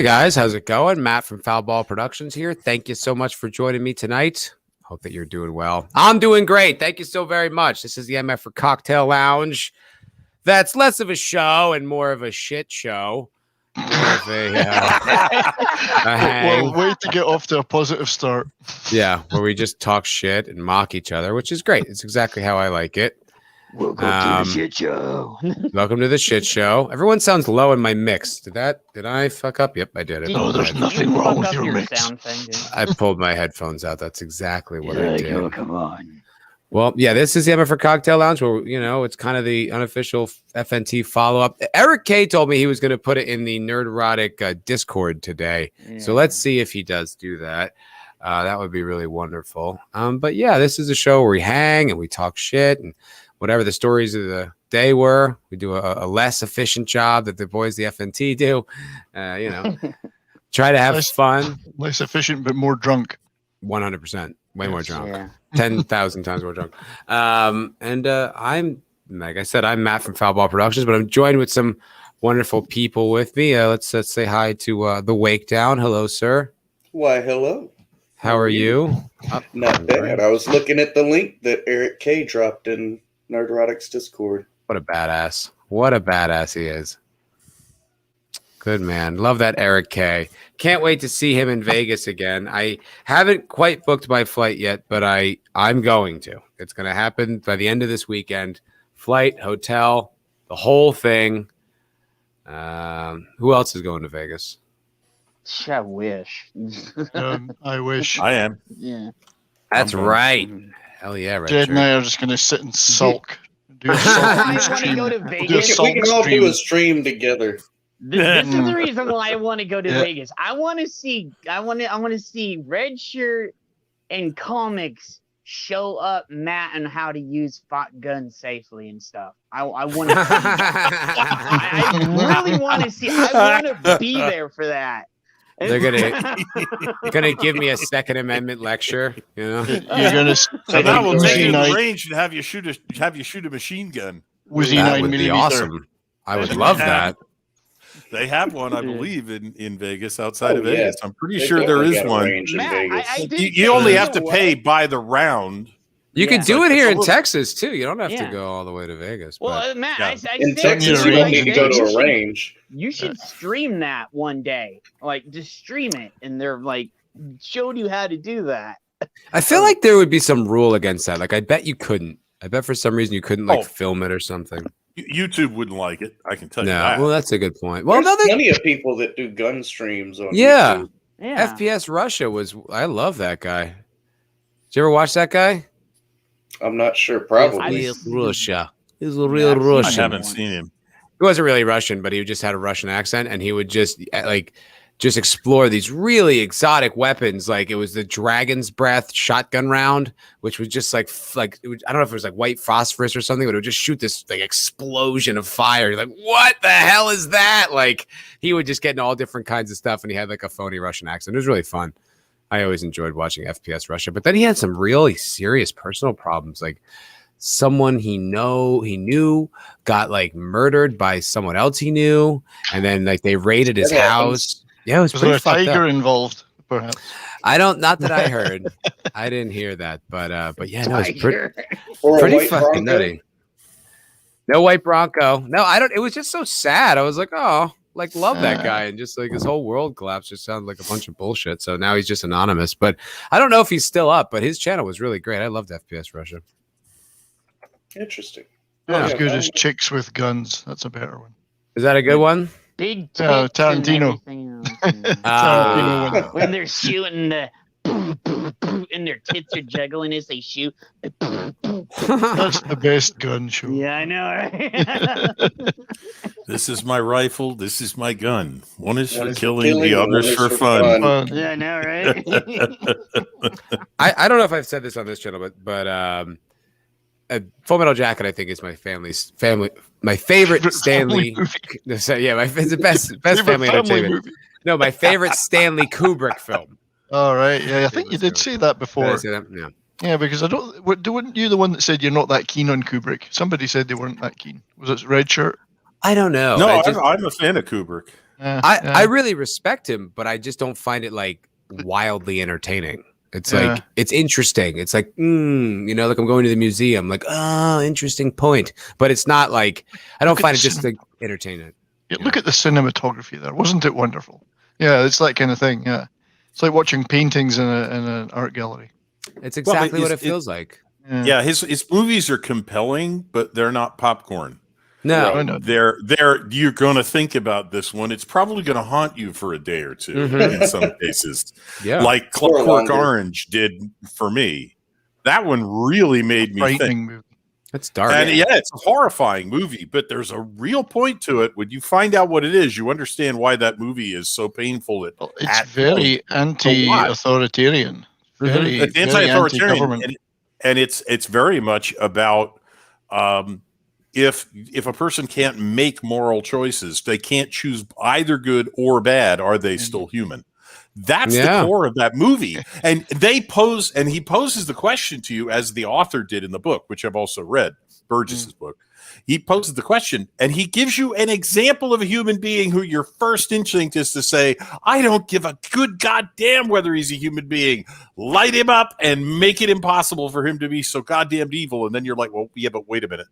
guys, how's it going? Matt from Foul Ball Productions here. Thank you so much for joining me tonight. Hope that you're doing well. I'm doing great. Thank you so very much. This is the MFer Cocktail Lounge. That's less of a show and more of a shit show. More of a hang. Well, way to get off to a positive start. Yeah, where we just talk shit and mock each other, which is great. It's exactly how I like it. Welcome to the shit show. Welcome to the shit show. Everyone sounds low in my mix. Did I fuck up? Yep, I did it. No, there's nothing wrong with your mix. Sound thing, I pulled my headphones out. That's exactly what I did. Oh, come on. Well, yeah, this is the MFer Cocktail Lounge where, you know, it's kind of the unofficial FNT follow-up. Eric K told me he was going to put it in the Nerd Erotic Discord today. Yeah. So let's see if he does do that. That would be really wonderful. But yeah, this is a show where we hang and we talk shit and whatever the stories of the day were. We do a less efficient job that the boys, the FNT, do. You know, try to have fun. Less efficient, but more drunk. 100%. Way more drunk. Yeah. 10,000 times more drunk. And I'm, like I said, I'm Matt from Foul Ball Productions, but I'm joined with some wonderful people with me. Let's say hi to the Wake Down. Hello, sir. Why, hello. How are you? Not bad. I was looking at the link that Eric K dropped in Nerd Erotic's Discord. What a badass. What a badass he is. Good man. Love that Eric K. Can't wait to see him in Vegas again. I haven't quite booked my flight yet, but I'm going to. It's going to happen by the end of this weekend. Flight, hotel, the whole thing. Who else is going to Vegas? I wish. I wish. I am. Yeah. That's right. Hell yeah. Right, Jed and I are just going to sit and sulk. Do a I sulk want to stream. go to We'll Vegas. do a We sulk can all stream. do a stream together. This is the reason why I want to go to Vegas. I want to see Red Shirt and comics show up Matt and how to use guns safely and stuff. I want to I really want to see. I want to be there for that. They're gonna give me a Second Amendment lecture, you know. You're gonna. So now we'll take you to the range and have you shoot a machine gun. Was he That 9 would be millimeter? awesome. I would love that. They have one, I believe, in Vegas, outside of yeah. Vegas. I'm pretty They sure there definitely is got a one. range in Matt, Vegas. I did You only say, have to pay by the round. You Yeah. could do it here in Well, Texas too. You don't have Yeah. to go all the way to Vegas. Well, But Matt, Yeah. I In said Texas, to you you, don't need to go to a should- range. You should stream that one day. Like, just stream it, and they're like showed you how to do that. I feel like there would be some rule against that. Like, I bet you couldn't. I bet for some reason you couldn't like Oh. film it or something. YouTube wouldn't like it. I can tell you No, that. well, that's a good point. Well, There's another plenty of people that do gun streams on Yeah. YouTube. Yeah. FPS Russia was. I love that guy. Did you ever watch that guy? I'm not sure, probably. FPS Russia. He's a real I've seen I Russian. haven't seen him. He wasn't really Russian, but he just had a Russian accent, and he would just explore these really exotic weapons. Like it was the Dragon's Breath shotgun round, which was just like it was, I don't know if it was like white phosphorus or something, but it would just shoot this like explosion of fire. You're like, what the hell is that? Like he would just get into all different kinds of stuff, and he had like a phony Russian accent. It was really fun. I always enjoyed watching FPS Russia, but then he had some really serious personal problems, like someone he knew got like murdered by someone else he knew, and then like they raided his That happens. house. Yeah, it was Was there pretty a fucked tiger up. involved? Perhaps. Not that I heard. I didn't hear that, but yeah, no, it's Tiger. Or a pretty white fucking Bronco. nutty. No white Bronco. No, I don't. It was just so sad. I was like, oh, like love that guy, and just like his whole world collapsed. Just sounded like a bunch of bullshit. So now he's just anonymous. But I don't know if he's still up. But his channel was really great. I loved FPS Russia. Interesting. Not as Yeah, good I- as chicks with guns. That's a better one. Is that a good one? Big tits Tarantino. and everything else. Ah. When they're shooting the and their tits are juggling as they shoot. That's the best gun show. Yeah, I know, right? This is my rifle. This is my gun. One is One for is for killing, the killing, other's one for is for fun. Fun. Yeah, I know, right? I don't know if I've said this on this channel, but Full Metal Jacket I think is my favorite Stanley. movie. So, yeah, it's the best Favorite family entertainment. movie. No, my favorite Stanley Kubrick film. All right. Yeah, I think you did say that Did I before. say that? Yeah. Yeah, because I don't. Weren't you the one that said you're not that keen on Kubrick? Somebody said they weren't that keen. Was it Red Shirt? I don't know. No, I just- I'm a fan of Kubrick. I really respect him, but I just don't find it like wildly entertaining. It's like it's interesting. It's like like I'm going to the museum. Like, oh, interesting point. But it's not like I don't find it just like entertaining. Yeah, look at the cinematography there. Wasn't it wonderful? Yeah, it's that kind of thing. Yeah, it's like watching paintings in an art gallery. It's exactly what it feels like. Yeah, his movies are compelling, but they're not popcorn. No, they're you're going to think about this one. It's probably going to haunt you for a day or two in some cases. Yeah, like Clockwork Orange did for me. That one really made me think. Movie. That's dark. And it's a horrifying movie, but there's a real point to it. When you find out what it is, you understand why that movie is so painful. It's very anti-authoritarian. It's anti-authoritarian, and it's very much about if a person can't make moral choices, they can't choose either good or bad. Are they still human? That's the core of that movie. And he poses the question to you as the author did in the book, which I've also read, Burgess's book. He poses the question and he gives you an example of a human being who your first instinct is to say, I don't give a good goddamn whether he's a human being. Light him up and make it impossible for him to be so goddamn evil. And then you're like, well, yeah, but wait a minute.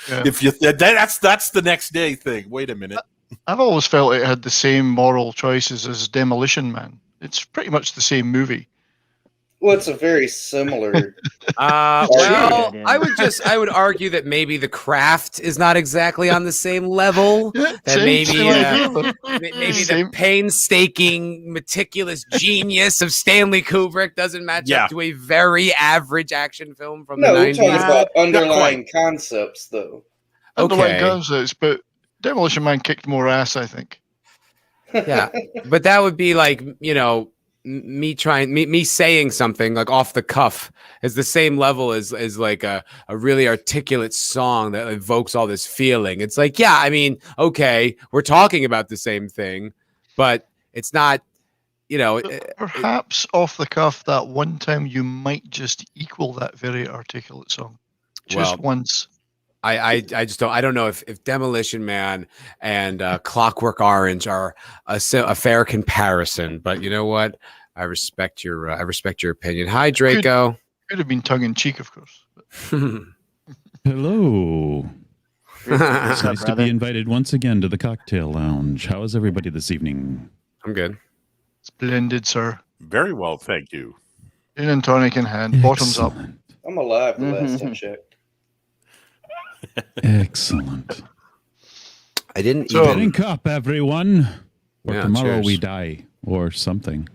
If you that's the next day thing. Wait a minute. I've always felt it had the same moral choices as Demolition Man. It's pretty much the same movie. Well, it's a very similar. Well, I would argue that maybe The Craft is not exactly on the same level. That maybe the painstaking, meticulous genius of Stanley Kubrick doesn't match up to a very average action film from the 90s. No, we're talking about underlying concepts, though. Underlying concepts, but Demolition Man kicked more ass, I think. Yeah, but that would be like, me saying something like off the cuff is the same level as like a really articulate song that evokes all this feeling. It's like, yeah, I mean, okay, we're talking about the same thing, but it's not, perhaps off the cuff that one time you might just equal that very articulate song. Just once. I just don't know if Demolition Man and Clockwork Orange are a fair comparison, but you know what? I respect your opinion. Hi, Draco. Could have been tongue in cheek, of course. Hello. It's nice to be invited once again to the Cocktail Lounge. How is everybody this evening? I'm good. Splendid, sir. Very well, thank you. Gin and tonic in hand, bottoms up. I'm alive the last I checked. Excellent. I didn't even drink up, everyone. Or tomorrow we die, or something.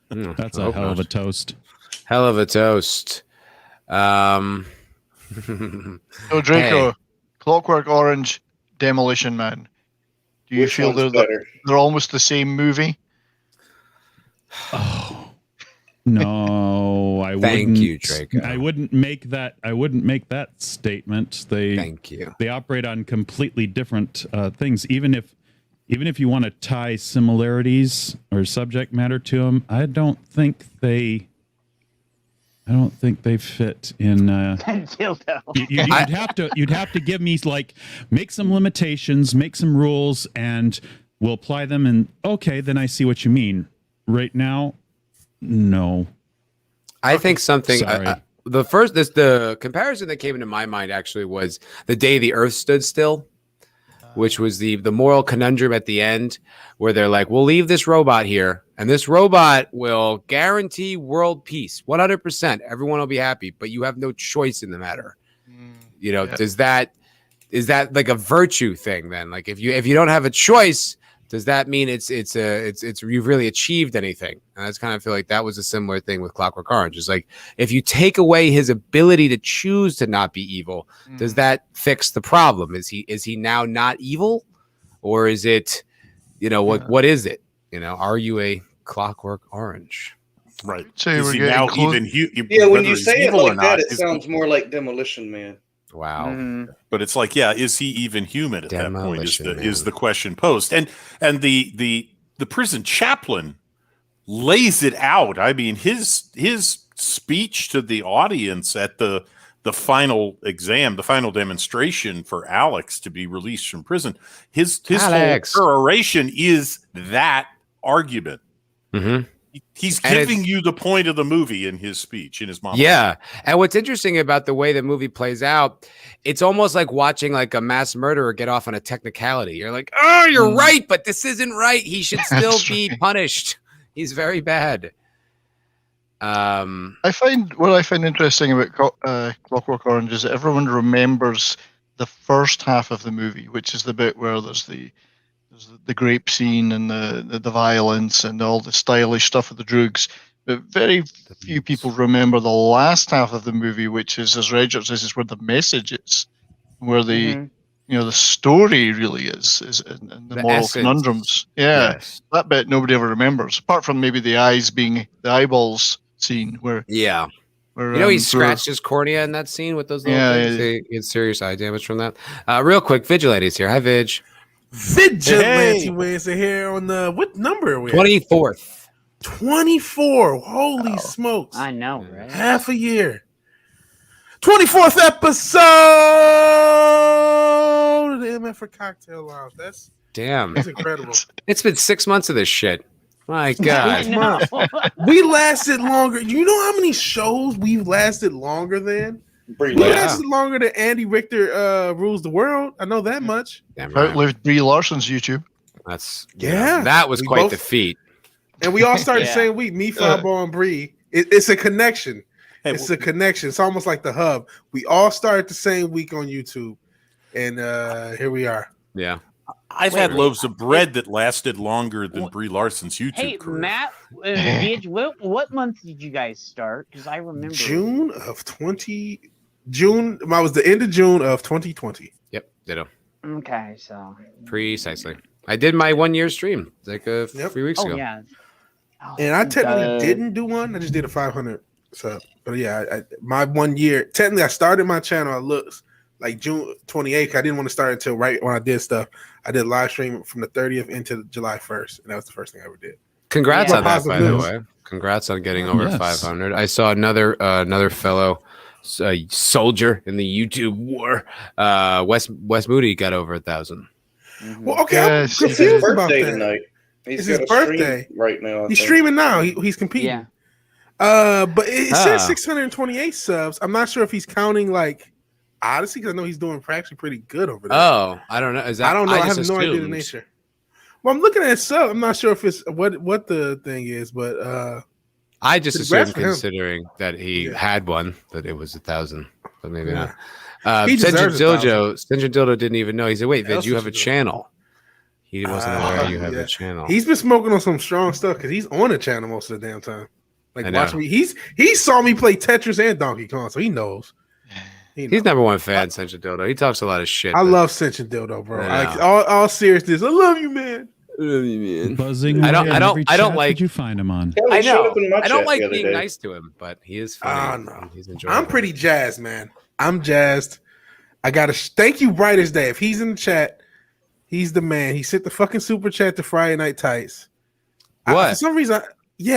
That's a hell of a toast. Hell of a toast. So Draco, Clockwork Orange, Demolition Man. Do you feel they're almost the same movie? Oh. No, I wouldn't. Thank you, Draco. I wouldn't make that statement. Thank you. They operate on completely different things. Even if you want to tie similarities or subject matter to them, I don't think they fit in. You'd have to give me make some limitations, make some rules, and we'll apply them. And okay, then I see what you mean. Right now. No, I think something. The comparison that came into my mind actually was The Day the Earth Stood Still, which was the moral conundrum at the end, where they're like, "We'll leave this robot here, and this robot will guarantee world peace, 100%. Everyone will be happy, but you have no choice in the matter." Is that like a virtue thing then? Like if you don't have a choice, does that mean it's you've really achieved anything? And I just kind of feel like that was a similar thing with Clockwork Orange. It's like if you take away his ability to choose to not be evil, does that fix the problem? Is he now not evil, or is it, what is it? Are you a Clockwork Orange? Right. So is he now even? When you say it like that, it sounds more like Demolition Man. Wow. Mm-hmm. But it's like, is he even human at that point? Is the question posed? And the prison chaplain lays it out. I mean, his speech to the audience at the the final exam, the final demonstration for Alex to be released from prison. His whole peroration is that argument. Mm-hmm. He's giving you the point of the movie in his speech, in his monologue. Yeah. And what's interesting about the way the movie plays out, it's almost like watching like a mass murderer get off on a technicality. You're like, oh, you're right, but this isn't right. He should still be punished. He's very bad. I find interesting about Clockwork Orange is that everyone remembers the first half of the movie, which is the bit where there's the grape scene and the violence and all the stylish stuff with the drugs. But very few people remember the last half of the movie, which is, as Richard says, is where the message is, where the the story really is and the moral essence. Conundrums. Yeah, yes. That bit nobody ever remembers, apart from maybe the eyeballs scene where he scratched his cornea in that scene with those little things. He had serious eye damage from that. Real quick, Vigilante's here. Hi, Vig. Vigilante Wednesday here on the what number are we 24th. 24. Holy smokes. I know, right? Half a year. 24th episode of the MFer Cocktail Lounge. That's incredible. It's been 6 months of this shit. My God. We lasted longer. You know how many shows we've lasted longer than? We lasted longer than Andy Richter rules the world. I know that much. Outlived Brie Larson's YouTube. That was quite the feat. And we all started the same week. Me, Fireball, and Bree. It's a connection. It's a connection. It's almost like the hub. We all started the same week on YouTube, and here we are. Yeah. I've had loaves of bread that lasted longer than Brie Larson's YouTube career. Matt, what month did you guys start? Because I remember June. I was the end of June of 2020. Yep, ditto. Okay, so precisely. I did my 1 year stream like 3 weeks ago. Yeah. And I technically didn't do one. I just did a 500 sub. But yeah, my 1 year. Technically, I started my channel. I looked like June 28th. I didn't want to start until right when I did stuff. I did live stream from the 30th into July 1st, and that was the first thing I ever did. Congrats on that, by the way. Congrats on getting over 500. I saw another fellow soldier in the YouTube war. Wes Moody got over 1,000. Well, okay, I'm confused about that. Tonight. It's his birthday right now. He's streaming now. He's competing. Yeah. But it says 628 subs. I'm not sure if he's counting like Odyssey, because I know he's doing actually pretty good over there. Oh, I don't know. I don't know. I have no idea the nature. Well, I'm looking at his sub. I'm not sure if it's what the thing is, but I just assumed, considering that he had one, that it was 1,000, but maybe not. Senjin Dildo didn't even know. He said, "Wait, Vid, you have a channel." He wasn't aware you have a channel. He's been smoking on some strong stuff because he's on the channel most of the damn time. Like watch me. He saw me play Tetris and Donkey Kong, so he knows. He's number one fan, Senjin Dildo. He talks a lot of shit. I love Senjin Dildo, bro. Like all seriousness, I love you, man. Buzzing. I don't like. Did you find him on? I know. I don't like being nice to him, but he is funny. No. He's enjoyable. I'm pretty jazzed, man. I'm jazzed. I gotta thank you, Brightest Day. If he's in the chat, he's the man. He sent the fucking super chat to Friday Night Tights. For some reason,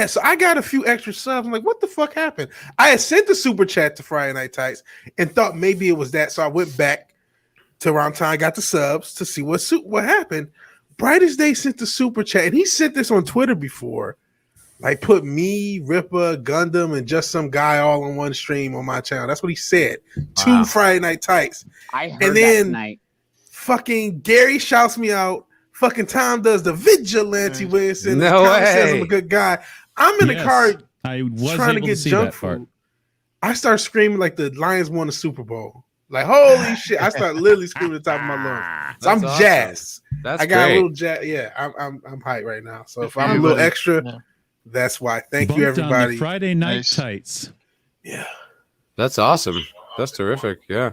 so I got a few extra subs. I'm like, what the fuck happened? I had sent the super chat to Friday Night Tights and thought maybe it was that. So I went back to around time I got the subs to see what happened. Brightest Day sent the super chat, and he sent this on Twitter before. Like, put me, Ripper, Gundam, and just some guy all on one stream on my channel. That's what he said. Wow. 2 Friday Night Tights. I heard and then that night. Fucking Gary shouts me out. Fucking Tom does the vigilante Winston. No way. Says I'm a good guy. I'm in the car trying to get junk food. Part. I start screaming like the Lions won the Super Bowl. Like, holy shit. I start literally screaming at the top of my lungs. So I'm jazzed. That's I got great. a little jazz. Yeah, I'm hyped right now. So if I'm a little extra, that's why. Thank you, everybody. On the Friday Night Tights. Yeah. That's awesome. That's terrific. Yeah.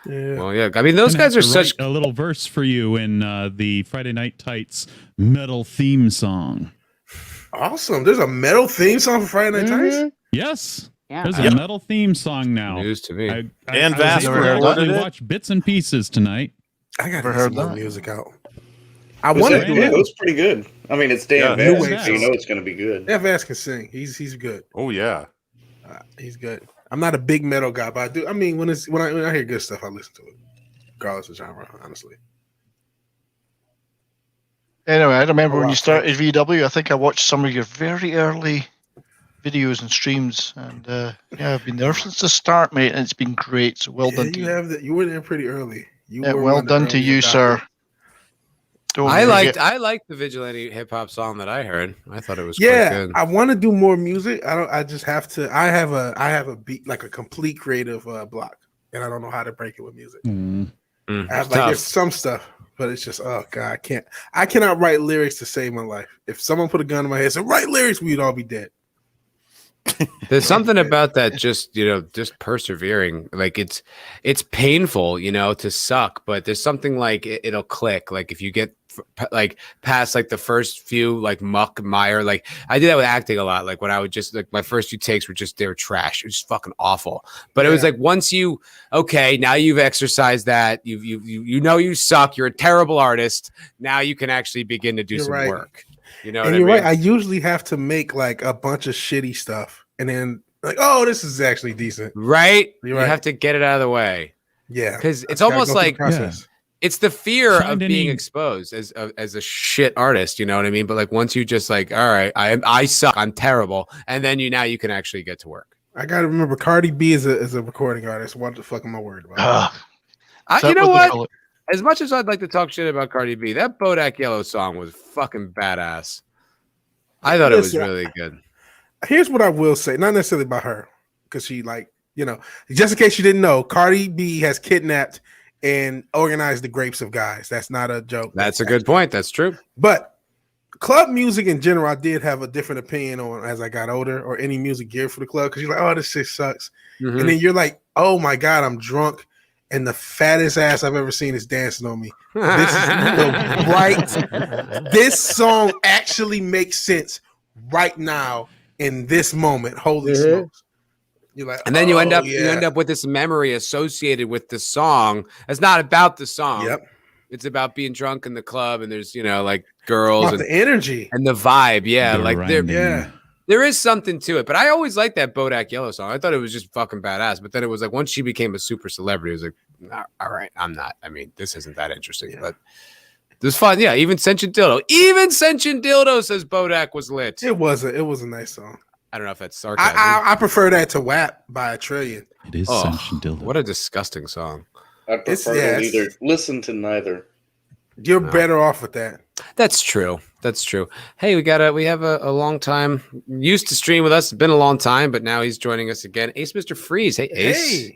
Well, yeah. I mean, those guys are such a little verse for you in the Friday Night Tights metal theme song. Awesome. There's a metal theme song for Friday Night Tights? Yes. Yeah. There's a metal theme song now. News to me. And Vasper watch bits and pieces tonight. I got to hear some music out. I want to do it. It was pretty good. I mean, it's Dan Vance, so you know it's going to be good. Dan Vance can sing. He's good. Oh, yeah. He's good. I'm not a big metal guy, but I do. I mean, when I hear good stuff, I listen to it, regardless of genre. Honestly. Anyway, I remember when you started VW. I think I watched some of your very early videos and streams, and I've been there since the start, mate, and it's been great. So well done to you. You were there pretty early. Well done to you, sir. I liked the vigilante hip hop song that I heard. I thought it was quite good. I want to do more music. I just have to. I have a beat, like a complete creative block, and I don't know how to break it with music. I have there's some stuff, but it's just God, I cannot write lyrics to save my life. If someone put a gun in my head and said write lyrics, we'd all be dead. There's something about that, just persevering. Like it's painful, to suck, but there's something like it'll click. Like if you get like past like the first few like muck mire, like I did that with acting a lot. Like when I would just like my first few takes they were trash. It was just fucking awful. But it was like once now you've exercised that, you suck. You're a terrible artist. Now you can actually begin to do some work. You know, and you're right. I usually have to make like a bunch of shitty stuff, and then like, oh, this is actually decent. Right? You have to get it out of the way. Yeah, because it's almost like it's the fear of being exposed as a shit artist. You know what I mean? But like once you just like, all right, I suck, I'm terrible, and then you can actually get to work. I gotta remember, Cardi B is a recording artist. What the fuck am I worried about? You know what? As much as I'd like to talk shit about Cardi B, that Bodak Yellow song was fucking badass. I thought it was really good. Here's what I will say, not necessarily about her, because she just in case you didn't know, Cardi B has kidnapped and organized the grapes of guys. That's not a joke. That's a good point. That's true. But club music in general, I did have a different opinion on as I got older, or any music geared for the club, because you're like, oh, this shit sucks. And then you're like, oh my God, I'm drunk. And the fattest ass I've ever seen is dancing on me. This is the right. This song actually makes sense right now in this moment. Holy smokes! You're like, and then you end up with this memory associated with the song. It's not about the song. Yep. It's about being drunk in the club, and there's like girls and the energy and the vibe. Yeah, there is something to it, but I always liked that Bodak Yellow song. I thought it was just fucking badass. But then it was like once she became a super celebrity, it was like, all right, I'm not. I mean, this isn't that interesting, but it was fun. Yeah, even Sentient Dildo says Bodak was lit. It was a nice song. I don't know if that's sarcasm. I prefer that to WAP by a Trillion. It is Sentient Dildo. What a disgusting song. I prefer to either listen to neither. You're better off with that. That's true. Hey, we have a long time used to stream with us. It's been a long time, but now he's joining us again. Ace Mr. Freeze. Hey, Ace.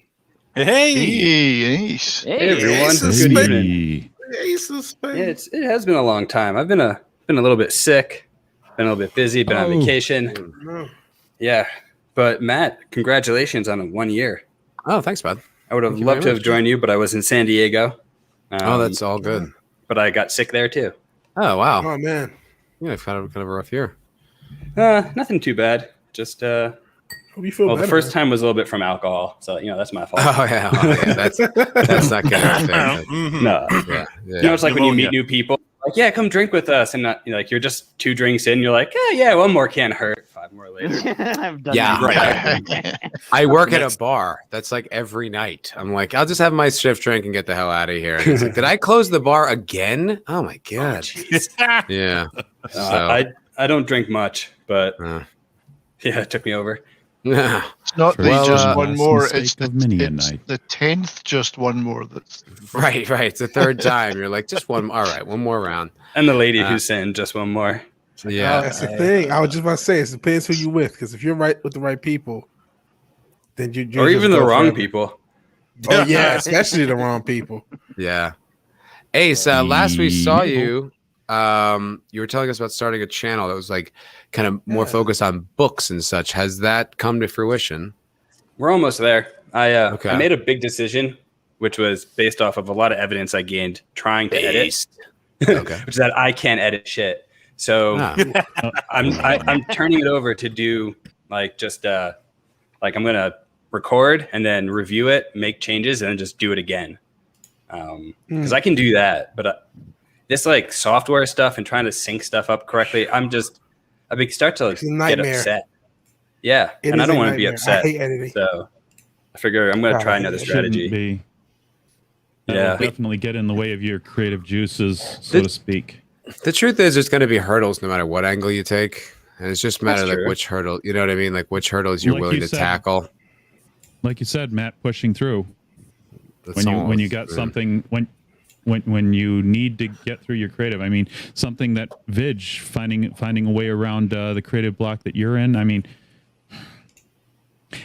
Hey, Ace. Hey, everyone. Good evening. Yeah, it has been a long time. I've been a little bit sick, been a little bit busy, been on vacation. Yeah, but Matt, congratulations on 1 year. Oh, thanks, bud. I would have loved to have joined you, but I was in San Diego. That's all good. But I got sick there too. Oh wow! Oh man, yeah, kind of a rough year. Nothing too bad. Just hope you feel better, the first time was a little bit from alcohol, so that's my fault. Oh yeah, that's not good. No, yeah. It's like when you meet new people, like, yeah, come drink with us, and not you're just 2 drinks in, you're like, yeah, 1 more can't hurt. 5 more later. I've done right. I work at a bar. That's like every night. I'm like, I'll just have my shift drink and get the hell out of here. And it's like, did I close the bar again? Oh my God. Yeah. So. I don't drink much, but it took me over. It's not just one more. It's the 10th, just one more. That's right. It's the 3rd time. You're like, just one. All right, 1 more round. And the lady who's saying just 1 more. Yeah, that's the thing. I was just about to say, it depends who you with. Because if you're right with the right people, then you or even the wrong people. Oh yeah, especially the wrong people. Yeah. Ace, last we saw you, you were telling us about starting a channel that was like kind of more focused on books and such. Has that come to fruition? We're almost there. I made a big decision, which was based off of a lot of evidence I gained trying to edit. Okay. Which is that I can't edit shit. So I'm turning it over to do like just like I'm gonna record and then review it, make changes, and then just do it again. Because I can do that, but this like software stuff and trying to sync stuff up correctly, I start to get upset. Yeah, and I don't want to be upset. I hate editing. So I figure I'm going to try another Shouldn't strategy. be. Yeah. That'll definitely get in the way of your creative juices, so to speak. The truth is, there's going to be hurdles no matter what angle you take, and it's just a matter That's like true. which hurdle. You know what I mean? Like which hurdles you're Like willing you to said, tackle. Like you said, Matt, pushing through. That's When you got something when you need to get through your creative. I mean, something that Vig finding a way around the creative block that you're in. I mean,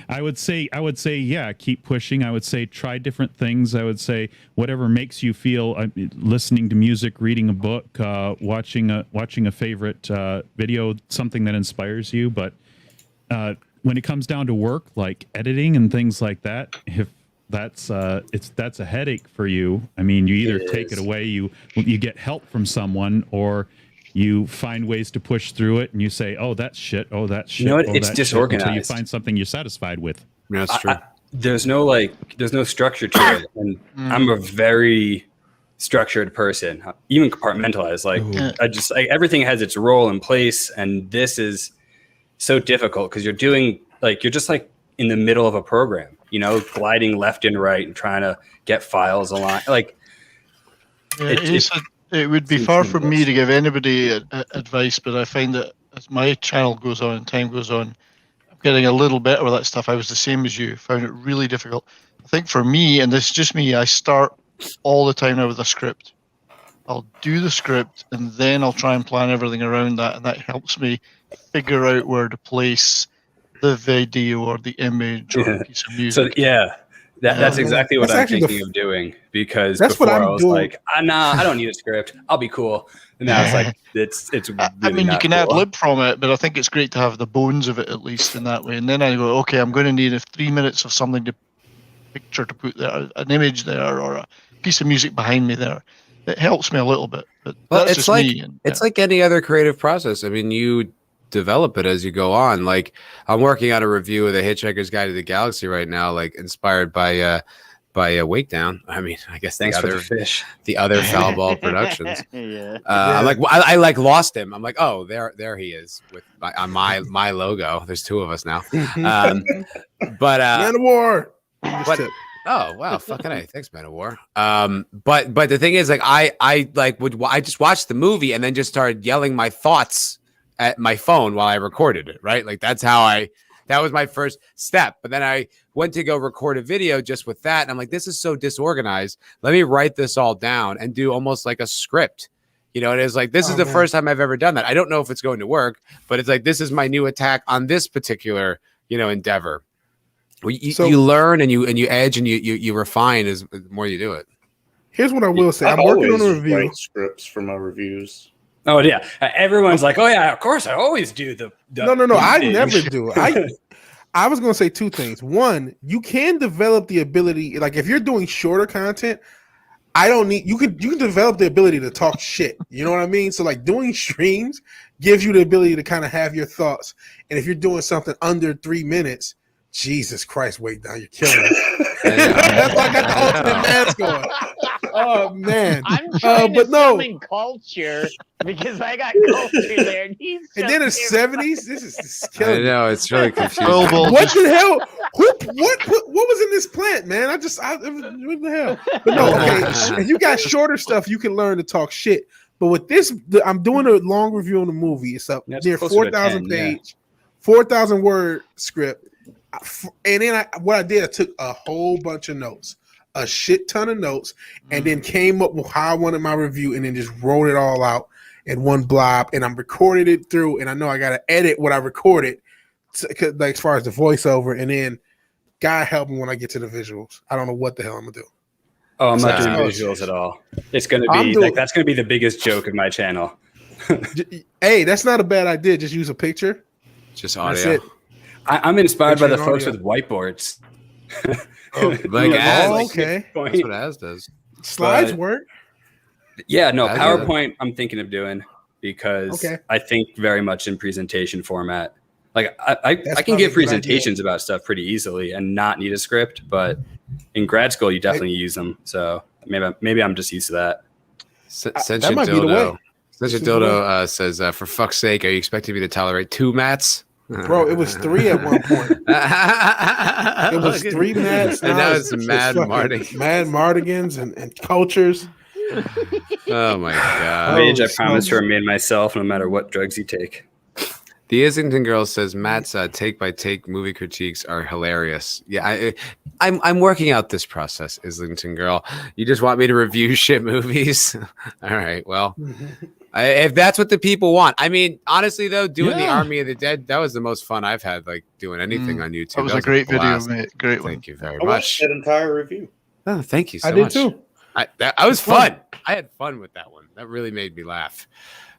I would say, yeah, keep pushing. I would say try different things. I would say whatever makes you feel. Listening to music, reading a book, watching a favorite video, something that inspires you. But when it comes down to work, like editing and things like that, if that's a headache for you. I mean, you either take it away, you get help from someone, or you find ways to push through it, and you say, "Oh, that's shit. Oh, that's shit." You know what? Oh, It's that's disorganized. shit," until you find something you're satisfied with. Yeah, that's true. There's no structure to it, and I'm a very structured person, even compartmentalized. Like everything has its role and place, and this is so difficult because you're just like in the middle of a program, gliding left and right and trying to get files aligned. Like it would be far from me to give anybody advice, but I find that as my channel goes on and time goes on, I'm getting a little better with that stuff. I was the same as you, found it really difficult. I think for me, and this is just me, I start all the time now with a script. I'll do the script and then I'll try and plan everything around that, and that helps me figure out where to place the video or the image or a piece of music. So that's exactly what I'm thinking of doing, because that's before what I'm I was doing. like, nah, I don't need a script. I'll be cool. And now it's like it's really I mean, you not can cool. ad lib from it, but I think it's great to have the bones of it at least in that way. And then I go, okay, I'm going to need 3 minutes of something to picture to put there, an image there, or a piece of music behind me there. It helps me a little bit, but that's it's just me. It's like any other creative process. I mean, you develop it as you go on. Like I'm working on a review of the Hitchhiker's Guide to the Galaxy right now, like inspired by Wake Down. I mean, I guess Thanks for the fish. The other Foul Ball Productions. Yeah. I'm like, I like lost him. I'm like, oh, there he is with my logo. There's two of us now. But Man of War. oh wow, fucking A. Thanks, Man of War. But the thing is, like, I just watched the movie and then just started yelling my thoughts at my phone while I recorded it, right? Like that was my first step. But then I went to go record a video just with that. And I'm like, this is so disorganized. Let me write this all down and do almost like a script. It is like, this is the first time I've ever done that. I don't know if it's going to work, but it's like, this is my new attack on this particular, endeavor. You learn and you edge and you refine as the more you do it. Here's what I will say. I'm working on a review. Write scripts for my reviews. Oh yeah, everyone's like, oh yeah, of course I always do the No, I never do. I was going to say two things. One, you can develop the ability, like if you're doing shorter content, you can develop the ability to talk shit. You know what I mean? So like doing streams gives you the ability to kind of have your thoughts. And if you're doing something under 3 minutes, Jesus Christ, wait, now you're killing me. That's why I got the ultimate mask on. Oh man! I'm trying to summon culture because I got culture there, and then it's 70s. This is killing. I know it's really confusing. What the hell? What was in this plant, man? What the hell? But no, okay. If you got shorter stuff, you can learn to talk shit. But with this, I'm doing a long review on the movie. It's up near 4,000 page, 4,000 word script. And then I took a whole bunch of notes, a shit ton of notes, and then came up with how I wanted my review, and then just wrote it all out in one blob. And I'm recorded it through, and I know I got to edit what I recorded, like as far as the voiceover. And then God help me when I get to the visuals. I don't know what the hell I'm gonna do. Oh, I'm not doing visuals at all. It's gonna be that's gonna be the biggest joke of my channel. Hey, that's not a bad idea. Just use a picture. Just audio. That's it. I'm inspired by the folks with whiteboards. Okay. That's what Az does. Slides work. Yeah, no, PowerPoint I'm thinking of doing because Okay. I think very much in presentation format. Like I can give presentations about stuff pretty easily and not need a script, but in grad school you definitely use them. So maybe I'm just used to that. That might be the way. Sentient Dildo says, for fuck's sake, are you expecting me to tolerate 2 mats? Bro, it was 3 at one point. It was 3 Mads. And now it's Mad Mardigans. Mad Mardigans and cultures. Oh my god! Rage, I promise to remain myself no matter what drugs you take. The Islington Girl says Matt's take by take movie critiques are hilarious. Yeah, I'm working out this process, Islington Girl. You just want me to review shit movies? All right, well, if that's what the people want. I mean, honestly though, doing the Army of the Dead, that was the most fun I've had, like doing anything on YouTube. That was a great video, mate. Great one. Thank you very I watched much. that entire review. Oh, thank you so I did much. too. I was fun. I had fun with that one. That really made me laugh.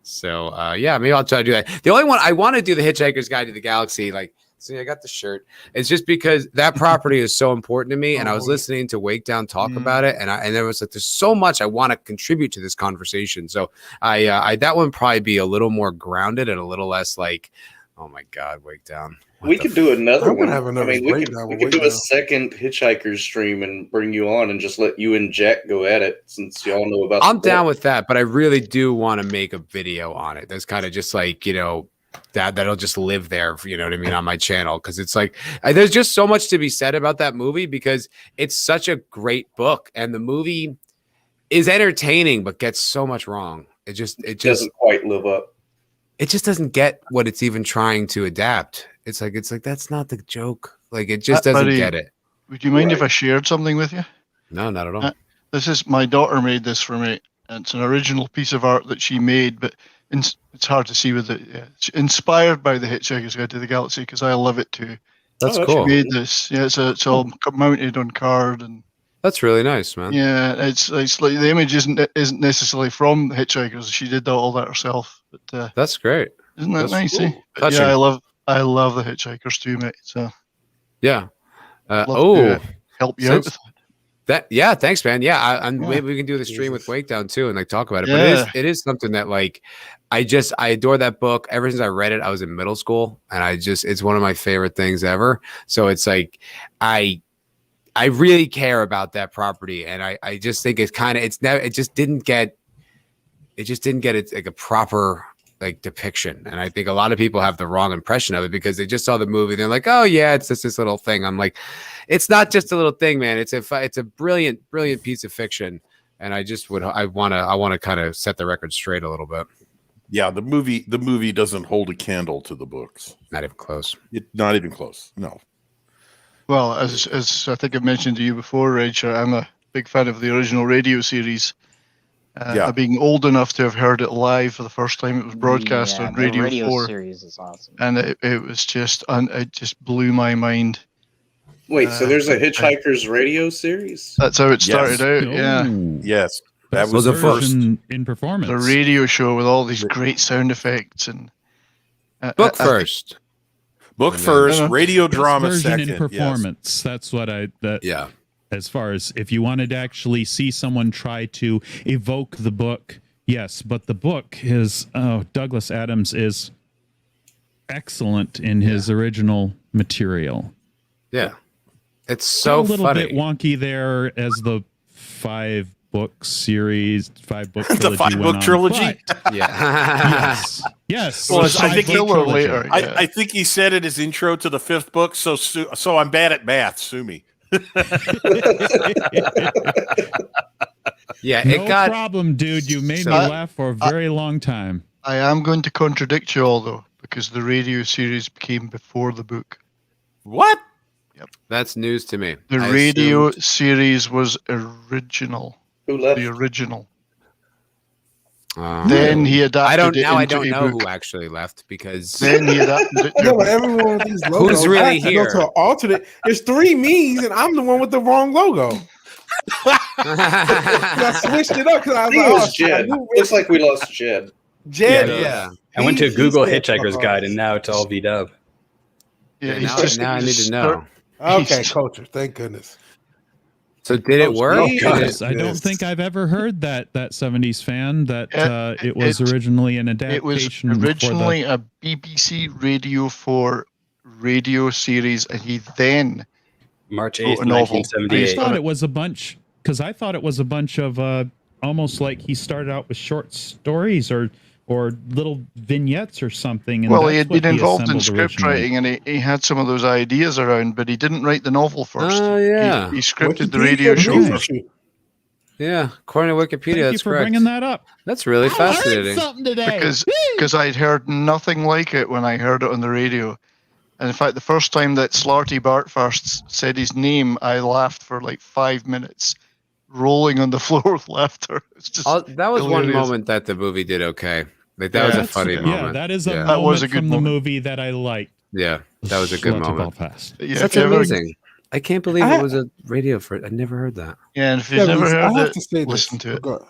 So yeah, maybe I'll try to do that. The only one I want to do, the Hitchhiker's Guide to the Galaxy. Like, see, I got the shirt. It's just because that property is so important to me, and I was listening to Wake Down talk about it, and there was like, there's so much I want to contribute to this conversation. So I that one probably be a little more grounded and a little less like, oh my god, Wake Down. We could do another one. Have another we could do a second Hitchhiker's stream and bring you on and just let you and Jack go at it, since y'all know about. I'm down with that, but I really do want to make a video on it. That's kind of just like, you know, that'll just live there, you know what I mean, on my channel, because it's like there's just so much to be said about that movie because it's such a great book, and the movie is entertaining but gets so much wrong. It just doesn't quite live up. It just doesn't get what it's even trying to adapt. It's like that's not the joke. Like, it just doesn't get it. Would you mind if I shared something with you? No, not at all. This is my daughter made this for me. And it's an original piece of art that she made, but it's hard to see with it. Yeah. It's inspired by the Hitchhiker's Guide to the Galaxy because I love it too. That's cool. She made this. Yeah, it's all mounted on card, and that's really nice, man. Yeah, it's like the image isn't necessarily from the Hitchhikers. She did all that herself. But that's great. Isn't that nice? Cool. Yeah, I love the Hitchhikers too, mate. So yeah. To help you out with that. Yeah, thanks, man. Yeah, maybe we can do the stream with Wake Down too and like talk about it. But it is something that like I adore that book. Ever since I read it, I was in middle school, and it's one of my favorite things ever. So it's like I really care about that property, and I just think it's kind of it just didn't get it like a proper like depiction, and I think a lot of people have the wrong impression of it because they just saw the movie. They're like, oh yeah, it's just this little thing. I'm like, it's not just a little thing, man. It's a brilliant piece of fiction, and I want to kind of set the record straight a little bit. Yeah, the movie doesn't hold a candle to the books. Not even close. Not even close. No. Well, as I think I've mentioned to you before, Rachel, I'm a big fan of the original radio series. Being old enough to have heard it live for the first time, it was broadcast on Radio 4. The radio series is awesome. And it was just, it just blew my mind. Wait, so there's a Hitchhiker's radio series? That's how it started out, yeah. Yes, that was the the first in performance. The radio show with all these great sound effects and book first. Book first, radio drama second. In performance. That's what yeah. As far as if you wanted to actually see someone try to evoke the book, yes, but the book is Douglas Adams is excellent in his original material. Yeah, it's so a little funny. bit wonky there as the 5-book series, 5-book trilogy. The 5-book trilogy. But, yes. Well, I think later. Yeah. I think he said in his intro to the 5th book. So I'm bad at math. Sue me. Yeah, no problem, dude. You made me laugh for a very long time. I am going to contradict you all though, because the radio series became before the book. What? Yep, that's news to me. The radio series was original. Who left? The original. Then he adapted I don't know who actually left because then he adapted it. No, but everyone with these logos who's really here? Go to an alternate. There's 3 me's, and I'm the one with the wrong logo. I switched it up because I was like, Jed. Looks like we lost Jed. Yeah. I went to Google Hitchhiker's Guide, and now it's all V-dub. Yeah, now I need to know. Okay, culture. Thank goodness. So did it work? I don't think I've ever heard that 70s fan that it was originally an adaptation. It was originally a BBC Radio 4 radio series, and he then March 8th, 1978. I thought it was a bunch because I thought it was a bunch of almost like he started out with short stories or or little vignettes or something. And well, he had been he involved in assembled script originally. writing, and he had some of those ideas around, but he didn't write the novel first. Oh, yeah. He scripted the Wikipedia radio show agrees first. with you. Yeah, according to Wikipedia, Thank you that's for correct. bringing that up. That's really fascinating. Something today. Because I'd heard nothing like it when I heard it on the radio. And in fact, the first time that Slarty Bart first said his name, I laughed for like 5 minutes, rolling on the floor with laughter. It's just That was one hilarious. moment that the movie did okay. Like that was a funny moment. Yeah, that is a Yeah. moment That was a good from moment. the movie that I liked. Yeah, that was a good Lots of moment. Belfast. Yeah, That's if you ever- amazing. I can't believe it was a radio for it. I never heard that. Yeah, and if you've Yeah, never because I heard have it, to say listen this. to it. Okay.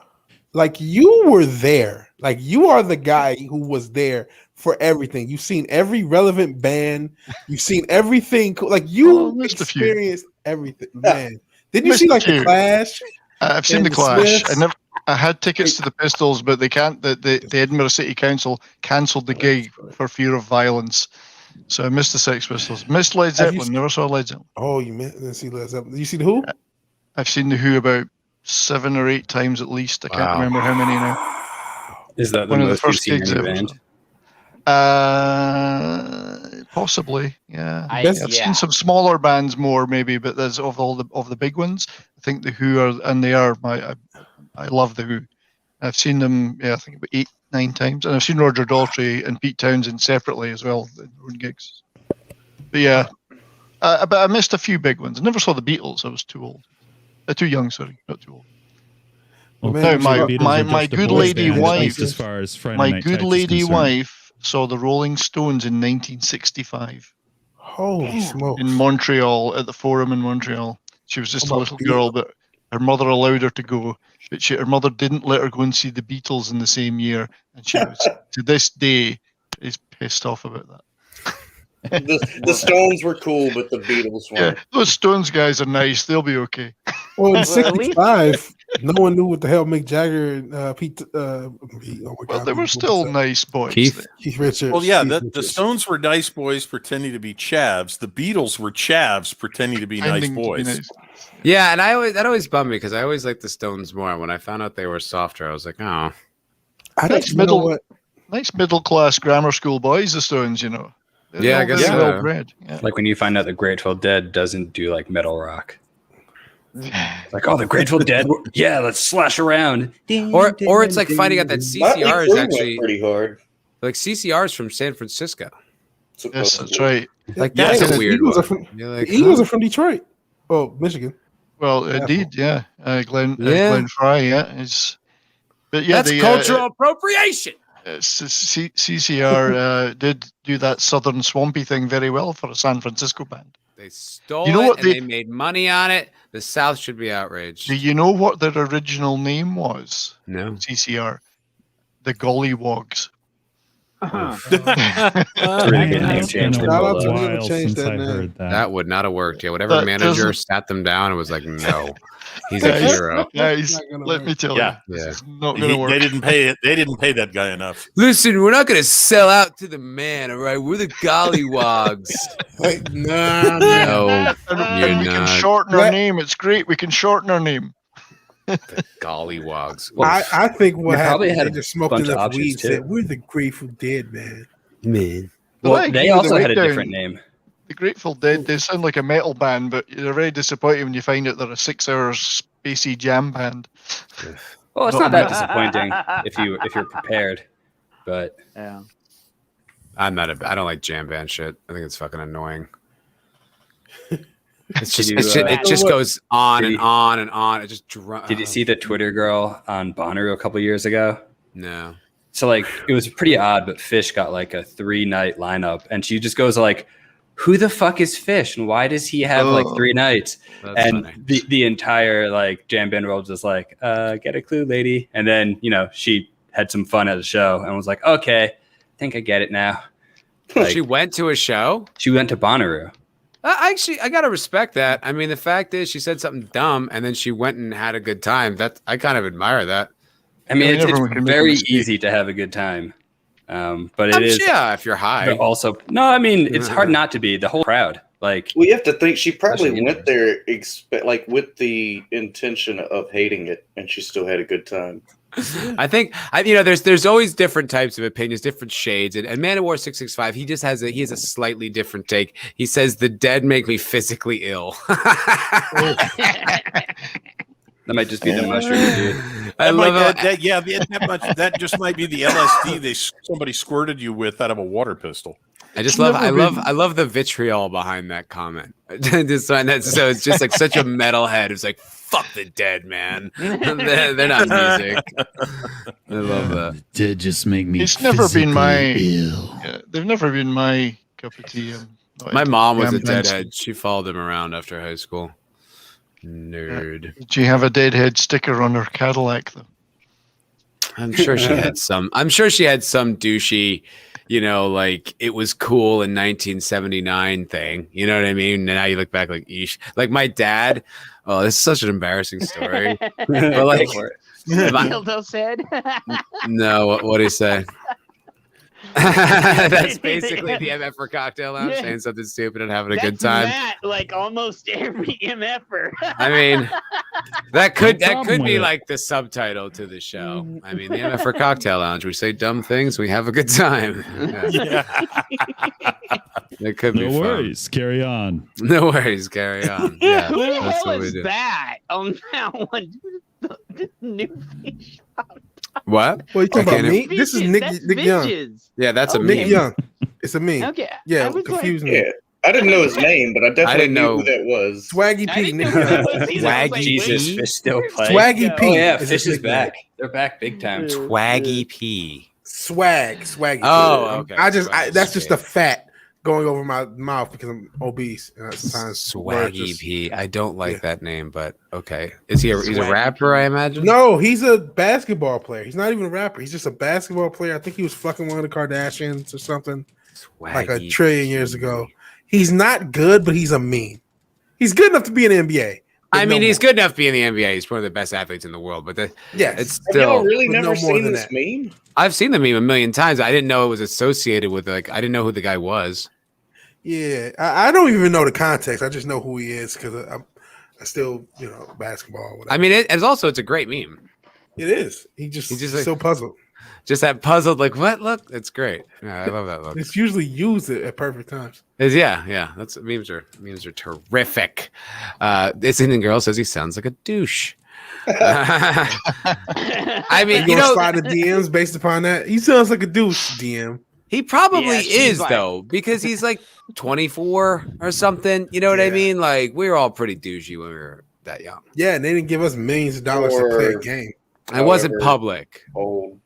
Like you were there. Like you are the guy who was there for everything. You've seen every relevant band. You've seen everything. Like you missed a few. experienced everything, man. Didn't you Missed see a like the few. Clash? I've seen and the the Clash. Smiths. I had tickets to the Pistols, but they can't. The Edinburgh City Council cancelled the gig for fear of violence. So I missed the Sex Pistols. Missed Led Have you Zeppelin. Never saw Led Zeppelin. Oh, you didn't see Led Zeppelin. You see the Who? I've seen the Who about 7 or 8 times at least. I can't Wow. remember how many now. Is that the One of the most you've first seen gigs in a ever. band? Possibly, yeah. I- That's- I've yeah. seen some smaller bands more, maybe, but there's of the big ones. I think the Who are, and they are my. I love the Who. I've seen them, I think about 8, 9 times, and I've seen Roger Daltrey and Pete Townsend separately as well in their own gigs. But yeah, but I missed a few big ones. I never saw the Beatles. I was too old. Too young, sorry, not too old. Well, Man, No, thanks, my- the Beatles my- are my just a good boy lady band, at wife- least as far as Friday My Night good Tights is lady concerned. wife saw the Rolling Stones in 1965 Holy smokes! in Montreal at the Forum in Montreal. She was just How a about little girl, but her mother allowed her to go. But her mother didn't let her go and see the Beatles in the same year, and she was to this day is pissed off about that. The Stones were cool, but the Beatles Yeah, weren't. those Stones guys are nice. They'll be okay. Well, in Well, at least- '65, no one knew what the hell Mick Jagger and Pete. Oh my Well, God, they were still nice boys. Keith? Keith Richards. Well, yeah, Keith the Richards. Stones were nice boys pretending to be chavs. The Beatles were chavs pretending to be nice Pretending to be boys. nice. Yeah, and that always bummed me because I always liked the Stones more. When I found out they were softer, I was like, oh. I Nice don't know what. Nice middle class grammar school boys, the Stones, you know. They're Yeah, I all guess very so. well bred. Yeah. Like when you find out the Grateful Dead doesn't do like metal rock. Like, oh, the Grateful Dead. Yeah, let's slash around. Or it's like finding out that Motley CCR Crue is went actually pretty hard. like CCR is from San Francisco. Yes, that's right. Like Yeah, that's the a weird Eagles one. are from- You're like, The Eagles huh? are from Detroit. Oh, Michigan. Well, indeed, yeah. Glenn Yeah. Glenn Fry, yeah. But yeah, That's the, cultural appropriation. CCR did do that southern swampy thing very well for a San Francisco band. They stole You know it what and they- they made money on it. The South should be outraged. Do you know what their original name was? No. CCR, the Gollywogs. Pretty good name It's change been for a Shout out Bolo. to them. while Change since that I name. heard that. That would not have worked. Yeah, whatever That manager doesn't- sat them down and was like, no, he's a Yeah, hero. Guys, not gonna let work. me tell Yeah. you, Yeah. this is not going to work. They didn't pay it. They didn't pay that guy enough. Listen, we're not going to sell out to the man, all right? We're the gollywogs. Like, No, nah, And you're we can not. shorten our Let- name. It's great. We can shorten our name. Gollywogs. I think what They probably happened, had they a just smoked bunch of enough options, weed. too. Said, we're the Grateful Dead, man. Man. But Well, like, they you know, also the had a Breakdown- different name. The Grateful Dead, they sound like a metal band, but you're very disappointed when you find out they're a 6-hour spacey jam band. Well, it's Not not that bad. disappointing if you're prepared. But Yeah. I don't like jam band shit. I think it's fucking annoying. It's just, Did it's you, just it just goes on did and you- on and on. It just did you see the Twitter girl on Bonnaroo a couple years ago? No. So like it was pretty odd, but Fish got like a 3-night lineup, and she just goes like, "Who the fuck is Fish, and why does he have like 3 nights?" That's And funny. the entire like jam band world was like, "Get a clue, lady." And then she had some fun at the show and was like, "Okay, I think I get it now." Like, She went to a show. she went to Bonnaroo. I gotta respect that. I mean, the fact is, she said something dumb, and then she went and had a good time. That I kind of admire that. I mean, it's everyone can make a very mistake. easy to have a good time, but it is. Yeah, if you're high. But also, no, I mean, it's hard not to be. The whole crowd, like, Well, you have to think she probably Especially went there with the intention of hating it, and she still had a good time. I think there's always different types of opinions, different shades, and Man of War 665. He just has a slightly different take. He says the dead make me physically ill. That might just be the mushroom, dude. That just might be the LSD somebody squirted you with out of a water pistol. I love the vitriol behind that comment. So it's just like such a metalhead who's like, fuck the dead, man. They're not music. I love that. Dead just make me. It's never been my. ill. They've never been my cup of tea. My mom was a deadhead. She followed him around after high school. Nerd. Did you have a deadhead sticker on her Cadillac though? I'm sure she had some. I'm sure she had some douchey, like it was cool in 1979 thing. You know what I mean? And now you look back like, eesh. Like my dad. Oh, this is such an embarrassing story. But like, Dildo said. No, what did he say? That's basically the MFer Cocktail Lounge saying something stupid and having a good time. Matt, like almost every MFer. I mean, that could be like the subtitle to the show. I mean, the MFer Cocktail Lounge. We say dumb things, we have a good time. It could be No worries, carry on. No worries, carry on. Yeah, Who the that's hell what we is do. that on that one? The new fish. What? What are you talking about? Me? Bitches, This is Nick that's Young. bitches. Yeah, that's a Okay. Nick meme. Young. It's a meme. Okay. Yeah, I was confused like, me. Yeah, I didn't know his name, but I definitely didn't knew know. who that was. Swaggy I P. didn't Nick know who that Young. was either. I was like, Jesus, wait, fish still where's play. Swaggy P. Oh yeah, is Fish his is nickname. back. They're back big time. Swaggy P. Swaggy. Oh, P. okay. That's just the fat going over my mouth because I'm obese. And Swaggy P. I don't like that name, but okay. Is he? He's a Swaggy rapper, P. I imagine. No, he's a basketball player. He's not even a rapper. He's just a basketball player. I think he was fucking one of the Kardashians or something like a Swaggy trillion P. years ago. He's not good, but he's a meme. He's good enough to be in the NBA. I mean, he's good enough to be in the NBA. He's one of the best athletes in the world, but it's Yes. Have y'all still. really but never no more seen than this that. meme? I've seen the meme a million times. I didn't know it was associated with I didn't know who the guy was. Yeah, I don't even know the context. I just know who he is because I still, basketball. Or whatever. I mean, it's a great meme. It is. He's just like- so puzzled. Just that puzzled, like what look? It's great. Yeah, I love that look. It's usually used at perfect times. Yeah. That's memes are terrific. This Indian girl says he sounds like a douche. I mean, You gonna slide the DMs based upon that? He sounds like a douche. DM. he probably Yeah, she's is like- though, because he's like 24 or something. You know what I Yeah. mean? Like we were all pretty douchey when we were that young. Yeah, and they didn't give us millions of dollars to play a game. It wasn't However public, old.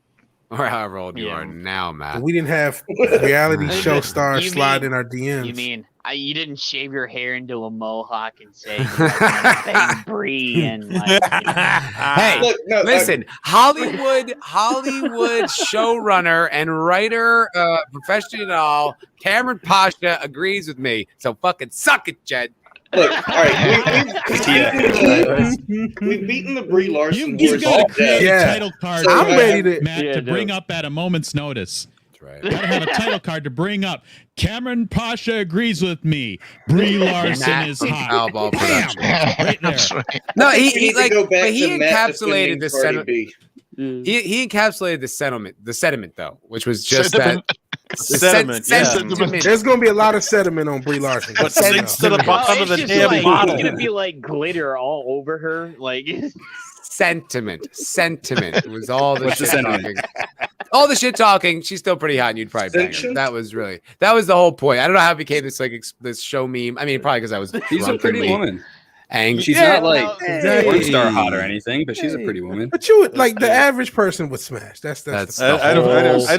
or however old you Yeah. are now, Matt. We didn't have reality show stars You slide mean- in our DMs. You mean you didn't shave your hair into a mohawk and say you wanna bang Bree and like Hey, Look, no, listen, Hollywood showrunner and writer, professional Cameron Pasha agrees with me. So fucking suck it, Jed. Look, all right, we've beaten the Brie Larson You've horse got all to create day. a Yeah. title card, So I'm ready to. Matt, Yeah, to no. bring up at a moment's notice. That's right. Gotta have a title card to bring up. Cameron Pasha agrees with me. Brie Larson Matt is hot. Foulball Bam! production. Right there. That's right. No, We he need to like, go back but he to Matt encapsulated the defending Cardi sentiment. B. He encapsulated the sediment though, which was just Sediment. that Sediment, yeah. sentiment. There's gonna be a lot of sediment on Brie Larson. What Just so you sinks know. to the bottom of the it's damn like, bottle? It's gonna be like glitter all over her. Like Sentiment. It was all the What's the shit sentiment? talking. All the shit talking. She's still pretty hot, and you'd probably bang her. Sanction? That was the whole point. I don't know how it became this this show meme. I mean, probably because I was She's a pretty drunkenly woman. angry. She's Yeah, not like no, exactly. porn star hot or anything, but she's a pretty woman. But you would like the average person would smash. That's That's the- I don't You care. almost I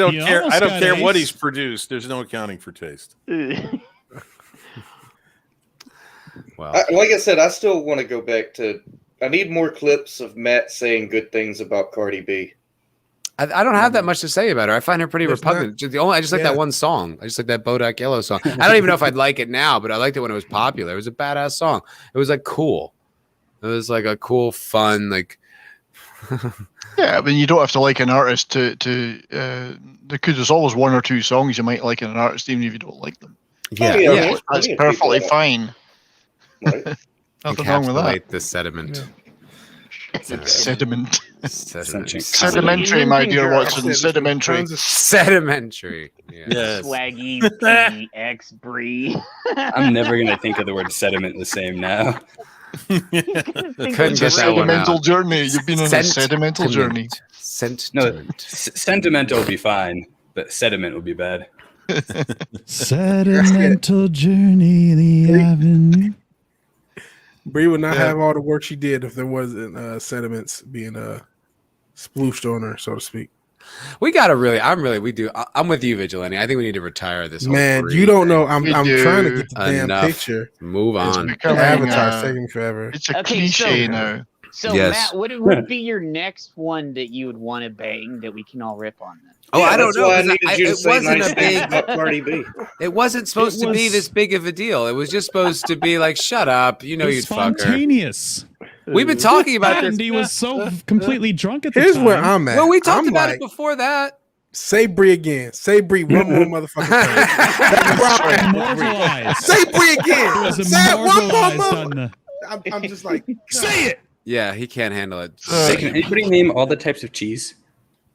don't got care what ace. he's produced. There's no accounting for taste. well, Like I said, I still want to go back to. I need more clips of Matt saying good things about Cardi B. I don't have that much to say about her. I find her pretty There's repugnant. I just like Yeah. that one song. I just like that Bodak Yellow song. I don't even know if I'd like it now, but I liked it when it was popular. It was a badass song. It was like cool. It was like a cool, fun, like. Yeah, I mean, you don't have to like an artist there's always one or two songs you might like in an artist, even if you don't like them. Yeah, yeah. yeah. That's Plenty of perfectly people. fine. Right? Nothing wrong with that. Encapsulate the sediment. Sediment. Sedimentary, my dear Watson. Sedimentary. Sedimentary. Yes. Swaggy PX Bree. I'm never gonna think of the word sediment the same now. Couldn't It's get a that one sedimental out. journey. You've been on a sedimental journey. Sentiment. No, sentimental would be fine, but sediment would be bad. Sedimental journey, the avenue. Bree would not have all the work she did if there wasn't sediments being splooshed on her, so to speak. We gotta we do. I'm with you, Vigilante. I think we need to retire this. Man, you don't know. I'm trying to get the damn Enough. picture. Move on. Avatar's taking forever. It's a cliche now. So Yes. Matt, what would be your next one that you would want to bang that we can all rip on then? Oh, I don't that's know. why I 'Cause needed you to it say wasn't nice a things big. about Cardi B. It wasn't supposed to be this big of a deal. It was just supposed to be like, shut up. You know, It was you'd fuck her. spontaneous. We've been talking about this. And he was so completely drunk at the Here's time. where I'm at. Well, we talked I'm about like, it before that. Say Bree again. Say Bree one more motherfucking time. That's where I'm at with Bree. Immortalized. Say Bree It again. was Say it one more immortalized on mother. the. I'm just like, say it. Yeah, he can't handle it. Hey, can anybody name all the types of cheese?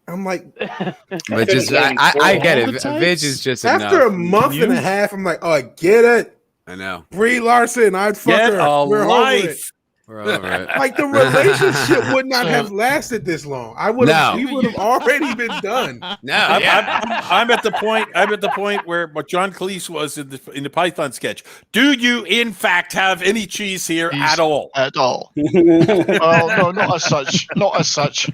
I'm like, But just, I get All it. the types? Vig is just after a enough. month and a half, I'm like, oh, I get it. I know. Brie Larson, I'd fuck Get her. a We're over it. life. We're over it. Like the relationship would not have lasted this long. I would have. No. We would have already been done. No, I'm at the point. I'm at the point where what John Cleese was in the Python sketch. Do you in fact have any cheese here at all? At all. Well, no, not as such. Not as such.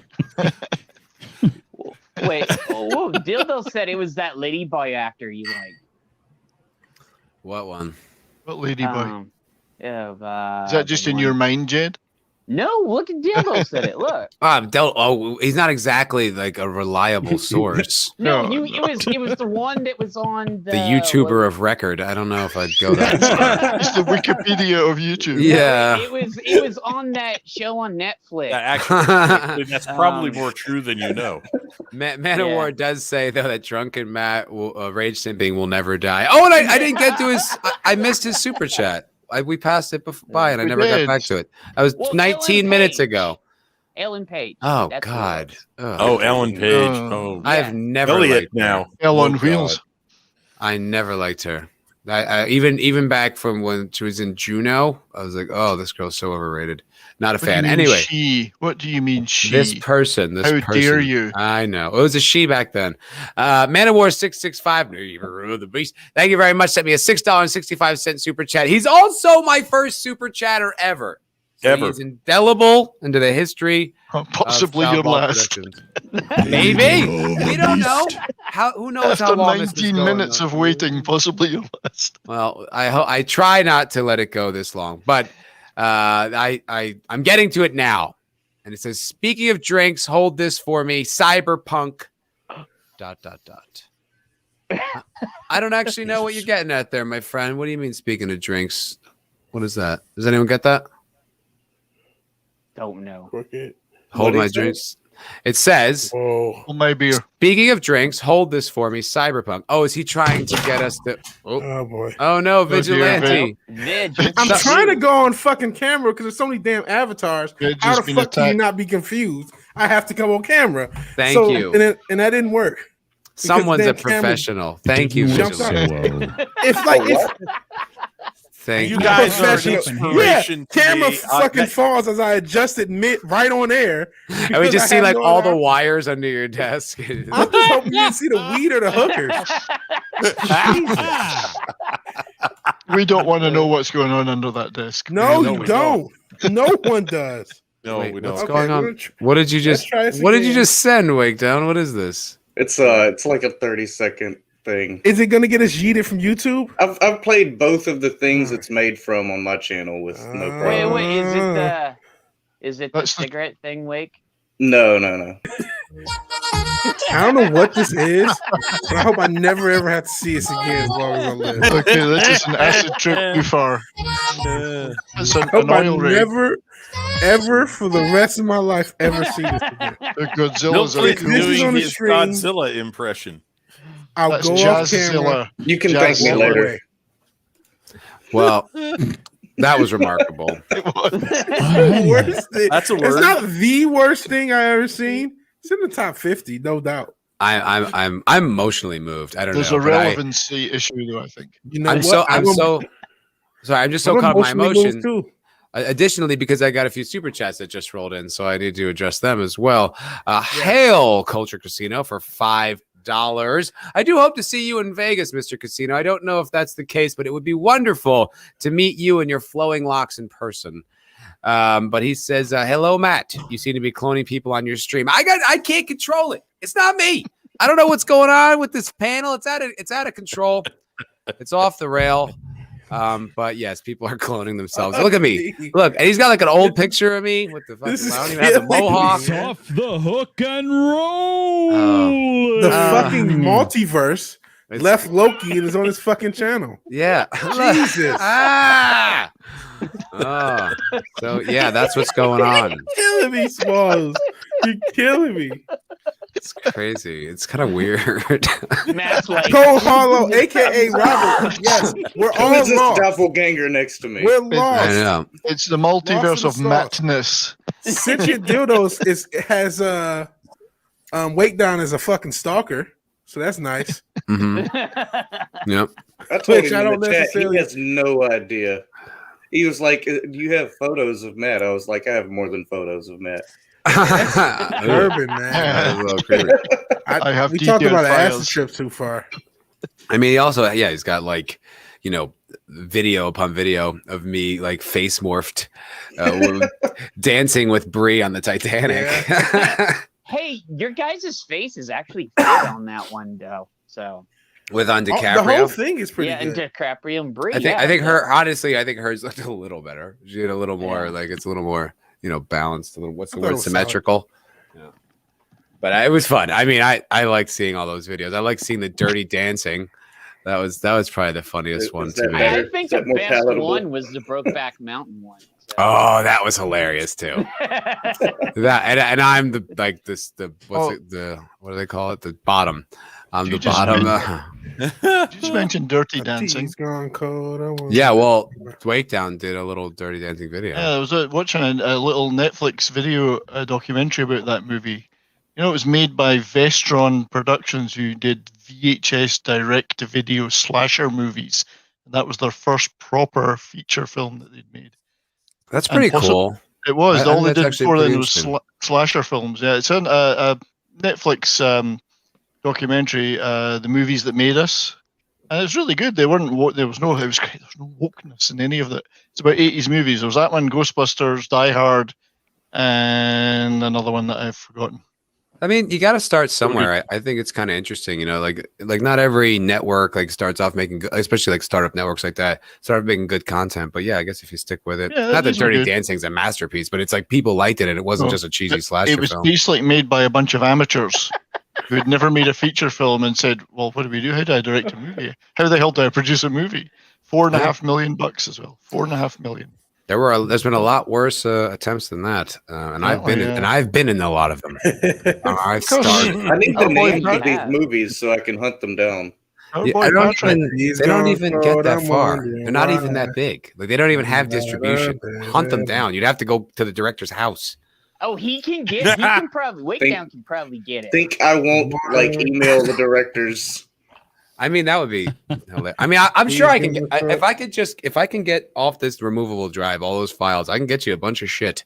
Wait, whoa, Dildo said it was that ladyboy actor you like. What one? What ladyboy? Is Is that just in your mind, Jed? No, look at Dildo said it. Look. He's not exactly like a reliable source. No, it was the one that was on The YouTuber of record. I don't know if I'd go that far. It's the Wikipedia of YouTube. Yeah. It was on that show on Netflix. Actually, that's probably more true than you know. Man of War does say though that drunken Matt rage simping will never die. Oh, and I didn't get to his. I missed his super chat. We passed it by, and I never got back to it. That was 19 minutes ago. Ellen Page. Oh That's God. Oh, Ellen Page. Oh, I have never Elliot liked now. her. Hell on Oh, wheels. God. I never liked her. I even back from when she was in Juno, I was like, oh, this girl's so overrated. Not a fan. Anyway, she. What do you mean she? This person. How dare you? I know. It was a she back then. Man of War 665. The beast. Thank you very much. Sent me a $6.65 super chat. He's also my first super chatter ever. So he's indelible into the history. Possibly your last. Maybe. We don't know. Who knows After how long 19 minutes of waiting, possibly your last. Well, I try not to let it go this long, but I'm getting to it now. And it says, speaking of drinks, hold this for me. Cyberpunk. ... I don't actually know what you're getting at there, my friend. What do you mean, speaking of drinks? What is that? Does anyone get that? Don't know. Hold my drinks. It says, hold my beer. Speaking of drinks, hold this for me. Cyberpunk. Oh, is he trying to get us to? Oh boy. Oh no, Vigilante. I'm trying to go on fucking camera because there's so many damn avatars. How the fuck can you not be confused? I have to come on camera. Thank you. And that didn't work. Someone's a professional. Thank you, Vigilante. It's like Thank you guys are an inspiration. Camera fucking falls as I adjusted right on air. And we just see like all the wires under your desk. I'm just hoping you see the weed or the hookers. We don't want to know what's going on under that desk. No, you don't. No one does. No, we don't. What's going on? What did you just? What did you just send, Wake Down? What is this? It's like a 30-second thing. Is it gonna get us yeeted from YouTube? I've played both of the things it's made from on my channel with no problem. Wait, is it the cigarette thing, Wake? No. I don't know what this is, but I hope I never ever have to see this again as long as I live. Okay, this is an acid trip too far. It's I hope I never, ever for the rest of my life ever see this again. Godzilla's doing his Godzilla impression. I'll go off camera. You can thank me later. Well, That was remarkable. It was. The worst thing. That's a word. It's not the worst thing I ever seen. It's in the top 50, no doubt. I'm emotionally moved. I don't There's know. a relevancy issue, though. I think. You know I'm so sorry. I'm just so caught up in my emotion. Too. Additionally, because I got a few super chats that just rolled in, so I need to address them as well. Hail Culture Casino for $5. I do hope to see you in Vegas, Mr. Casino. I don't know if that's the case, but it would be wonderful to meet you and your flowing locks in person. But he says, hello, Matt. You seem to be cloning people on your stream. I can't control it. It's not me. I don't know what's going on with this panel. It's out of control. It's off the rail. But yes, people are cloning themselves. Look at me. Look, and he's got like an old picture of me with the fucking, I don't even have the mohawk. It's off the hook and roll. The fucking multiverse left Loki and is on his fucking channel. Yeah. Jesus. So yeah, that's what's going on. You're killing me, Smalls. You're killing me. It's crazy. It's kind of weird. Matt's like, Cole Harlow, aka Robert. Yes, we're all Who's this lost. doppelganger next to me? We're I lost. know. It's the multiverse of Lost in the sauce. Mattness. Sentient Dildos has Wake Down as a fucking stalker, so that's nice. Mm-hmm. Yep. I told Which him I in don't the chat, necessarily- he has no idea. He was like, "Do you have photos of Matt?" I was like, "I have more than photos of Matt." Urban, man. I have we talked detailed about an acid files. trip too far. I mean, he also, he's got like, video upon video of me like face morphed, dancing with Brie on the Titanic. hey, your guys' face is actually good on that one, though. So With on The DiCaprio. whole thing is pretty and good. DiCaprio and Brie. I think her, honestly, I think hers looked a little better. She had a little more, like, it's a little more, balanced. A little, what's the I thought it word? was Symmetrical. Yeah. But it was fun. I mean, I like seeing all those videos. I like seeing the dirty dancing. That was probably the funniest one to me. I think the Is that more best palatable? one was the Brokeback Mountain one. So. Oh, that was hilarious too. That and I'm the what do they call it? The bottom. I'm the bottom. You just mentioned Dirty Dancing. Tea's gone cold. I want- Yeah, well, Wake Down did a little Dirty Dancing video. Yeah, I was watching a little Netflix video documentary about that movie. It was made by Vestron Productions, who did VHS direct-to-video slasher movies. And that was their first proper feature film that they'd made. That's pretty cool. It was. All they that's did actually before then pretty was interesting. slasher films. Yeah, it's on a Netflix documentary, The Movies That Made Us. And it's really good. There was no wokeness in any of it. It's about 80s movies. There was that one, Ghostbusters, Die Hard, and another one that I've forgotten. I mean, you got to start somewhere. I think it's kind of interesting, like not every network like starts off making, especially like startup networks like that, start making good content. But yeah, I guess if you stick with it, Yeah, not that these are Dirty good. Dancing's a masterpiece, but it's like people liked it and it wasn't just a cheesy slasher It was film. basically made by a bunch of amateurs who had never made a feature film and said, well, what do we do? How do I direct a movie? How the hell do I produce a movie? $4.5 million as well. $4.5 million. There's been a lot worse attempts than that, and I've been in a lot of them. I've started. I need the Oh, boy, names of these Matt. movies so I can hunt them down. Yeah, they don't even get that far. They're not even why. that big. Like they don't even have distribution. Hunt them down. You'd have to go to the director's house. Oh, he can probably Wake Think- Down can probably get it. Think I won't email the directors. I mean, that would be hilarious. I mean, I'm sure I can get, if I can get off this removable drive, all those files, I can get you a bunch of shit.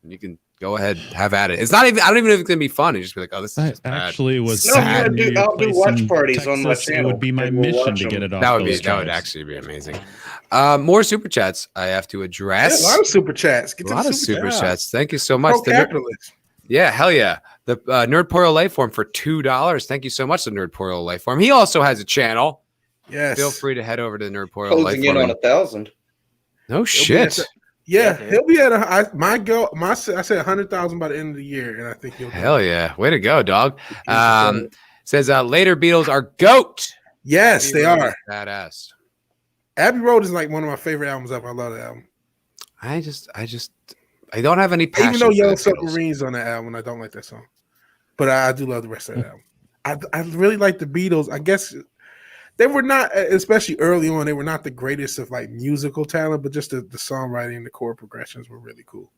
And you can go ahead, have at it. It's not even, I don't even know if it's going to be fun. You just be like, oh, this is That just bad. actually was No, sad. I'll do watch parties on my It channel, would be my and we'll mission watch to get them. it off. That would those actually be drives. amazing. More super chats I have to Yeah, address. a lot of super chats. Get A to lot the of super chats. chats. Thank you so much. Pro-capitalist. Yeah, hell yeah. The Nerd Portal Lifeform for $2. Thank you so much, the Nerd Portal Lifeform. He also has a channel. Yes. Feel free to head over to the Nerd Portal Closing in on Lifeform. 1,000. No shit. Yeah, he'll be at I said 100,000 by the end of the year, and I think he'll. Hell yeah. Way to go, dog. Says Later Beatles are GOAT. Yes, they Abbey Road are. is badass. Abbey Road is like one of my favorite albums ever. I love that album. I don't have any passion. Even though for Yellow the Beatles. Submarine's on that album, I don't like that song. But I do love the rest of that album. I really like the Beatles. I guess they were not, especially early on, they were not the greatest of like musical talent, but just the songwriting and the chord progressions were really cool.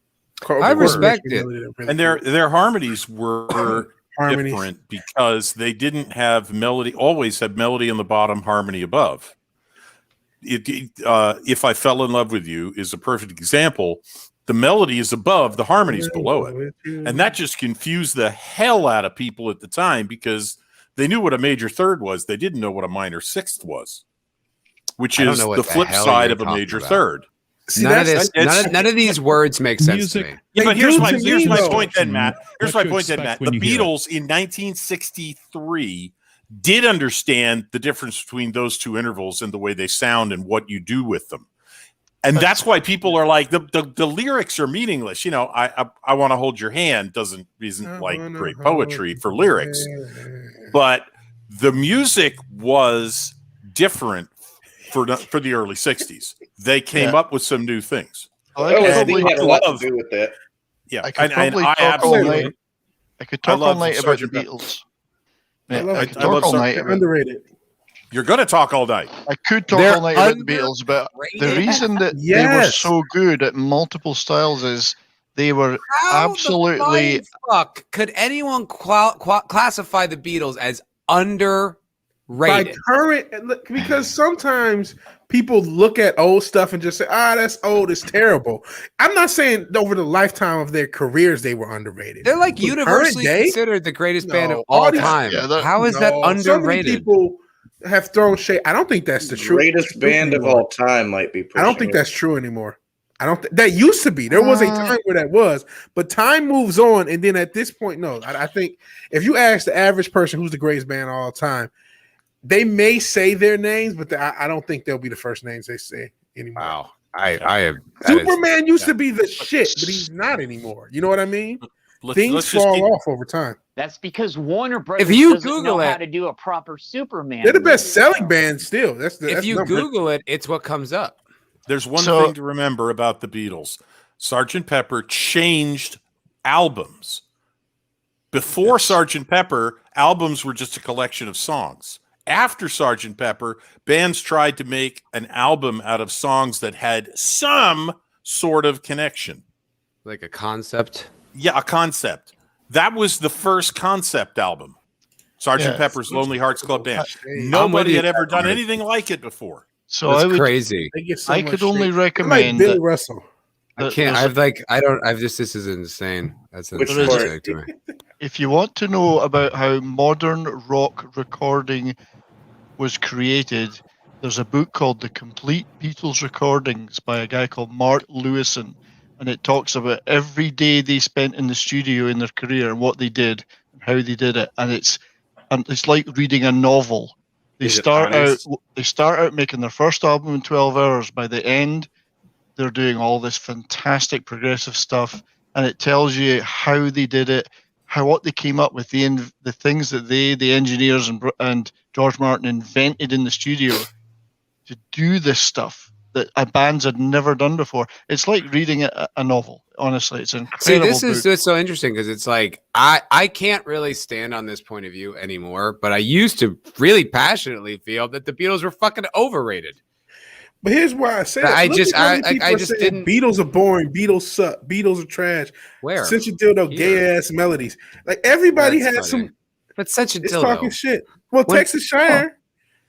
I respect it. Really and their harmonies were different because they didn't have melody, always had melody on the bottom, harmony above. If I Fell in Love with You is a perfect example. The melody is above, the harmony is below it. And that just confused the hell out of people at the time because they knew what a major third was. They didn't know what a minor sixth was, which is the flip side of a major third. See, none of these words make sense to me. Yeah, but here's my point then, Matt. Here's my point then, Matt. The Beatles in 1963 did understand the difference between those two intervals and the way they sound and what you do with them. And that's why people are like, the lyrics are meaningless. You know, I want to hold your hand isn't like great poetry for lyrics. But the music was different for the early 60s. They came up with some new things. I had a lot to do with that. Yeah, I could talk all night about the Beatles. I could talk all night about underrated. You're going to talk all night. I could talk all night about the Beatles, but the reason that they were so good at multiple styles is they were absolutely. Fuck, could anyone classify the Beatles as underrated? By current, because sometimes people look at old stuff and just say, that's old, it's terrible. I'm not saying over the lifetime of their careers they were underrated. They're like universally considered the greatest band of all time. How is that underrated? So many people have thrown shade. I don't think that's the greatest band of all time might be. I don't think that's true anymore. I don't. That used to be. There was a time where that was, but time moves on, and then at this point, no. I think if you ask the average person who's the greatest band of all time, they may say their names, but I don't think they'll be the first names they say anymore. Wow, I have. Superman used to be the shit, but he's not anymore. You know what I mean? Things fall off over time. That's because Warner Brothers if you doesn't Google know it, how to do a proper Superman. They're the best selling band still. If you Google it, it's what comes up. There's one thing to remember about the Beatles. Sgt. Pepper changed albums. Before Sgt. Pepper, albums were just a collection of songs. After Sgt. Pepper, bands tried to make an album out of songs that had some sort of connection. Like a concept? Yeah, a concept. That was the first concept album. Sgt. Pepper's Lonely Hearts Club Band. Nobody had ever done anything like it before. So that's crazy. I could only recommend Billy Russell. I can't. This is insane. That's insane to me. If you want to know about how modern rock recording was created, there's a book called The Complete Beatles Recordings by a guy called Mark Lewison, and it talks about every day they spent in the studio in their career and what they did and how they did it. And it's like reading a novel. They start out making their first album in 12 hours. By the end, they're doing all this fantastic progressive stuff, and it tells you how they did it, what they came up with, the things that the engineers and George Martin invented in the studio to do this stuff that bands had never done before. It's like reading a novel. Honestly, it's incredible. See, this is so interesting because it's like I can't really stand on this point of view anymore, but I used to really passionately feel that the Beatles were fucking overrated. But here's why I say that. I just didn't. Beatles are boring. Beatles suck. Beatles are trash. Where? Such a dildo, gay ass melodies. Like everybody has some. But such a dildo. It's talking shit. Well, Texas Shire.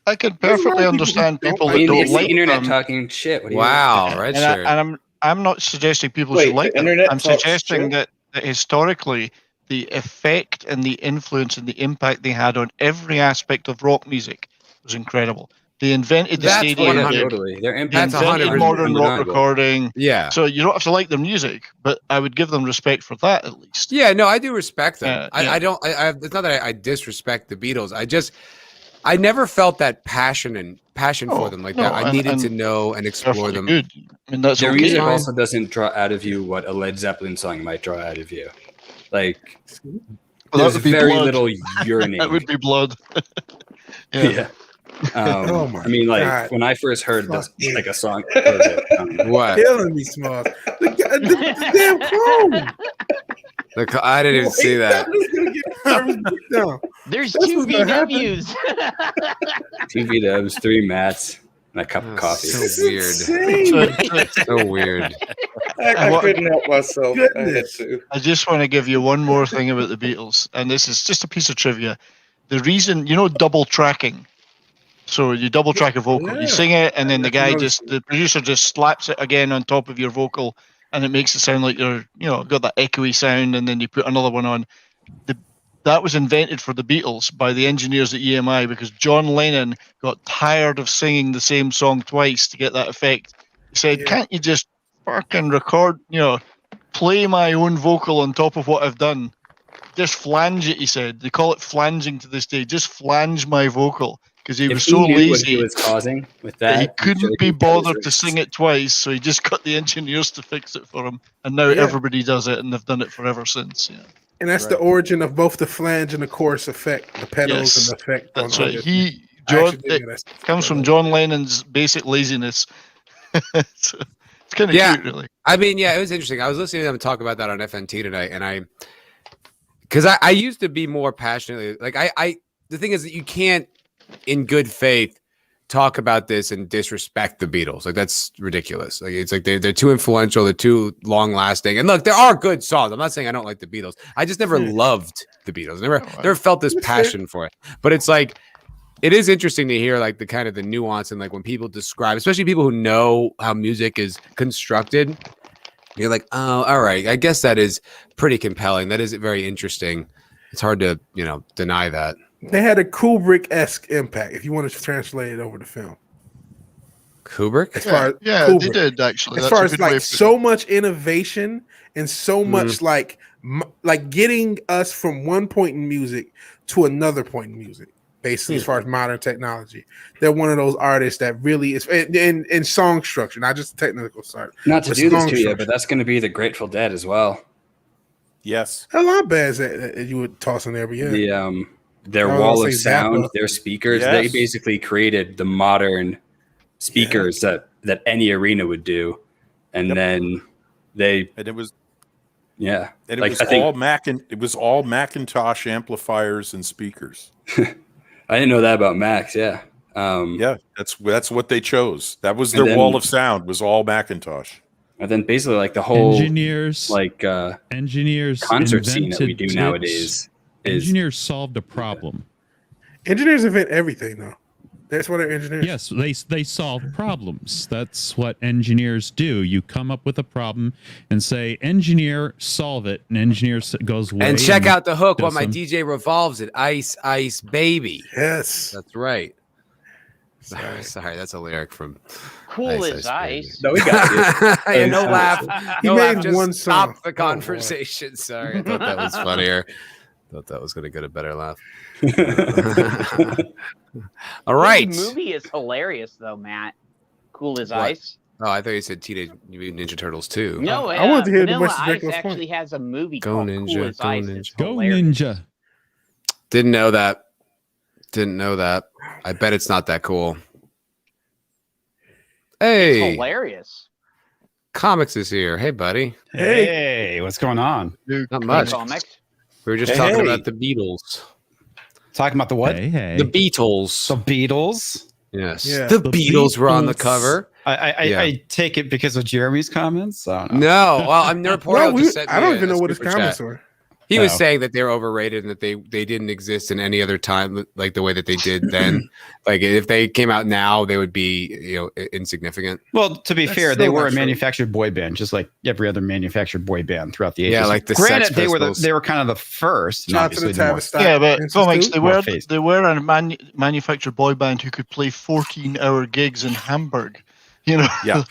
I can perfectly understand people that don't like the internet talking shit. Wow, right? And I'm not suggesting people should like them. I'm suggesting that historically, the effect and the influence and the impact they had on every aspect of rock music was incredible. They invented the stadium. Totally. Their impact. They invented modern rock recording. Yeah. So you don't have to like their music, but I would give them respect for that at least. Yeah, no, I do respect them. I don't. It's not that I disrespect the Beatles. I never felt that passion for them like that. I needed to know and explore them. Good. I mean, that's their music also doesn't draw out of you what a Led Zeppelin song might draw out of you. Like, there's very little urinating. That would be blood. Yeah. I mean, like God. When I first heard this, like a song. What? Killing me, Smalls. The damn clone. I didn't even see that. There's 2 VWs. 2 VWs, 3 mats, and a cup of coffee. So weird. So weird. I couldn't help myself. Goodness. I just want to give you one more thing about the Beatles, and this is just a piece of trivia. The reason, double tracking. So you double track a vocal, you sing it, and then the producer just slaps it again on top of your vocal, and it makes it sound like you're, got that echoey sound, and then you put another one on. That was invented for the Beatles by the engineers at EMI because John Lennon got tired of singing the same song twice to get that effect. He said, "Can't you just fucking record, play my own vocal on top of what I've done? Just flange it," he said. They call it flanging to this day. Just flange my vocal. Because he was so lazy. What he was causing with that, he couldn't be bothered to sing it twice, so he just got the engineers to fix it for him. And now everybody does it, and they've done it forever since. Yeah. And that's the origin of both the flange and the chorus effect, the pedals and the effect. That's right. It comes from John Lennon's basic laziness. It's kind of cute, really. I mean, it was interesting. I was listening to them talk about that on FNT tonight, and because I used to be more passionately like the thing is that you can't, in good faith, talk about this and disrespect the Beatles. Like, that's ridiculous. Like, it's like they're too influential, they're too long lasting. And look, there are good songs. I'm not saying I don't like the Beatles. I just never loved the Beatles. Never felt this passion for it. But it's like, it is interesting to hear like the kind of the nuance and like when people describe, especially people who know how music is constructed. You're like, oh, all right. I guess that is pretty compelling. That is very interesting. It's hard to, deny that. They had a Kubrick-esque impact, if you want to translate it over to film. Kubrick? Kubrick. They did, actually. As far as like so much innovation and so much like getting us from one point in music to another point in music, basically, as far as modern technology. They're one of those artists that really is in song structure, not just technical side. Not to do this to you, but that's going to be the Grateful Dead as well. Yes. A lot of bands that you would toss in there, but their wall of sound, their speakers, they basically created the modern speakers that any arena would do. And then it was all Macintosh amplifiers and speakers. I didn't know that about Macs. Yeah. That's what they chose. That was their wall of sound, was all Macintosh. And then basically like the whole engineers concert scene that we do nowadays. Engineers solved a problem. Engineers invent everything, though. That's what they're engineers. Yes, they solve problems. That's what engineers do. You come up with a problem and say, "Engineer, solve it." And engineer goes away. And check out the hook while my DJ revolves it. Ice, ice, baby. Yes, that's right. Sorry, that's a lyric from Cool as Ice. No, we got you. No laugh. He made one song. Stop the conversation. Sorry, I thought that was funnier. Thought that was going to get a better laugh. All right. The movie is hilarious, though, Matt. Cool as Ice. Oh, I thought you said Teenage Mutant Ninja Turtles 2. No, I wanted to hear the Vanilla Ice actually has a movie called Cool as Ice. Ninja. Go Ninja. Didn't know that. I bet it's not that cool. Hey. It's hilarious. Comics is here. Hey, buddy. Hey, what's going on? Not much. Comics. We were just talking about the Beatles. Talking about the what? The Beatles. The Beatles? Yes. Yeah. The Beatles were on the cover. I take it because of Jeremy's comments? No. Well, I'm the reporter. I don't even know what his comments were. He was saying that they're overrated and that they didn't exist in any other time like the way that they did then. Like if they came out now, they would be insignificant. Well, to be fair, they were a manufactured boy band, just like every other manufactured boy band throughout the 80s. Yeah, like the granted, they were kind of the first. But comics, they were a manufactured boy band who could play 14-hour gigs in Hamburg.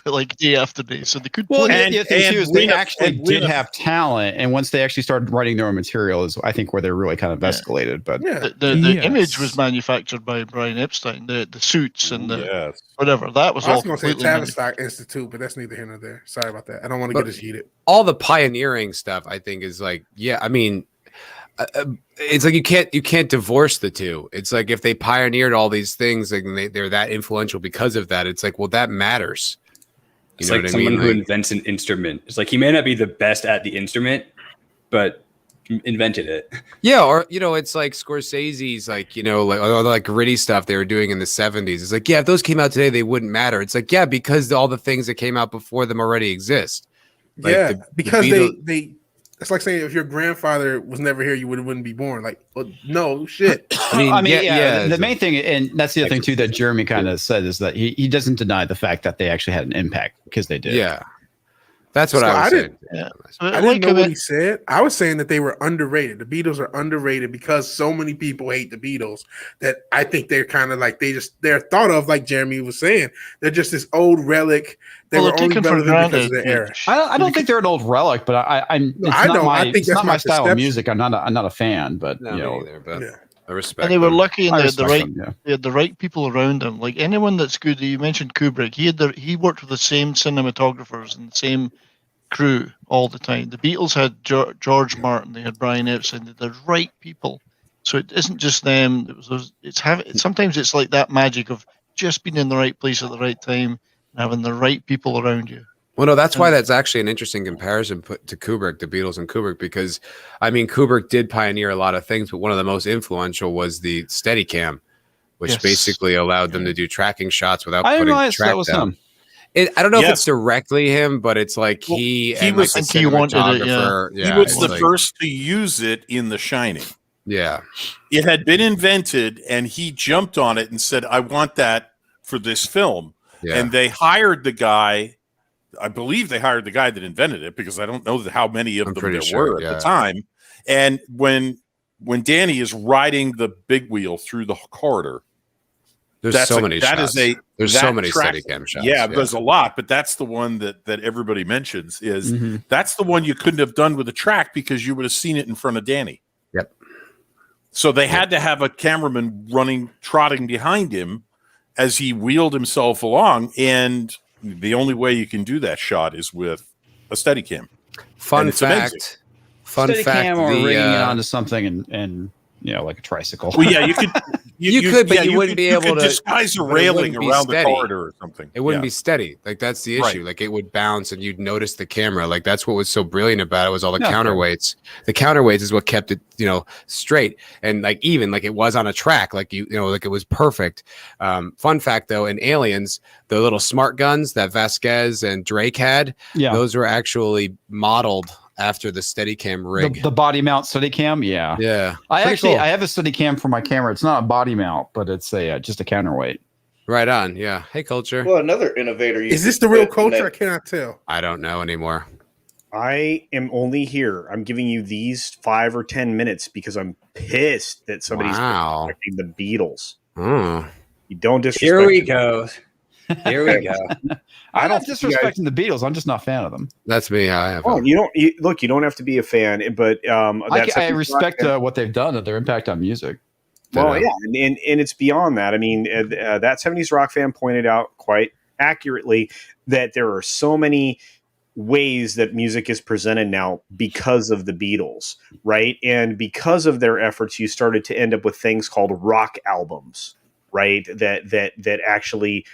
Like day after day. So they could play. And the thing too is they actually did have talent, and once they actually started writing their own material is I think where they really kind of escalated. But the image was manufactured by Brian Epstein, the suits and the whatever. That was all. I was going to say Tavistock Institute, but that's neither here nor there. Sorry about that. I don't want to get us heated. All the pioneering stuff, I think, is like, I mean, it's like you can't divorce the two. It's like if they pioneered all these things and they're that influential because of that, it's like, well, that matters. It's like someone who invents an instrument. It's like he may not be the best at the instrument, but invented it. Yeah, or it's like Scorsese's, like like all the like gritty stuff they were doing in the 70s. It's like, yeah, if those came out today, they wouldn't matter. It's like, yeah, because all the things that came out before them already exist. Like because Beatles- they it's like saying if your grandfather was never here, you wouldn't be born. Like, well, no shit. I mean, the main thing, and that's the other thing too that Jeremy kind of said, is that he doesn't deny the fact that they actually had an impact, because they did. Yeah. That's what I was saying. I didn't know what he said. I was saying that they were underrated. The Beatles are underrated because so many people hate the Beatles that I think they're kind of like they're thought of, like Jeremy was saying. They're just this old relic. They were only relevant because of their era. I don't think they're an old relic, but it's not my style of music. I'm not a fan, but I respect. And they were lucky in I they had the right people around them. Like anyone that's good. You mentioned Kubrick. He worked with the same cinematographers and the same crew all the time. The Beatles had George Martin. They had Brian Epstein. They had the right people. So it isn't just them. Sometimes it's like that magic of just being in the right place at the right time and having the right people around you. Well, no, that's why that's actually an interesting comparison put to Kubrick, the Beatles and Kubrick, because I mean, Kubrick did pioneer a lot of things, but one of the most influential was the Steadicam, which basically allowed them to do tracking shots without putting track down. I don't know if it's directly him, but it's like he was the cinematographer. He was the first to use it in The Shining. Yeah, it had been invented, and he jumped on it and said, "I want that for this film." Yeah. And they hired the guy. I believe they hired the guy that invented it, because I don't know how many of them there were at the time. And when Danny is riding the big wheel through the corridor, there's so many shots. There's so many Steadicam shots. Yeah, there's a lot, but that's the one that everybody mentions that's the one you couldn't have done with a track, because you would have seen it in front of Danny. Yep. So they had to have a cameraman trotting behind him as he wheeled himself along, and the only way you can do that shot is with a Steadicam. Fun fact. Steadicam or rigging it onto something and like a tricycle. Well, yeah, you could. You could, but you wouldn't be able to disguise a railing around the corridor or something. It wouldn't be steady. Like that's the issue. Right. Like it would bounce, and you'd notice the camera. Like that's what was so brilliant about it, was all the counterweights. The counterweights is what kept it, straight, and like even like it was on a track. Like like it was perfect. Fun fact though, in Aliens, the little smart guns that Vasquez and Drake had, those were actually modeled after the Steadicam rig. The body mount Steadicam, yeah. I have a Steadicam for my camera. It's not a body mount, but it's just a counterweight. Right on, yeah. Hey, Culture. Well, another innovator. Is this the real Culture? I cannot tell. I don't know anymore. I am only here. I'm giving you these 5 or 10 minutes because I'm pissed that somebody's disrespecting the Beatles. You don't disrespect. Here we go. Here we go. I'm not disrespecting the Beatles. I'm just not a fan of them. That's me. I have. Oh, you don't have to be a fan, but I respect what they've done and their impact on music. Well, yeah, and it's beyond that. I mean, that 70s rock fan pointed out quite accurately that there are so many ways that music is presented now because of the Beatles, right? And because of their efforts, you started to end up with things called rock albums, right? That actually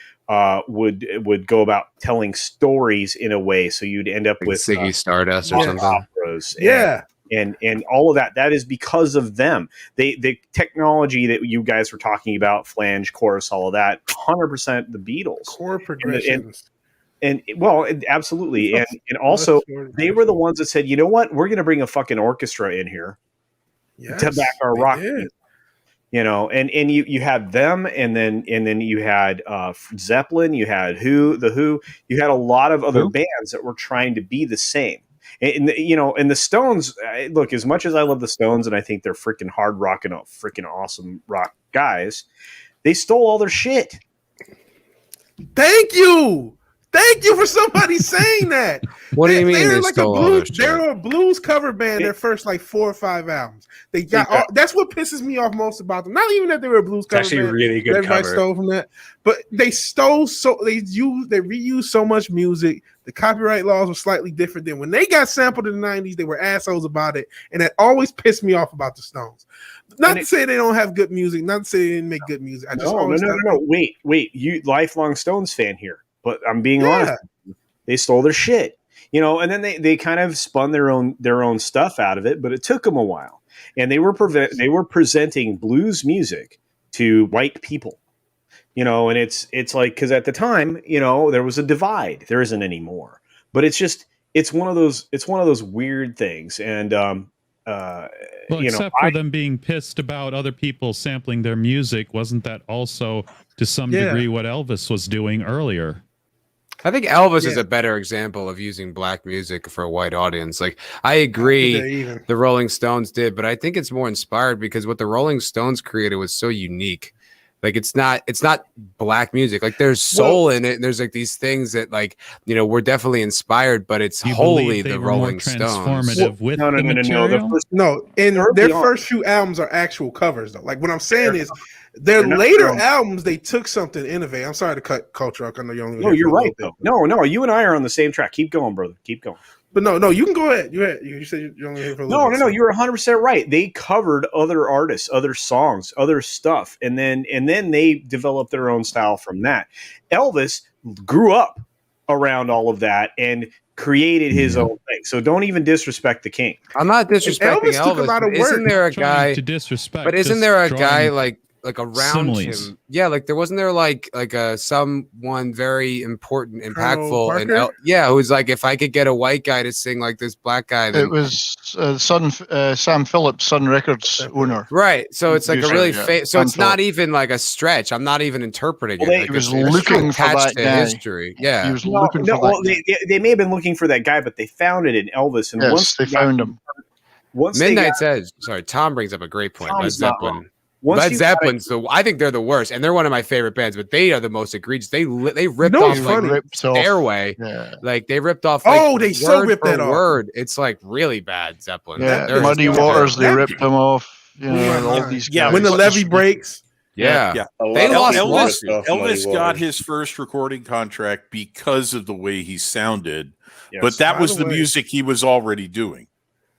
would go about telling stories in a way, so you'd end up with Ziggy Stardust or something. Operas and all of that. That is because of them. The technology that you guys were talking about, flange, chorus, all of that, 100% the Beatles. Core progressions. And absolutely. And also they were the ones that said, you know what, we're going to bring a fucking orchestra in here to back our rock music. And you had them, and then you had Zeppelin, you had the Who, you had a lot of other bands that were trying to be the same. And the Stones, look, as much as I love the Stones and I think they're freaking hard rock and freaking awesome rock guys, they stole all their shit. Thank you for somebody saying that. What do you mean they like stole all their shit? They're a blues cover band. Their first 4 or 5 albums. They got that's what pisses me off most about them. Not even that they were a blues cover actually band. Really good. Everybody cover. stole from that, but they stole they reused so much music. The copyright laws were slightly different than when they got sampled in the 90s. They were assholes about it, and that always pissed me off about the Stones. Not to say they don't have good music. Not to say they didn't make good music. No. Wait. You lifelong Stones fan here, but I'm being honest. They stole their shit. you know, and then they kind of spun their own stuff out of it, but it took them a while. And they were presenting blues music to white people, you know, and it's like, because at the time, you know, there was a divide. There isn't anymore, but it's one of those weird things. And well, except for them being pissed about other people sampling their music, wasn't that also to some degree what Elvis was doing earlier? I think Elvis is a better example of using black music for a white audience. Like, I agree the Rolling Stones did, but I think it's more inspired because what the Rolling Stones created was so unique. Like, it's not black music. Like, there's soul in it, and there's like these things that, like, you know, we're definitely inspired, but it's wholly the Rolling Stones. No, and their first few albums are actual covers, though. Like, what I'm saying is, their later albums, they took something innovative. I'm sorry to cut culture. I know you only. No, you're right though. No, you and I are on the same track. Keep going, brother. Keep going. But no, you can go ahead. You said you're only here for a little bit. No. You're 100% right. They covered other artists, other songs, other stuff, and then they developed their own style from that. Elvis grew up around all of that and created his own thing. So don't even disrespect the king. I'm not disrespecting Elvis. Took a lot of work. Isn't there a guy to disrespect? But isn't there a guy like around similes. him? Yeah, like there wasn't there like someone very important, impactful, and who's like, if I could get a white guy to sing like this black guy, then... It was Sam Phillips, Sun Records owner. Right. So it's like a really so it's not even like a stretch. I'm not even interpreting it. He was looking for that guy. History. Yeah. He was looking for that guy. They may have been looking for that guy, but they found it in Elvis. And once they found him. Midnight's Edge. Sorry, Tom brings up a great point. Led Zeppelin. Led Zeppelin's I think they're the worst, and they're one of my favorite bands, but they are the most egregious. They ripped off Stairway. Yeah. Like they ripped off. They so ripped that off. Word. It's like really bad, Zeppelin. Yeah, Muddy Waters. They ripped them off. You know, all these guys. When the levee breaks. Yeah. They lost Elvis got his first recording contract because of the way he sounded, but that was the music he was already doing.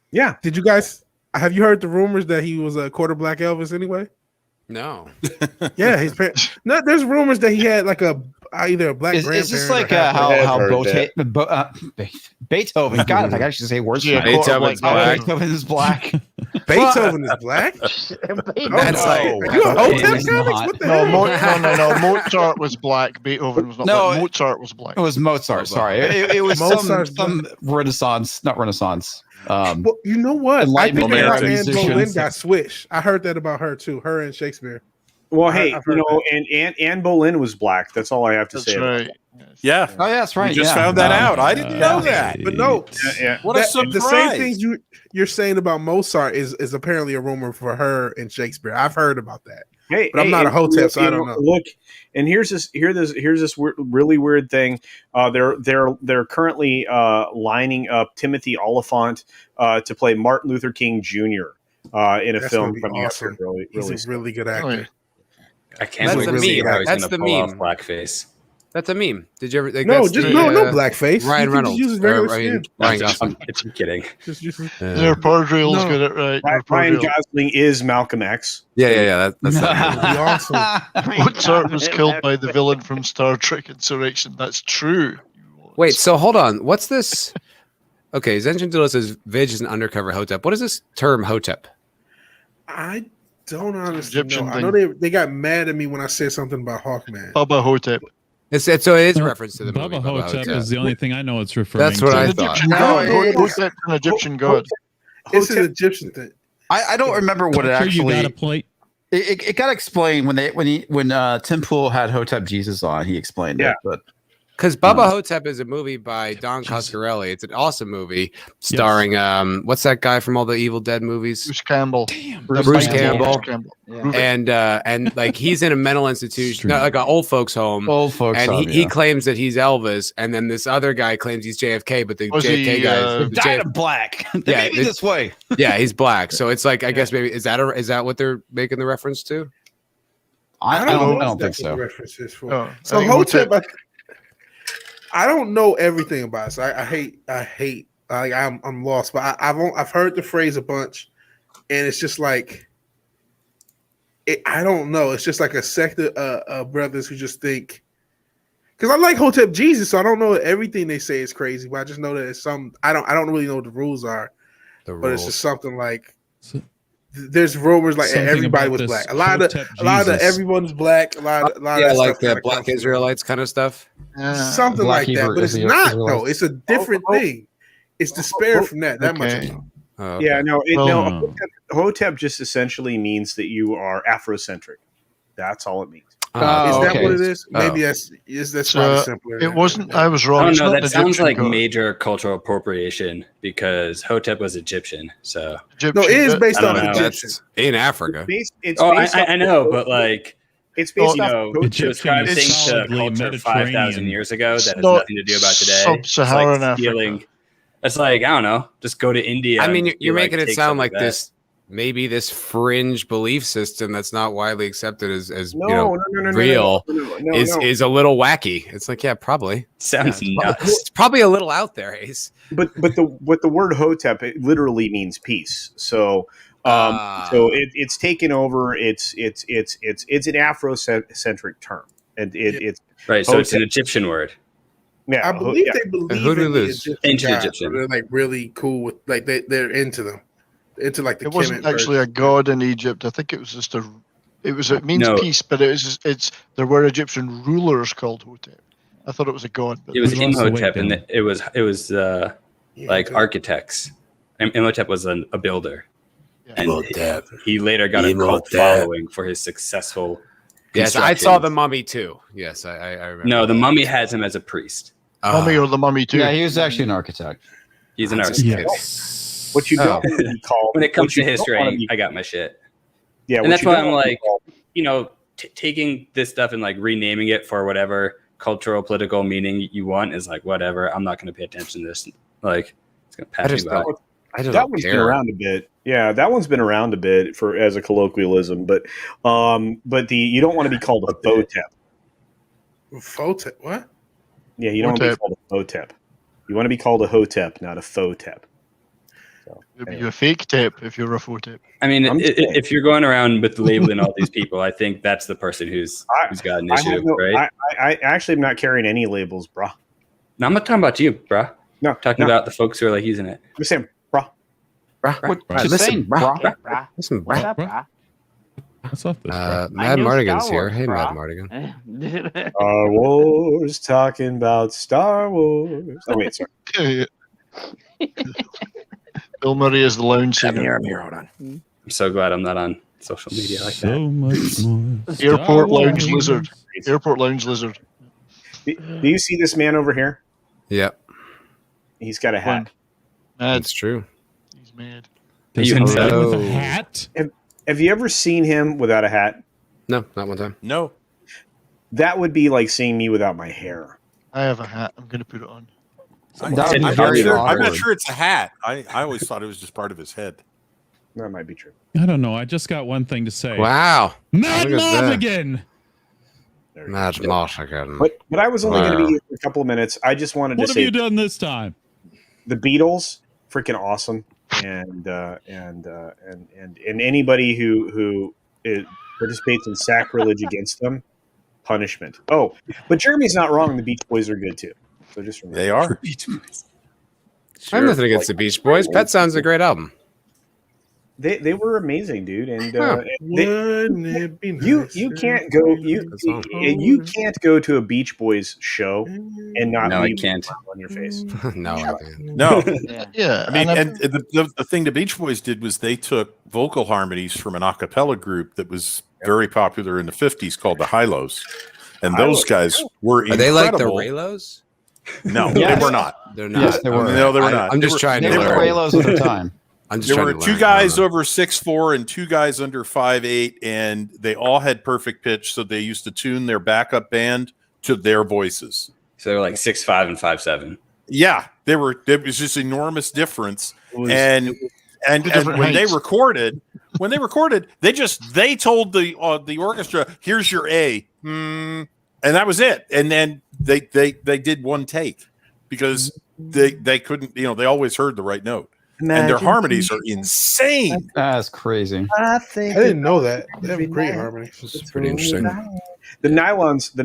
Yeah. Did you guys? Have you heard the rumors that he was a quarter black Elvis anyway? No. Yeah, his parents. No, there's rumors that he had like either a black grandparent. Is this like how Beethoven? God, I should say words. Beethoven's black. Beethoven is black. Beethoven is black. That's like you a Hotep comics? What the hell? No. Mozart was black. Beethoven was not. No, Mozart was black. It was Mozart. Sorry, it was some Renaissance, not Renaissance. Well, you know what? I think Anne Boleyn musicians. got switched. I heard that about her too. Her and Shakespeare. Well, hey, you know, and Anne Boleyn was black. That's all I have to say. Right. Yeah. Oh, yeah, that's right. You just found that out. I didn't know that. But no, what a surprise. The same thing you're saying about Mozart is apparently a rumor for her and Shakespeare. I've heard about that. Hey, but I'm not a Hotep, so I don't know. Look, and here's this really weird thing. They're currently lining up Timothy Oliphant to play Martin Luther King Jr. In a film coming awesome. up. Really, he's a really good actor. I can't wait to see how he's going to pull off blackface. That's a meme. Did you ever? Like, no blackface. Ryan Reynolds. Ryan Gosling. I'm kidding. Their portrayals get it right. Ryan Gosling is Malcolm X. Yeah. That's awesome. Mozart was killed by the villain from Star Trek Insurrection. That's true. Wait, so hold on. What's this? Okay, Zenchen Dula says Vidge is an undercover Hotep. What is this term Hotep? I don't honestly know. I know they got mad at me when I said something about Hawkman. Bubba Hotep. So it is a reference to the movie. Bubba Hotep is the only thing I know it's referring to. That's what I thought. Hotep's an Egyptian god. It's an Egyptian thing. I don't remember what it actually. You got a plate. It got explained when Tim Pool had Hotep Jesus on. He explained it, but. Because Bubba Hotep is a movie by Don Coscarelli. It's an awesome movie starring what's that guy from all the Evil Dead movies? Bruce Campbell. Bruce Campbell. Yeah. And like he's in a mental institution, like an old folks home. He claims that he's Elvis, and then this other guy claims he's JFK, but the JFK guy died of black. They made me this way. Yeah, he's black. So it's like I guess maybe is that what they're making the reference to? I don't think so. So Hotep. I don't know everything about it. So I hate. I'm lost. But I've heard the phrase a bunch, and it's just like, I don't know. It's just like a sect of brothers who just think because I like Hotep Jesus, so I don't know everything they say is crazy, but I just know that it's some. I don't really know what the rules are, but it's just something like. There's rumors like Something everybody was black. A lot of everyone's black. A lot of like stuff the Black Israelites kind of stuff. Something like that, but it's not though. It's a different thing. It's disparate from that. That much I know. Oh, okay. Yeah, no. Hotep just essentially means that you are Afrocentric. That's all it means. Is that what it is? Maybe that's probably simpler. It wasn't. I was wrong. Oh It's no, not that an sounds Egyptian like god. major cultural appropriation because Hotep was Egyptian. So No, it is based I on don't know. Egyptian. In Africa. I know, but like it's based off to ascribe things to solidly culture 5,000 Mediterranean. years ago that has not nothing to do about today. Sub-Saharan it's like stealing. Africa. It's like I don't know. Just go to India. I mean, and you're making it take sound some like of that. this. Maybe this fringe belief system that's not widely accepted as No, real is a little wacky. It's like, yeah, probably sounds nuts. It's probably a little out there, Ace. But the word Hotep, it literally means peace. So it's taken over. It's an Afrocentric term, and it's right. So Hotep. it's an Egyptian word. Yeah, I believe they believe in the Ancient Egyptian gods, Egyptian. so they're like really cool with like they're into them. Into like the It wasn't Kemet actually a version. god in Egypt. I think it was just it means No. peace, but it's there were Egyptian rulers called Hotep. I thought it was a god, but It was We lost the weight Imhotep, and down. it was like okay. architects. Imhotep was a builder, Yeah. and he later got a cult Imhotep. following for his successful. Yes, I saw the constructions. Mummy too. Yes, I remember. No, the Mummy has him as a priest. Mummy or the Mummy too. Yeah, he was actually an architect. He's an That's architect. Yes. what you don't want to be called. When it comes what you to don't history, wanna be- I got my shit. yeah, And what that's you why don't I'm wanna be like, called- taking this stuff and like renaming it for whatever cultural political meaning you want is like whatever. I'm not going to pay attention to this. Like it's going to pass me by. I don't that one's been care. around a bit. Yeah, that one's been around a bit for as a colloquialism, but you don't want to be called a Hotep. Photep, what? Yeah, you don't want to be Hotep. called a Hotep. You want to be called a Hotep, not a Photep. So, It'd be anyway. a fake tep if you're a Hotep. I mean, I'm just saying. if you're going around with labeling all these people, I think that's the person who's got an issue, right? I actually am not carrying any labels, bruh. No, I'm not talking about you, bruh. No, I'm talking about the folks who are like using it. I'm saying, bruh. What Right. you Listen, saying, brah. bro? Brah. Listen, What's bro. up, brah? What's up, this? I Mad know Mardigan's Star here. Wars, Hey, brah. Mad Mardigan. Star Wars, talking about Star Wars. Oh, wait, sorry. Bill Murray is the lounge singer. I'm here, hold on. I'm so glad I'm not on social media like So that. much more. Airport Star lounge Wars. lizard. Airport lounge lizard. Do you see this man over here? Yep, He's got a hat. Mad. that's true. He's mad. Does You he know. ride with a hat? Have you ever seen him without a hat? No, not one time. No. That would be like seeing me without my hair. I have a hat. I'm going to put it on. That would be I'm I'm very not awkward. sure it's a hat. I always thought it was just part of his head. That might be true. I don't know. I just got one thing to say. Wow, Mad Look at that. Mardigan! There you Mad go. Mardigan. But I was only going to Wow. be here for a couple of minutes. I just wanted What to have say you done this time? the Beatles, freaking awesome, and anybody who participates in sacrilege against them, punishment. Oh, but Jeremy's not wrong. The Beach Boys are good too. So just remember. They are. I have nothing against the Beach Boys. Pet Sounds a great album. They were amazing, dude, and Huh. Wouldn't it be you nice can't if go we you can't go to a Beach Boys show and not No, I leave a can't. smile on your face. No, I can't. No. Yeah. Yeah. I mean, and and the thing the Beach Boys did was they took vocal harmonies from an a cappella group that was very popular in the 50s called the Hi-Los. And those guys were Are they like the incredible. Raylos? No, Yes. they were not. They're not. Yes, they were. No, they were not. I'm just trying They to were learn. Raylos at the time. I'm just There trying were to two learn. guys over 6'4" and two guys under 5'8", and they all had perfect pitch, so they used to tune their backup band to their voices. So they're like 6'5" and 5'7". Yeah, there was just enormous difference. It And Two different when they heights. recorded, they told the orchestra, "Here's your A," and that was it. And then they did one take because they couldn't, they always heard the right note. and their harmonies are insane. That's crazy. I didn't know that. They have great harmonies. It's pretty interesting. The nylons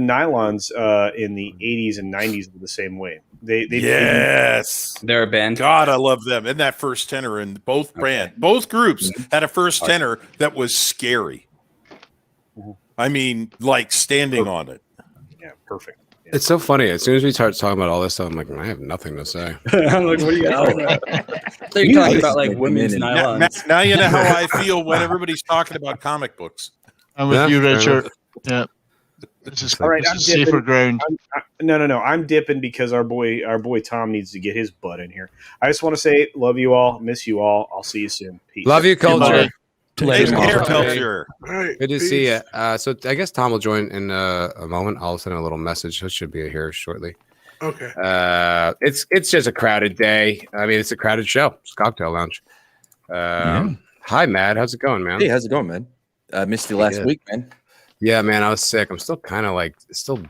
in the 80s and 90s were the same way. Yes, they're a band. God, I love them. And that first tenor in both both groups had a first tenor that was scary. I mean, like standing on it. Yeah, perfect. Yeah. It's so funny. As soon as we start talking about all this stuff, I'm like, I have nothing to say. I'm like, what are you talking about? They're talking about like women's nylons. Now you know how I feel when everybody's talking about comic books. I'm with you, Richard. Yeah. This is, all right, this is safer ground. No. I'm dipping because our boy Tom needs to get his butt in here. I just want to say, love you all, miss you all. I'll see you soon. Peace. Love you, Culture. Take care, Culture. Right, good to see you. So I guess Tom will join in a moment. I'll send a little message. It should be here shortly. Okay. It's just a crowded day. I mean, it's a crowded show. It's Cocktail Lounge. Hi, Matt. How's it going, man? Hey, how's it going, man? I missed you last week, man. Yeah, man, I was sick. I'm still kind of like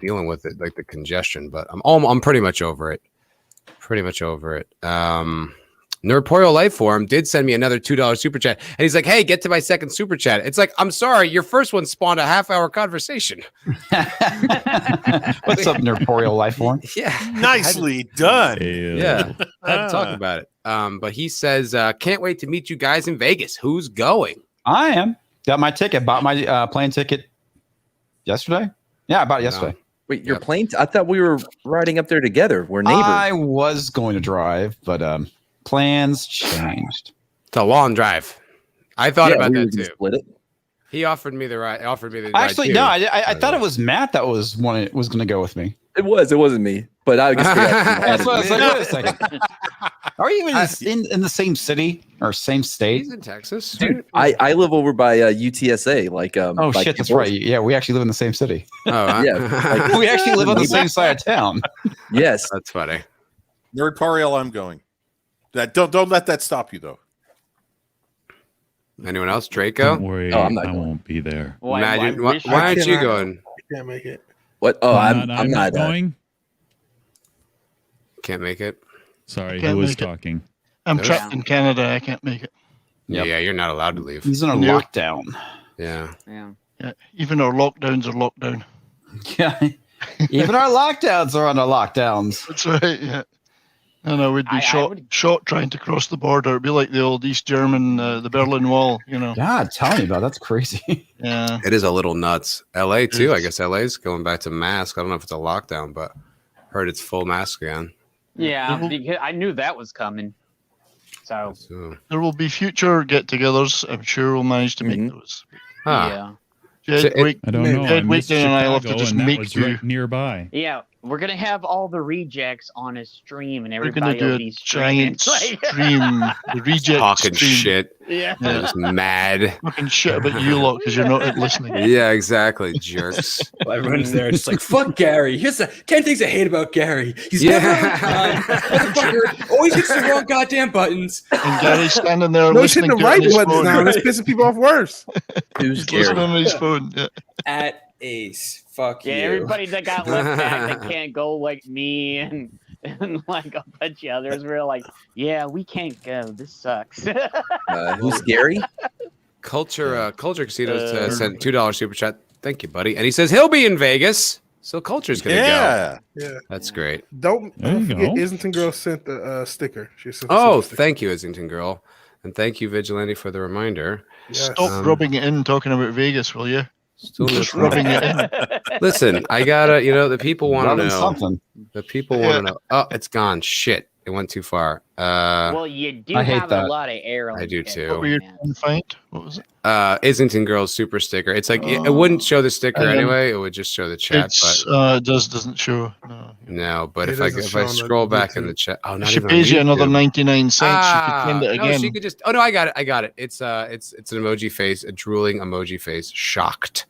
dealing with it, like the congestion, but I'm pretty much over it. Nerdporio Lifeform did send me another $2 super chat, and he's like, "Hey, get to my second super chat." It's like, I'm sorry, your first one spawned a half-hour conversation. What's up, Nerdporio Lifeform? Yeah, nicely done. Yeah, I had to talk about it. But he says, "Can't wait to meet you guys in Vegas. Who's going?" I am. Got my ticket. Bought my plane ticket yesterday. Yeah, I bought it yesterday. Wait, your plane? I thought we were riding up there together. We're neighbors. I was going to drive, but plans changed. It's a long drive. I thought about that too. Split it. He offered me the ride. Actually, no. I thought it was Matt that was going to go with me. It wasn't me. But I guess that's what I was like. Wait a second. Are you even in the same city or same state? He's in Texas. Dude, I live over by UTSA. Like oh shit, that's right. Yeah, we actually live in the same city. Oh yeah, we actually live on the same side of town. Yes, that's funny. Nerdporio, I'm going. Don't let that stop you though. Anyone else? Draco? Don't worry, I'm not I going. won't be there. Why aren't you going? I can't make it. What? Oh, I'm not going. Can't make it. Sorry, who was talking? I'm trapped in Canada. I can't make it. Yeah, you're not allowed to leave. He's in a lockdown. Yeah. Even our lockdowns are lockdown. Yeah. Even our lockdowns are under lockdowns. That's right. Yeah. No, we'd be shot trying to cross the border. It'd be like the old East German, the Berlin Wall. You know. God, tell me about it. That's crazy. Yeah. It is a little nuts. LA too. I guess LA's going back to mask. I don't know if it's a lockdown, but heard it's full mask again. Yeah, because I knew that was coming. So there will be future get-togethers. I'm sure we'll manage to make those. Yeah. I don't know. Jed Wakedown and I'll have to just make you right nearby. Yeah, we're gonna have all the rejects on a stream, and we're gonna everybody do will a be giant stream. The reject talking stream. shit. Yeah. Just mad. Fucking shit about you lot because you're not listening. Yeah, exactly, jerks. Well, everyone's there just like, fuck Gary. Here's the 10 things I hate about Gary. He's never on time. Motherfucker always hits the wrong goddamn buttons. And Gary's standing there No, he's hitting listening the to right his buttons phone. now. That's pissing people off worse. Who's He's listening Gary? on his phone. Yeah. At Ace. Fuck Yeah, you. everybody that got left back that can't go like me and like a bunch of others were like, yeah, we can't go. This sucks. Who's Gary? Culture Casinos sent $2 super chat. Thank you, buddy. And he says he'll be in Vegas, so Culture's gonna go. Yeah, that's great. Don't There you forget, go. Islington Girl sent the sticker. She sent Oh, sticker. thank you, Islington Girl, and thank you, Vigilante, for the reminder. Yes. Stop rubbing it in talking about Vegas, will you? Still Just listening. rubbing it in. Listen, I gotta, the people want to Rubbing know. something. The people want to know. Oh, it's gone. Shit, it went too far. well, you do I hate have that. a lot of air. I do too. What were you trying to find? What was it? Islington Girl's super sticker. It's like it wouldn't show the sticker anyway. It would just show the chat. It's, But it doesn't show. No. no, but It if I doesn't show on the scroll back in YouTube. the chat, oh, not She even on pays you another YouTube. 99 cents. You could send it No, again. she could just. Oh no, I got it. It's an emoji face, a drooling emoji face, shocked.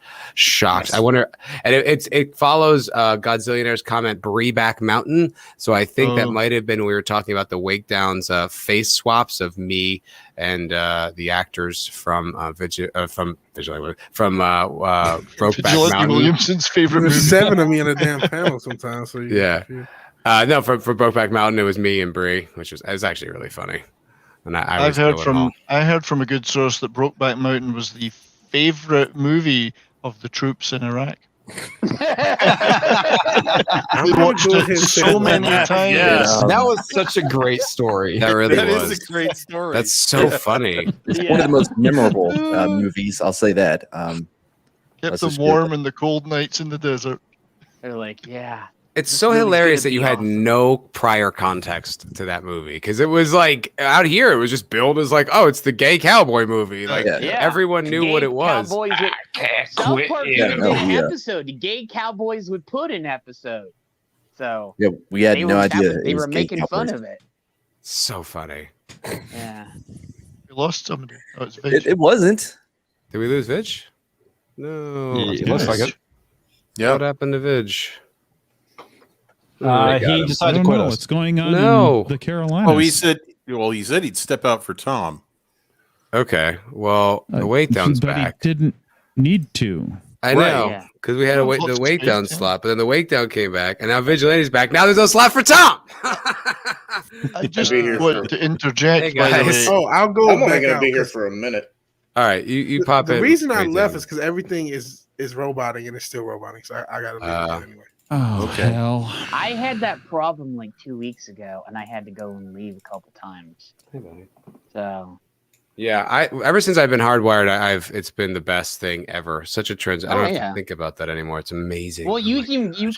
Nice. I wonder, and it follows Godzillionaire's comment, "Brie back mountain." So I think that might have been we were talking about the Wake Downs face swaps of me and the actors from Brokeback Vigilante Mountain. Williamson's favorite There's movie. 7 of me in a damn panel sometimes. So Yeah. No, for Brokeback Mountain, it was me and Brie, which was actually really funny. And I heard from a good source that Brokeback Mountain was the favorite movie of the troops in Iraq. I'm We watched it so many times. Yes. That was such a great story. That really That was. is a great story. That's so funny. It's one of the most memorable movies. I'll say that. Kept Let's them just warm in the cold nights in the desert. They're like, yeah. It's This so movie's hilarious gonna that you be had awesome. no prior context to that movie because it was like out here it was just billed as like, oh, it's the gay cowboy movie. Like everyone knew what it was. Cowboys would, South Park Yeah, did no, an yeah. episode. The gay cowboys would put an episode. So Yeah, we had they no were, idea. they it was were gay making fun Cowboys. of it. So funny. Yeah. We lost somebody. Oh, it's It wasn't. Did we lose Vidge? No. It looks like it. Yeah. What happened to Vidge? He decided to quit us. What's going on No. in the Carolinas? Oh, he said he'd step out for Tom. Okay. Well, the weight down's but back. he didn't need to. I Right. know Yeah. because we had a Lots the of weight space, down yeah. slot, but then the weight down came back, and now Vigilante's back. Now there's no slot for Tom. I just be here want to interject, Hey, by the guys. way. Oh, I'll go I'm only back gonna out. be here 'Cause for a minute. All right, you pop in. the reason I Weight left down. is because everything is roboting and it's still roboting, so I gotta leave it anyway. Oh, Okay. hell. I had that problem like 2 weeks ago, and I had to go and leave a couple times. So Yeah, ever since I've been hardwired, it's been the best thing ever. Such a trend. I don't have yeah. to think about that anymore. It's amazing. well, I'm you like,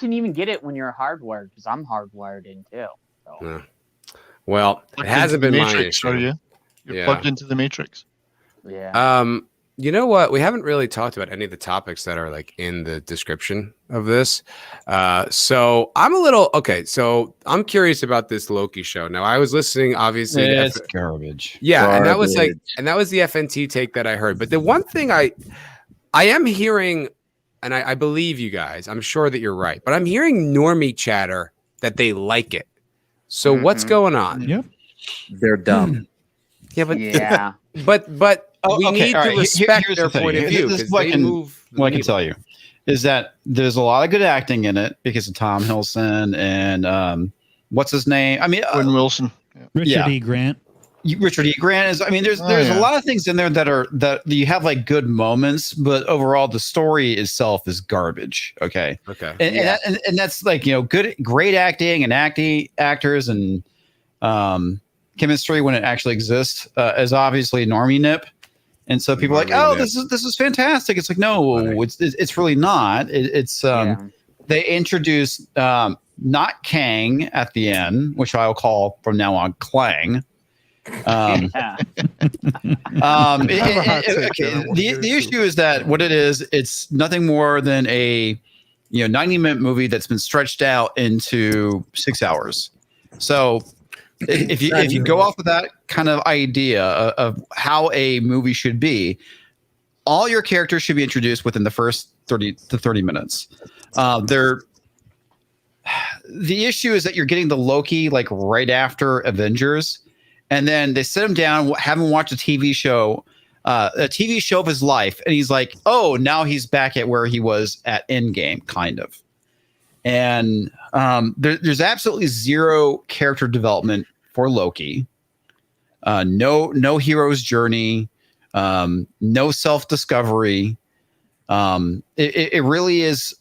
can even get it when you're hardwired because I'm hardwired in too. So. Yeah. Well, it Plugged hasn't into been the my Matrix, issue. are you? You're Yeah. plugged into the Matrix. Yeah. You know what? We haven't really talked about any of the topics that are like in the description of this. So I'm a little okay. So I'm curious about this Loki show. Now I was listening, obviously. to It's garbage. Yeah, and that was Garbage. the FNT take that I heard. But the one thing I am hearing, and I believe you guys, I'm sure that you're right, but I'm hearing normie chatter that they like it. So what's going on? Yep. They're dumb. Yeah, but Yeah. but we okay, need all to right, respect here's their the thing. point of view This is because what I they can- move. the What I can needle. tell you is that there's a lot of good acting in it because of Tom Hiddleston and what's his name? I mean, Owen Wilson. Yeah. Richard Yeah. E. Grant. Richard E. Grant is. I mean, there's yeah. a lot of things in there that you have like good moments, but overall the story itself is garbage. Okay, Okay. and that's like great acting and actors and chemistry when it actually exists is obviously normie nip. And so people are like, Normie oh, nip. this is fantastic. It's like, no, it's really not. They introduced not Kang at the end, which I'll call from now on Clang. Yeah. The issue is that what it is, it's nothing more than a 90-minute movie that's been stretched out into 6 hours. So if you go off of that kind of idea of how a movie should be, all your characters should be introduced within the first 30 to 30 minutes. The issue is that you're getting the Loki like right after Avengers, and then they sit him down, have him watch a TV show of his life, and he's like, oh, now he's back at where he was at Endgame, kind of. And there's absolutely zero character development for Loki. No hero's journey, no self-discovery. It really is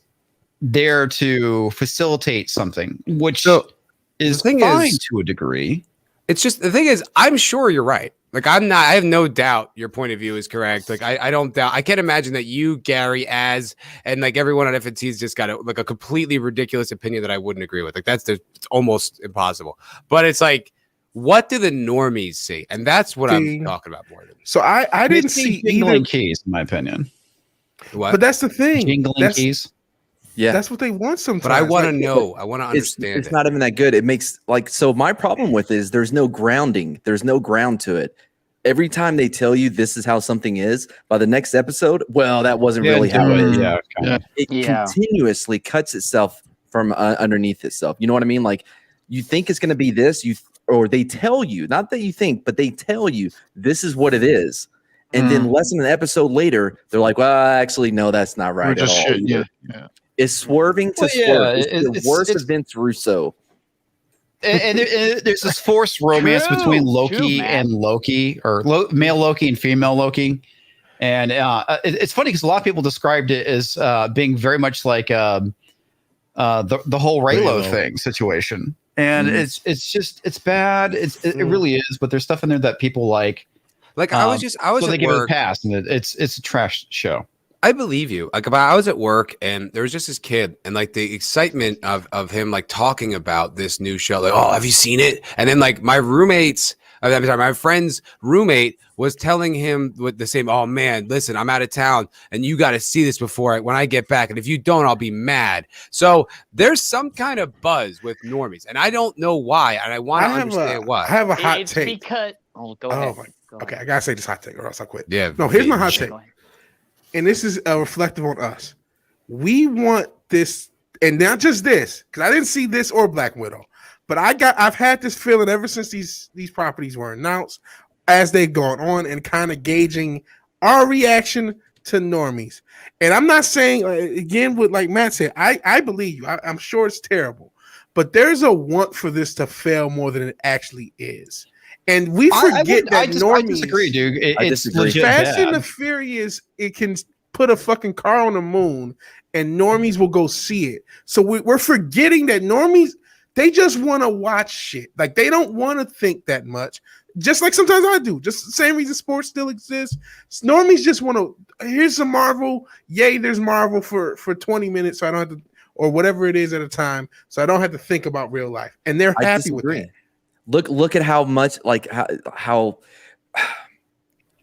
there to facilitate something, which is fine to a degree. It's just the thing is, I'm sure you're right. Like I have no doubt your point of view is correct. Like I don't doubt. I can't imagine that you, Gary, and like everyone on FNT's just got a completely ridiculous opinion that I wouldn't agree with. Like it's almost impossible. But it's like, what do the normies see? And that's what I'm talking about more than. So I didn't see jingling either. keys, in my opinion. What? But that's the thing. Jingling keys. Yeah. That's what they want sometimes. But I want to Like, know. I want to understand. It's not even that good. It makes so my problem with it is there's no grounding. There's no ground to it. Every time they tell you this is how something is, by the next episode, well, that wasn't really how it is. It continuously cuts itself from underneath itself. You know what I mean? Like you think it's going to be this, or they tell you, not that you think, but they tell you this is what it is. And then less than an episode later, they're like, well, actually, no, that's not right at all. Yeah. It's swerving to swerve. It's the worst of Vince Russo. and there's this forced romance between Loki and Loki, or male Loki and female Loki. And it's funny because a lot of people described it as being very much like the whole Raylo thing situation. And it's bad. It really is. But there's stuff in there that people like. Like I was so they at give it a work. pass, and it's a trash show. I believe you. Like, but I was at work and there was just this kid, and like the excitement of him like talking about this new show. Like, oh, have you seen it? And then like my friend's roommate was telling him with the same. Oh man, listen, I'm out of town, and you got to see this when I get back. And if you don't, I'll be mad. So there's some kind of buzz with normies, and I don't know why, and I want to understand why. I have a hot it's take. Because go ahead. Okay, I gotta say this hot take, or else I'll quit. Yeah. No, here's my hot take. And this is reflective on us. We want this, and not just this, because I didn't see this or Black Widow, but I've had this feeling ever since these properties were announced, as they've gone on, and kind of gauging our reaction to normies. And I'm not saying again, what like Matt said, I believe you. I'm sure it's terrible, but there's a want for this to fail more than it actually is. And we forget that normies. I disagree, dude. It's legit Fast bad. and the Furious, it can put a fucking car on the moon, and normies will go see it. So we're forgetting that normies, they just want to watch shit. Like they don't want to think that much. Just like sometimes I do. Just the same reason sports still exists. Normies just want to. Here's some Marvel. Yay! There's Marvel for 20 minutes, so I don't have to, or whatever it is at a time, so I don't have to think about real life. And they're happy with that. Look at how much like how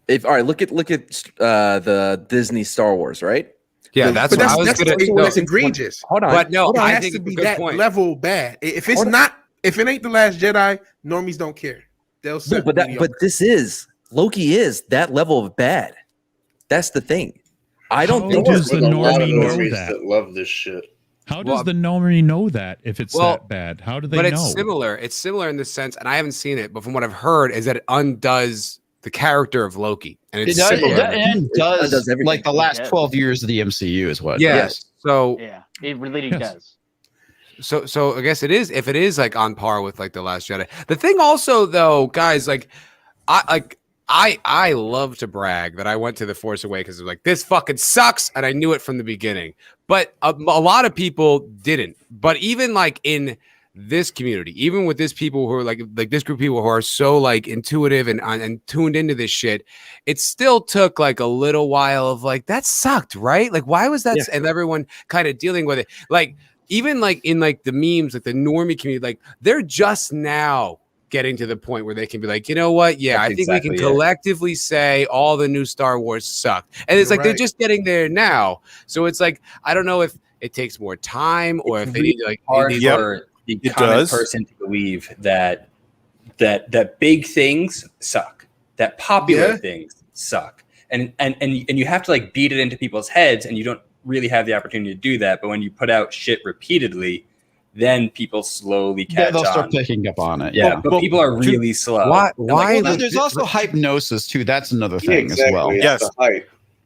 if all right, look at the Disney Star Wars, right? Yeah, that's egregious. Hold on. But no, I I has think to be it's a good that point. level bad. If it's not, if it ain't The Last Jedi, normies don't care. They'll say, but this is Loki is that level of bad. That's the thing. I don't think does the normie know that love this shit. How does the normie know that if it's that bad? How do they know? But it's similar. It's similar in the sense, and I haven't seen it, but from what I've heard, is that it undoes the character of Loki, and it's similar. It does everything. Like the last 12 years of the MCU is what. Yes. So yeah, it really does. So I guess it is. If it is like on par with like The Last Jedi, the thing also though, guys, like I love to brag that I went to The Force Awakens because it was like, this fucking sucks, and I knew it from the beginning. But a lot of people didn't. But even like in this community, even with this people who are like this group of people who are so like intuitive and tuned into this shit, it still took like a little while of like, that sucked, right? Like, why was that? Yeah. And everyone kind of dealing with it. Like, even like in like the memes, like the normie community, like they're just now getting to the point where they can be like, you know what? Yeah, I think we can collectively say all the new Star Wars sucked. And it's like, they're just getting there now. So it's like, I don't know if it takes more time or if they need to like hard for the common person to believe that big things suck, that popular things suck. And you have to like beat it into people's heads, and you don't really have the opportunity to do that. But when you put out shit repeatedly, then people slowly catch on. They'll start picking up on it. Yeah, but people are really slow. Why? There's also hypnosis too. That's another thing as well. Yes.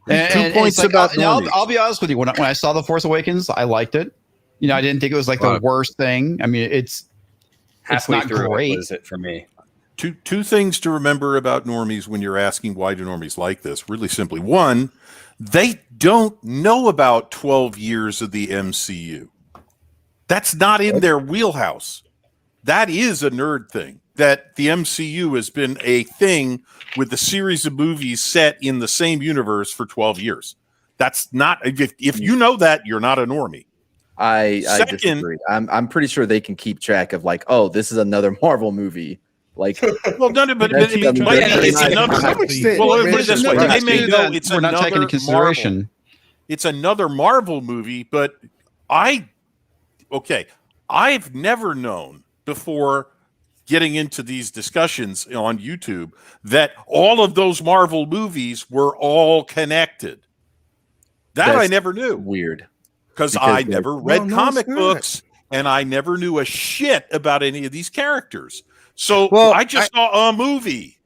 And 2 points like, about I'll be honest with you. When I saw The Force Awakens, I liked it. You know, I didn't think it was like the worst thing. I mean, it's not great. Was it for me? Two things to remember about normies when you're asking why do normies like this. Really simply, one, they don't know about 12 years of the MCU. That's not in their wheelhouse. That is a nerd thing. That the MCU has been a thing with a series of movies set in the same universe for 12 years. That's not, if you know that, you're not a normie. I disagree. I'm pretty sure they can keep track of like, oh, this is another Marvel movie. Like, well, none but it's another. Well, put it this way: they may know it's we're not taking into consideration. Marvel. It's another Marvel movie, but I've never known before getting into these discussions on YouTube that all of those Marvel movies were all connected. That I never knew. Weird. Because I never read comic books, and I never knew a shit about any of these characters. So I just saw a movie.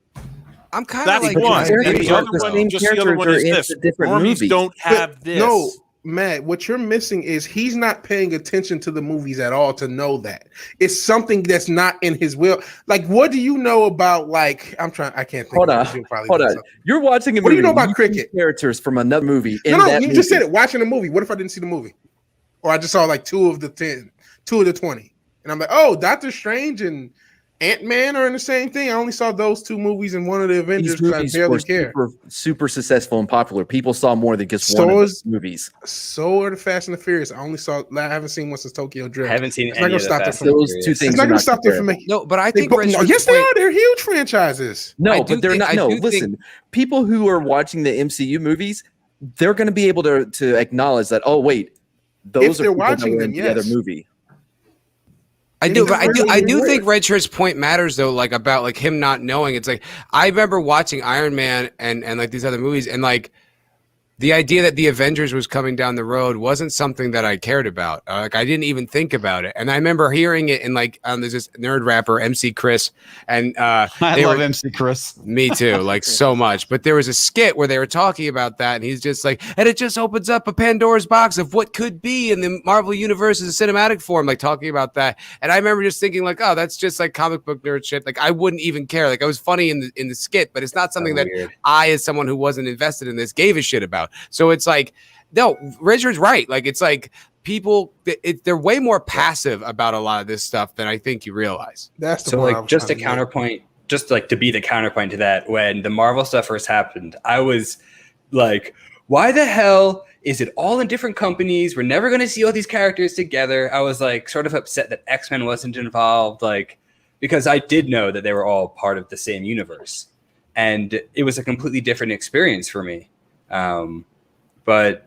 I'm kind of that's like one. And the other one, just the other one is this. Normies don't have this. No, Matt, what you're missing is he's not paying attention to the movies at all to know that. It's something that's not in his will. Like, what do you know about, like, I can't think. Hold on. Something. You're watching a movie. What do you know about cricket? Characters from another movie. No, you just said it. Watching a movie. What if I didn't see the movie? Or I just saw like 2 of the 10, 2 of the 20. And I'm like, oh, Doctor Strange and Ant-Man are in the same thing. I only saw those 2 movies and one of the Avengers. I barely care. Super successful and popular. People saw more than just one of those movies. So are the Fast and the Furious. I haven't seen one since Tokyo Drift. I haven't seen any of the Fast and those 2 things. It's not going to stop there from making. No, but I think yes, they are. They're huge franchises. No, but they're not. No, listen. People who are watching the MCU movies, they're going to be able to acknowledge that. Oh, wait, those are watching them. The other movie. I do think Red Shirt's point matters though, like about like him not knowing. It's like I remember watching Iron Man and like these other movies, and like the idea that the Avengers was coming down the road wasn't something that I cared about. Like I didn't even think about it. And I remember hearing it in like there's this nerd rapper MC Chris, and I love MC Chris. Me too, like so much. But there was a skit where they were talking about that, and he's just like, and it just opens up a Pandora's box of what could be in the Marvel universe as a cinematic form, like talking about that. And I remember just thinking like, oh, that's just like comic book nerd shit. Like I wouldn't even care. Like it was funny in the skit, but it's not something that I, as someone who wasn't invested in this, gave a shit about. So it's like, no, Richard's right. Like, it's like people, they're way more passive about a lot of this stuff than I think you realize. That's the so like just a counterpoint, just like to be the counterpoint to that. When the Marvel stuff first happened, I was like, why the hell is it all in different companies? We're never going to see all these characters together. I was like sort of upset that X-Men wasn't involved, like, because I did know that they were all part of the same universe, and it was a completely different experience for me. But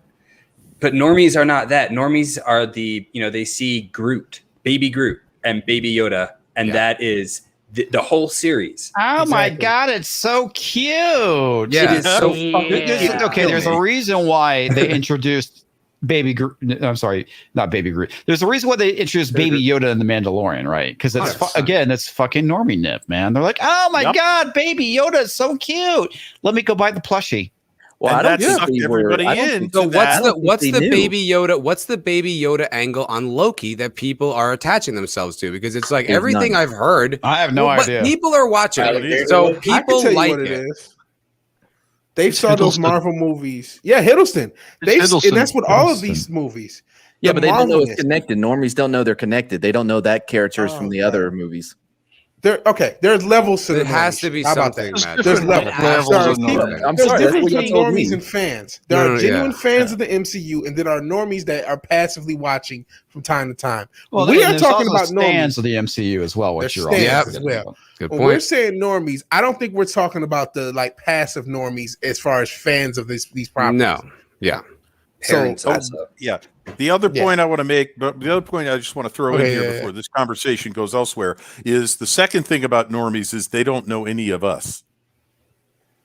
normies are not that. Normies are they see Groot, baby Groot, and baby Yoda, and that is the whole series. Oh my God, it's so cute. Yeah, it is so fucking cute. Okay, there's a reason why they introduced baby Groot. I'm sorry, not baby Groot. There's a reason why they introduced baby Yoda in The Mandalorian, right? Because it's it's fucking normie nip, man. They're like, oh my God, baby Yoda is so cute. Let me go buy the plushie. Well, I don't suck everybody in. So what's the baby Yoda? What's the baby Yoda angle on Loki that people are attaching themselves to? Because it's like everything I've heard. I have no idea. People are watching it, so people like it. They saw those Marvel movies. Yeah, Hiddleston. And that's what all of these movies. Yeah, but they don't know it's connected. Normies don't know they're connected. They don't know that characters from the other movies. There's levels to it. Has to be something, Matt. There's levels. There's difference between normies and fans. There are genuine fans of the MCU, and there are normies that are passively watching from time to time. Well, we are talking about fans of the MCU as well. What you're as well. Good point. When we're saying normies, I don't think we're talking about the like passive normies as far as fans of these properties. No. Yeah. So the other point I want to make, but the other point I just want to throw in here before this conversation goes elsewhere is the second thing about normies is they don't know any of us.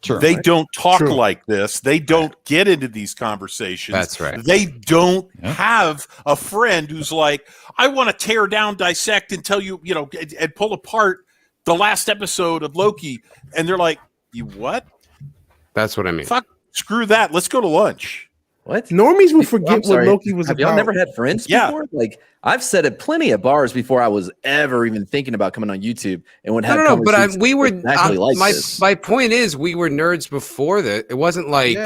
Sure, they don't talk like this. They don't get into these conversations. That's right. They don't have a friend who's like, I want to tear down, dissect, and tell you, and pull apart the last episode of Loki. And they're like, you what? That's what I mean. Fuck, screw that. Let's go to lunch. What? Normies would forget what Loki was about. Have y'all never had friends before? Like, I've said it plenty of bars before I was ever even thinking about coming on YouTube and would have but we were exactly like this. My point is we were nerds before that. It wasn't like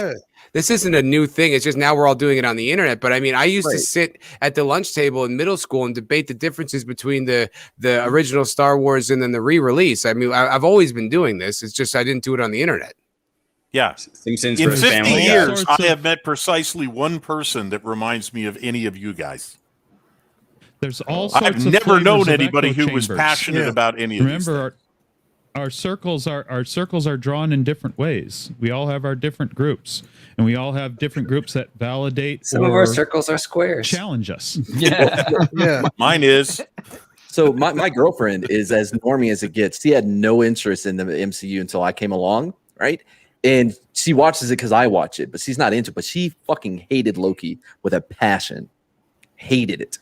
this isn't a new thing. It's just now we're all doing it on the internet. But I mean, I used to sit at the lunch table in middle school and debate the differences between the original Star Wars and then the re-release. I mean, I've always been doing this. It's just I didn't do it on the internet. Yeah. Simpsons in 50 years, I have met precisely one person that reminds me of any of you guys. There's all sorts I've of never known flavors of anybody echo who was chambers. passionate about any of these. Remember, our circles are drawn in different ways. We all have our different groups, and we all have different groups that validate. Some of our circles are squares. Challenge us. Yeah. Mine is. So my girlfriend is as normie as it gets. She had no interest in the MCU until I came along, right? And she watches it because I watch it, but she's not into it. But she fucking hated Loki with a passion. Hated it.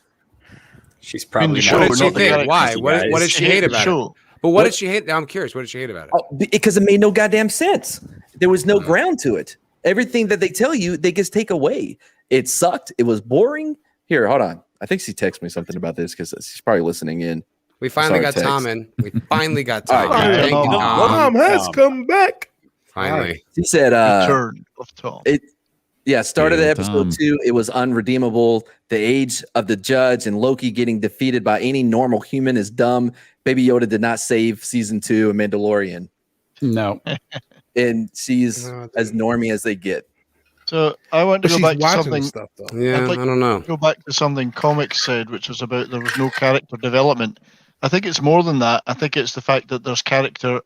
She's probably What did she think? Why? What did she hate about it? But what did she hate? I'm curious. What did she hate about it? Because it made no goddamn sense. There was no ground to it. Everything that they tell you, they just take away. It sucked. It was boring. Here, hold on. I think she texted me something about this because she's probably listening in. We finally got Tom in. We finally got Tom. Right, Thank you, Tom. Tom has come back. Finally. He said, Return of Tom. Started at episode 2. It was unredeemable. The age of the judge and Loki getting defeated by any normal human is dumb. Baby Yoda did not save season 2 of Mandalorian. No. And she's as normie as they get. So I want to go back to something. Stuff, though. Yeah, I'd like I don't know. Go back to something comics said, which was about there was no character development. I think it's more than that. I think it's the fact that there's character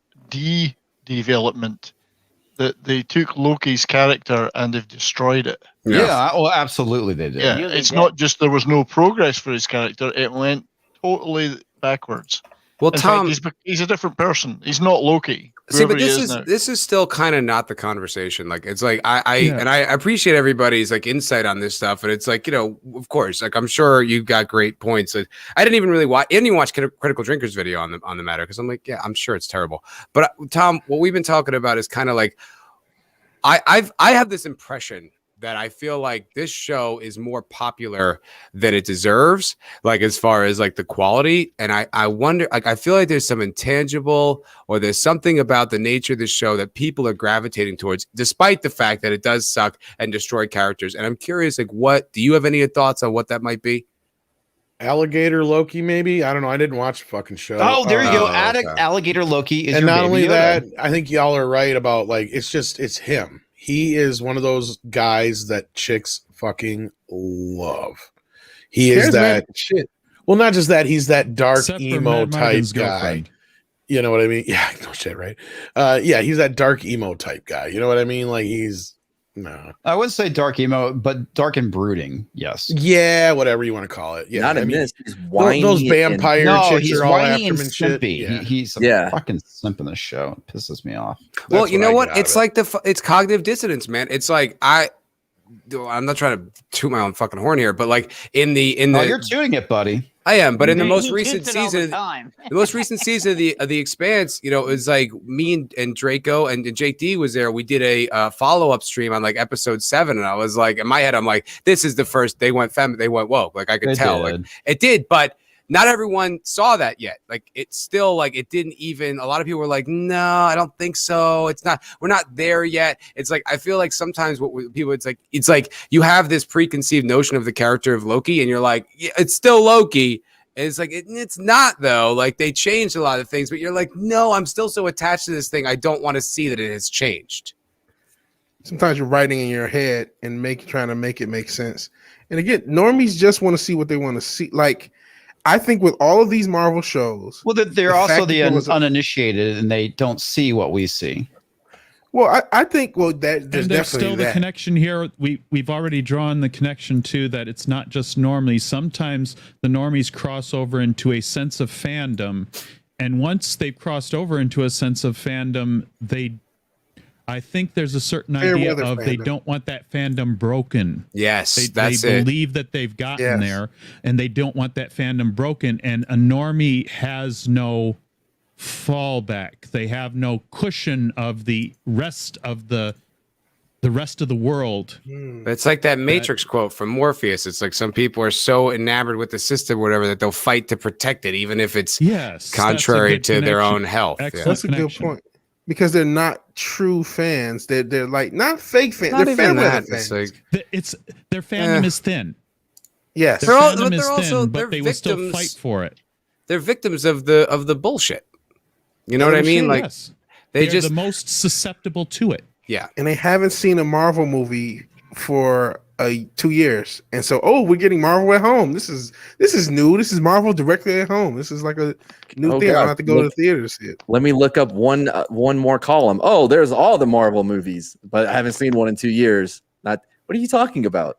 development. That they took Loki's character and they've destroyed it. Yeah, well, absolutely they did. Yeah, it's not just there was no progress for his character; it went totally backwards. Well, In Tom, fact, he's a different person. He's not Loki. see, but Whoever this is still kind of not the conversation. Like, it's like I appreciate everybody's like insight on this stuff, and it's like, you know, of course, like I'm sure you've got great points. I didn't even really watch. I didn't even watch Critical Drinkers video on the matter because I'm like, yeah, I'm sure it's terrible. But Tom, what we've been talking about is kind of like I have this impression that I feel like this show is more popular than it deserves, like as far as like the quality. And I wonder, like, I feel like there's some intangible or there's something about the nature of the show that people are gravitating towards, despite the fact that it does suck and destroy characters. And I'm curious, like, do you have any thoughts on what that might be? Alligator Loki, maybe? I don't know. I didn't watch the fucking show. Oh, there you go. Okay. Alligator Loki is and your not baby only Yoda. that, I think y'all are right about like it's him. He is one of those guys that chicks fucking love. He is that shit. Well, not just that, he's that dark Except for emo Mad type Mardigan's guy. girlfriend. You know what I mean? Yeah, no shit, right? Yeah, he's that dark emo type guy. You know what I mean? Like no. I wouldn't say dark emo, but dark and brooding. Yes. Yeah, whatever you want to call it. Yeah, Not in this. He's whiny. Those vampire chicks he's are all whiny after him and and shit. simpy. He's a fucking simp in the show. It pisses me off. Well, you know what? It's like it's cognitive dissonance, man. It's like I'm not trying to toot my own fucking horn here, but like in the you're tooting it, buddy. I am, but in the He most toots recent it all the season, time. the most recent season of the Expanse, you know, it was like me and Draco and Jake D was there. We did a follow-up stream on like episode 7, and I was like, in my head, I'm like, this is the first. They went they went woke. Like I could tell, like it did, but not everyone saw that yet. Like it's still like it didn't even. A lot of people were like, no, I don't think so. It's not. We're not there yet. It's like I feel like sometimes people, it's like you have this preconceived notion of the character of Loki, and you're like, yeah, it's still Loki. And it's like it's not though. Like they changed a lot of things, but you're like, no, I'm still so attached to this thing. I don't want to see that it has changed. Sometimes you're writing in your head and trying to make it make sense. And again, normies just want to see what they want to see. Like I think with all of these Marvel shows, well, they're also the uninitiated, and they don't see what we see. Well, I think that there's definitely still the connection here. We've already drawn the connection to that. It's not just normies. Sometimes the normies cross over into a sense of fandom, and once they've crossed over into a sense of fandom, I think there's a certain idea of they don't want that fandom broken. Yes, they believe that they've gotten there, and they don't want that fandom broken. And a normie has no fallback. They have no cushion of the rest of the rest of the world. It's like that Matrix quote from Morpheus. It's like some people are so enamored with the system or whatever that they'll fight to protect it, even if it's contrary to their own health. That's a good point. Because they're not true fans. They're like not fake fans. Not they're even fan fans. It's their fandom is thin. Yes, their fandom is thin, but they will still fight for it. They're victims of the bullshit. You know what I mean? Like they're just the most susceptible to it. Yeah, and they haven't seen a Marvel movie for 2 years, and so we're getting Marvel at home. This is new. This is Marvel directly at home. This is like a new thing. I don't have to go to the theater to see it. Let me look up one more column. Oh, there's all the Marvel movies, but I haven't seen one in 2 years. What are you talking about?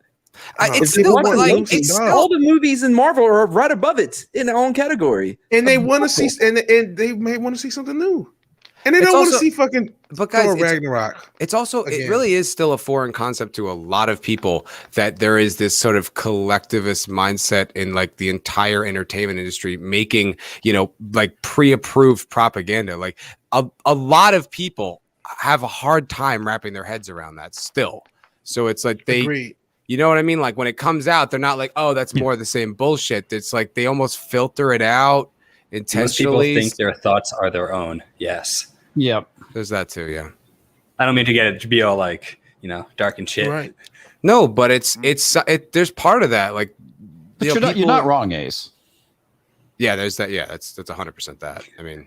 It's still like all the movies in Marvel are right above it in their own category, and they want to see and they may want to see something new, and they don't want to see fucking Thor Ragnarok. It's also it really is still a foreign concept to a lot of people that there is this sort of collectivist mindset in like the entire entertainment industry making like pre-approved propaganda. Like a lot of people have a hard time wrapping their heads around that still. So it's like You know what I mean? Like when it comes out, they're not like, oh, that's more of the same bullshit. It's like they almost filter it out intentionally. Most people think their thoughts are their own. Yes. Yep. There's that too. Yeah. I don't mean to get it to be all like, dark and shit. Right. No, but there's part of that. Like, but you're not wrong, Ace. Yeah, there's that. Yeah, that's 100% that. I mean,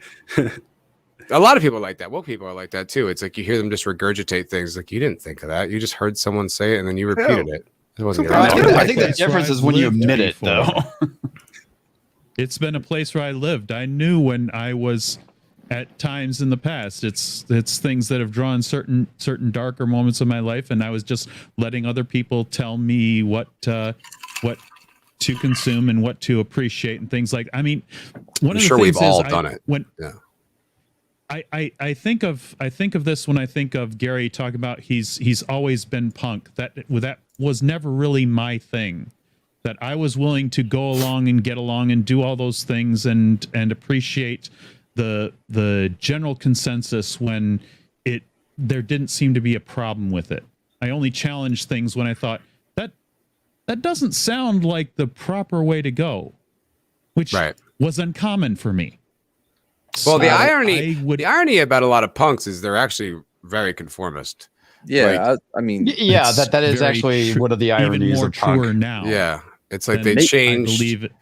a lot of people are like that. Woke people are like that too. It's like you hear them just regurgitate things. Like you didn't think of that. You just heard someone say it and then you repeated it. It wasn't your I think the difference is when you admit it, though. It's been a place where I lived. I knew when I was at times in the past. It's things that have drawn certain darker moments of my life, and I was just letting other people tell me what to consume and what to appreciate and things like. I mean, one of the things we've all done it. When I think of this when I think of Gary talking about he's always been punk. That was never really my thing. That I was willing to go along and get along and do all those things and appreciate the general consensus when there didn't seem to be a problem with it. I only challenged things when I thought that doesn't sound like the proper way to go, which was uncommon for me. Well, the irony about a lot of punks is they're actually very conformist. Yeah, I mean, yeah, that is actually one of the ironies even more of punk. truer now. Yeah, it's like they changed. I believe it.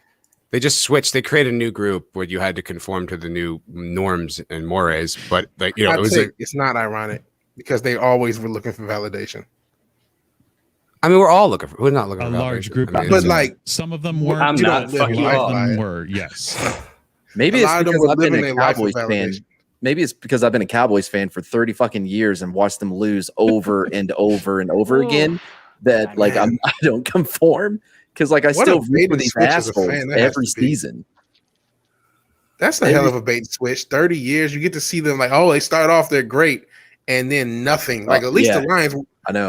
They just switched. They created a new group where you had to conform to the new norms and mores. But it was it's not ironic because they always were looking for validation. I mean, we're not looking for a large validation. group, I mean, but like some of them weren't. I'm not A fucking lot up. of them were. Yes. Maybe it's because I've been a Cowboys fan. validation. Maybe it's because I've been a Cowboys fan for 30 fucking years and watched them lose over and over and over again. That I don't conform because I still root for these assholes every season. That's a hell of a bait and switch. 30 years, you get to see them they start off, they're great, and then nothing. At least the Lions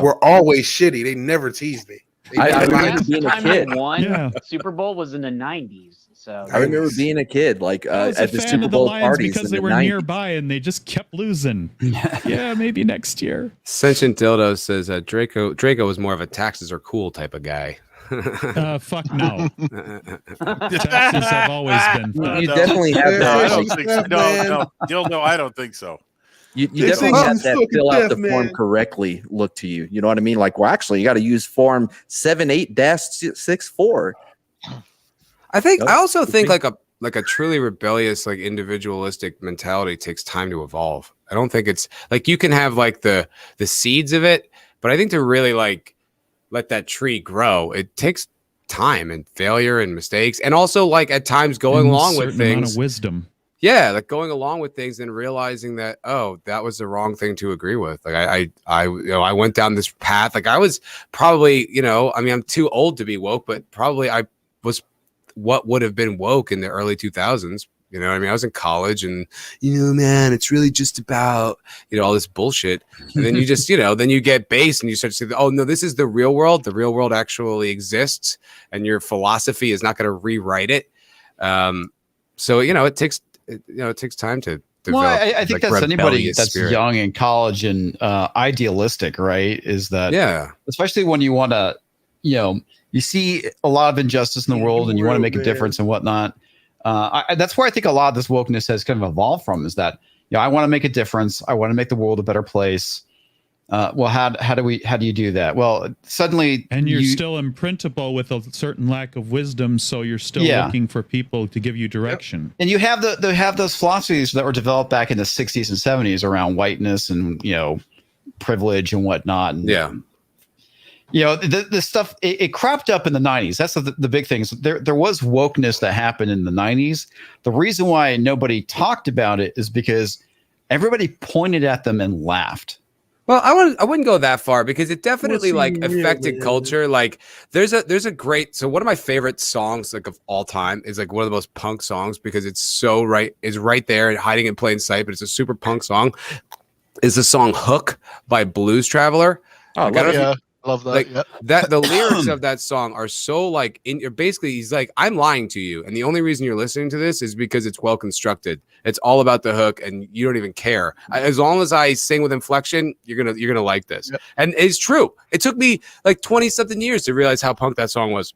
were always shitty. They never teased me. I remember being a Time kid. I won Super Bowl was in the 90s. So I remember being a kid, at the Super Bowl parties because they were nearby and they just kept losing. Yeah, maybe next year. Sentient Dildo says Draco was more of a taxes are cool type of guy. Fuck no. Taxes have always been. You definitely have No, I that. don't think so. No, Dildo, I don't think so. You definitely have that fill out the form correctly look to you. You know what I mean? Actually, you got to use form 78-64. I also think like a truly rebellious, individualistic mentality takes time to evolve. I don't think it's you can have the seeds of it, but I think to really let that tree grow, it takes time and failure and mistakes, and also at times going along with things. Amount of wisdom. Yeah, going along with things and realizing that that was the wrong thing to agree with. I went down this path. I was probably I'm too old to be woke, but probably I was what would have been woke in the early 2000s. You know what I mean? I was in college and, man, it's really just about, all this bullshit. And then you just, then you get base and you start to say, oh, no, this is the real world. The real world actually exists and your philosophy is not going to rewrite it. So, it takes time to develop. Well, I think that's anybody that's young in college and idealistic, right? Is that, especially when you want to, you see a lot of injustice in the world and you want to make a difference and whatnot. That's where I think a lot of this wokeness has kind of evolved from, is that, I want to make a difference. I want to make the world a better place. Well, how do you do that? Well, suddenly, and you're still imprintable with a certain lack of wisdom, so you're still looking for people to give you direction. And you have those philosophies that were developed back in the 60s and 70s around whiteness and privilege and whatnot. And, the stuff it cropped up in the 90s. That's the big thing. So there was wokeness that happened in the 90s. The reason why nobody talked about it is because everybody pointed at them and laughed. Well, I wouldn't go that far because it definitely affected culture. There's a great, so one of my favorite songs of all time is one of the most punk songs because it's right there and hiding in plain sight, but it's a super punk song. Is the song Hook by Blues Traveler. Oh, love that. Like that, the lyrics of that song are so like basically he's like, I'm lying to you, and the only reason you're listening to this is because it's well constructed. It's all about the hook, and you don't even care. As long as I sing with inflection, you're gonna like this. Yep. And it's true. It took me like 20-something years to realize how punk that song was.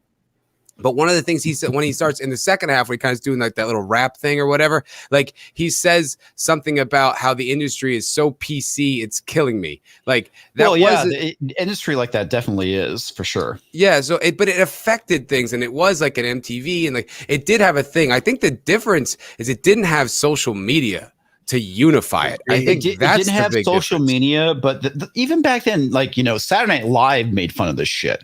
But one of the things he said when he starts in the second half, where he kind of doing like that little rap thing or whatever, like he says something about how the industry is so PC, it's killing me. Like that. Well, yeah, the industry like that definitely is for sure. Yeah. So but it affected things, and it was like an MTV, and like it did have a thing. I think the difference is it didn't have social media to unify it. I think it didn't have social media, but even back then, like Saturday Night Live made fun of this shit.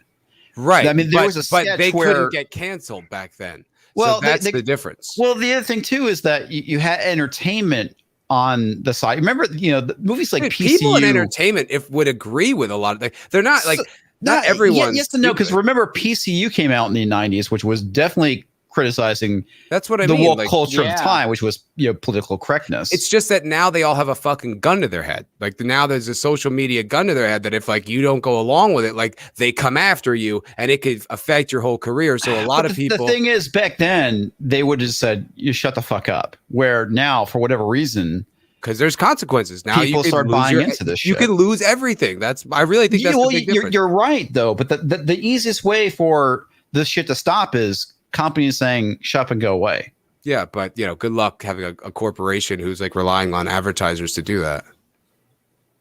Right. I mean, there was a sketch but they where, couldn't get canceled back then. Well, so that's the difference. Well, the other thing too is that you had entertainment on the side. Remember, the movies like PCU. People in entertainment would agree with a lot of they're not like not everyone. Yes and no, because remember PCU came out in the 90s, which was definitely criticizing that's what I the mean. woke culture of the time, which was political correctness. It's just that now they all have a fucking gun to their head. Like now there's a social media gun to their head that if like you don't go along with it, like they come after you and it could affect your whole career. So a lot of people. The thing is, back then they would have said, "You shut the fuck up." Where now, for whatever reason, because there's consequences now, people start buying into this shit. You can lose everything. I really think that's the big difference. You're right though, but the easiest way for this shit to stop is companies saying shut up and go away. Yeah, but good luck having a corporation who's like relying on advertisers to do that.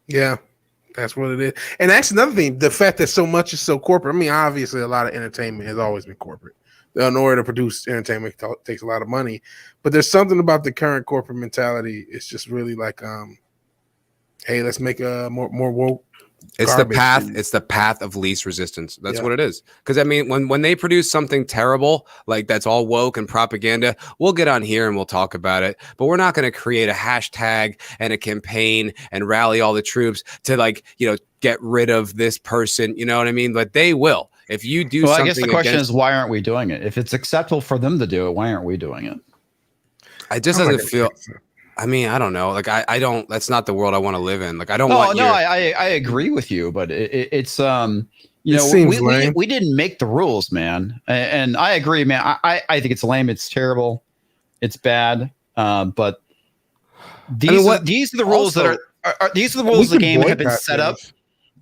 Yeah, that's what it is. And that's another thing, the fact that so much is so corporate. I mean, obviously a lot of entertainment has always been corporate. In order to produce entertainment takes a lot of money. But there's something about the current corporate mentality. It's just really like, hey, let's make a more woke. It's the path. It's the path of least resistance. That's what it is. Because I mean, when they produce something terrible, like that's all woke and propaganda, we'll get on here and we'll talk about it. But we're not going to create a hashtag and a campaign and rally all the troops to like, get rid of this person. You know what I mean? But they will. If you do something. I guess the question is, why aren't we doing it? If it's acceptable for them to do it, why aren't we doing it? It just doesn't feel. I mean, I don't know. Like, I don't. That's not the world I want to live in. Like, I don't want. No, I agree with you, but it's we didn't make the rules, man. And I agree, man. I think it's lame. It's terrible. It's bad. But these are the rules that are these are the rules the game have been set up.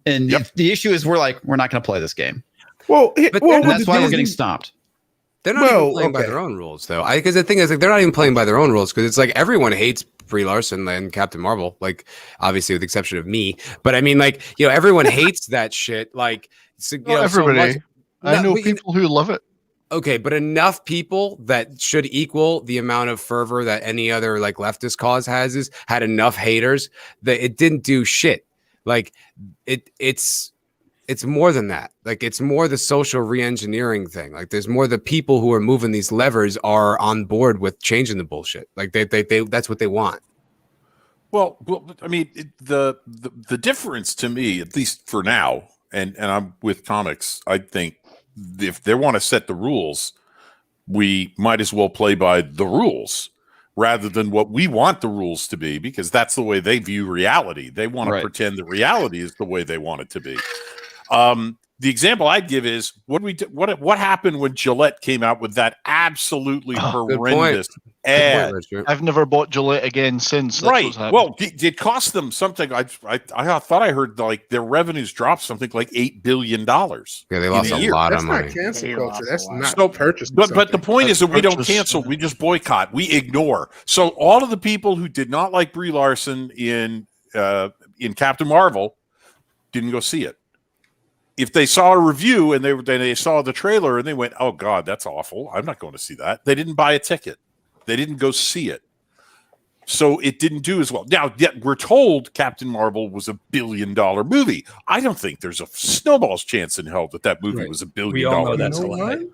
And the issue is we're not going to play this game. Well, that's why we're getting stopped. They're not even playing by their own rules, though. Because the thing is, like, they're not even playing by their own rules. Because it's like everyone hates Brie Larson and Captain Marvel, like obviously with the exception of me. But I mean, like everyone hates that shit. Like everybody. So I know people who love it. Okay, but enough people that should equal the amount of fervor that any other like leftist cause had enough haters that it didn't do shit. Like it's more than that. Like it's more the social re-engineering thing. Like there's more the people who are moving these levers are on board with changing the bullshit. Like they that's what they want. Well, I mean, the difference to me, at least for now, and I'm with comics, I think if they want to set the rules, we might as well play by the rules rather than what we want the rules to be, because that's the way they view reality. They want to pretend that reality is the way they want it to be. The example I'd give is what happened when Gillette came out with that absolutely horrendous ad. I've never bought Gillette again since. Right. Well, it cost them something. I thought I heard like their revenues dropped something like $8 billion. Yeah, they lost a lot of money. That's not cancel culture. That's not purchase. But the point is that we don't cancel. We just boycott. We ignore. So all of the people who did not like Brie Larson in Captain Marvel didn't go see it. If they saw a review and they saw the trailer and they went, "Oh God, that's awful. I'm not going to see that." They didn't buy a ticket. They didn't go see it. So it didn't do as well. Now, yet we're told Captain Marvel was $1 billion movie. I don't think there's a snowball's chance in hell that movie was $1 billion. We all know that's a lie.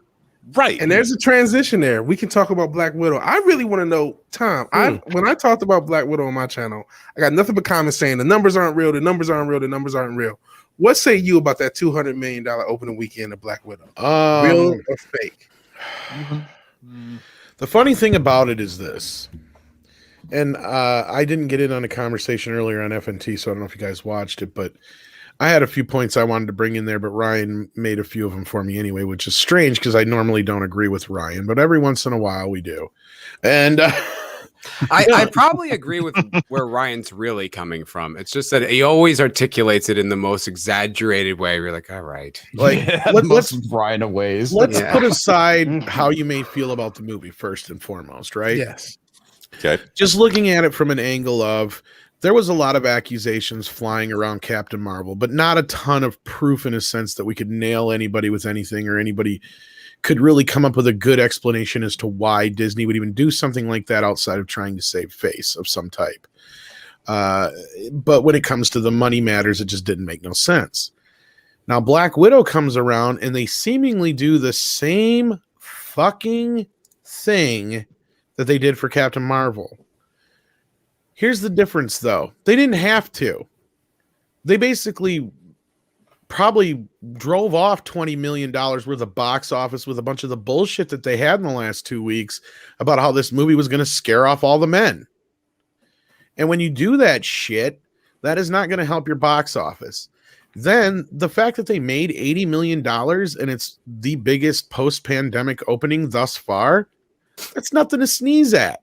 Right. And there's a transition there. We can talk about Black Widow. I really want to know, Tom, when I talked about Black Widow on my channel, I got nothing but comments saying the numbers aren't real, the numbers aren't real, the numbers aren't real. What say you about that $200 million opening weekend of Black Widow? Real or fake? The funny thing about it is this, and I didn't get in on a conversation earlier on FNT, so I don't know if you guys watched it, but I had a few points I wanted to bring in there, but Ryan made a few of them for me anyway, which is strange because I normally don't agree with Ryan, but every once in a while we do. And I probably agree with where Ryan's really coming from. It's just that he always articulates it in the most exaggerated way. We're like, all right. Like, let's Ryan ways. Let's put aside how you may feel about the movie first and foremost, right? Yes. Okay. Just looking at it from an angle of there was a lot of accusations flying around Captain Marvel, but not a ton of proof in a sense that we could nail anybody with anything or anybody could really come up with a good explanation as to why Disney would even do something like that outside of trying to save face of some type. But when it comes to the money matters, it just didn't make no sense. Now Black Widow comes around and they seemingly do the same fucking thing that they did for Captain Marvel. Here's the difference, though. They didn't have to. They basically probably drove off $20 million worth of box office with a bunch of the bullshit that they had in the last 2 weeks about how this movie was going to scare off all the men. And when you do that shit, that is not going to help your box office. Then the fact that they made $80 million and it's the biggest post-pandemic opening thus far, that's nothing to sneeze at.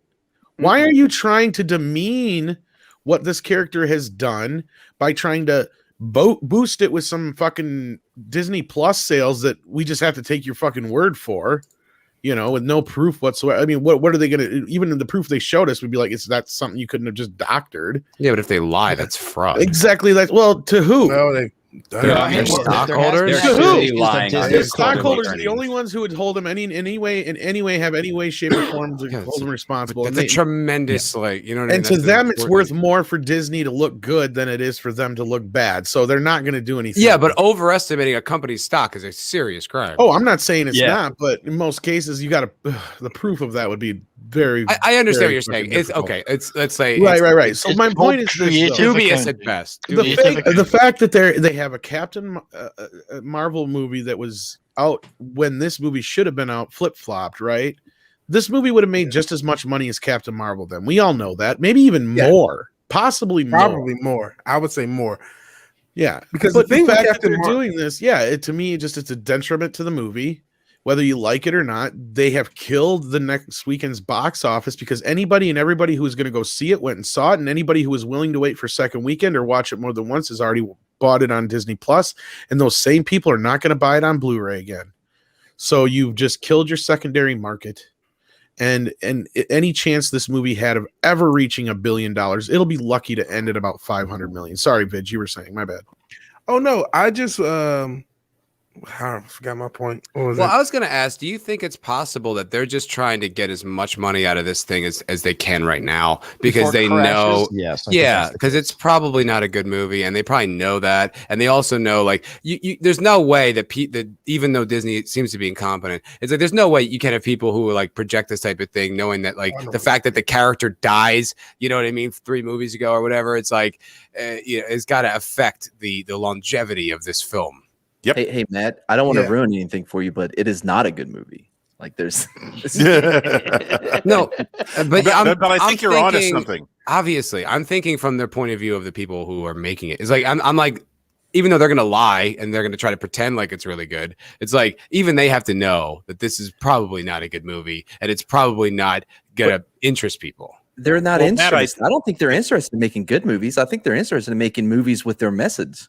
Why are you trying to demean what this character has done by trying to boost it with some fucking Disney Plus sales that we just have to take your fucking word for, with no proof whatsoever? I mean, what are they going to, even in the proof they showed us, would be like, that's something you couldn't have just doctored. Yeah, but if they lie, that's fraud. Exactly. Well, to who? No, stockholders. The stockholders are the only ones who would hold them in any way, have any way, shape, or form to hold them responsible. That's a tremendous, and to them, it's worth more for Disney to look good than it is for them to look bad. So they're not going to do anything. Yeah, but overestimating a company's stock is a serious crime. Oh, I'm not saying it's not, but in most cases, you got to. The proof of that would be very. I understand what you're saying. It's okay. Let's say right. So my point is dubious at best. The fact that they have a Captain Marvel movie that was out when this movie should have been out, flip-flopped, right? This movie would have made just as much money as Captain Marvel then. We all know that. Maybe even more. Possibly more. Probably more. I would say more. Yeah. Because the fact that they're Marvel doing this, to me, it's a detriment to the movie. Whether you like it or not, they have killed the next weekend's box office because anybody and everybody who was going to go see it went and saw it, and anybody who was willing to wait for second weekend or watch it more than once has already bought it on Disney Plus, and those same people are not going to buy it on Blu-ray again. So you've just killed your secondary market, and any chance this movie had of ever reaching $1 billion, it'll be lucky to end at about 500 million. Sorry, Vid, you were saying, my bad. Oh no, I just I forgot my point. I was going to ask, do you think it's possible that they're just trying to get as much money out of this thing as they can right now because they know, because it's probably not a good movie, and they probably know that, and they also know there's no way that even though Disney seems to be incompetent, it's like there's no way you can have people who project this type of thing, knowing that the fact that the character dies, you know what I mean, 3 movies ago or whatever, it's it's got to affect the longevity of this film. Yep. Hey, Matt, I don't want to ruin anything for you, but it is not a good movie. There's no, but I think you're onto something. Obviously, I'm thinking from their point of view of the people who are making it. It's I'm like, even though they're going to lie and they're going to try to pretend like it's really good, it's like even they have to know that this is probably not a good movie and it's probably not going to interest people. They're not interested. I don't think they're interested in making good movies. I think they're interested in making movies with their message.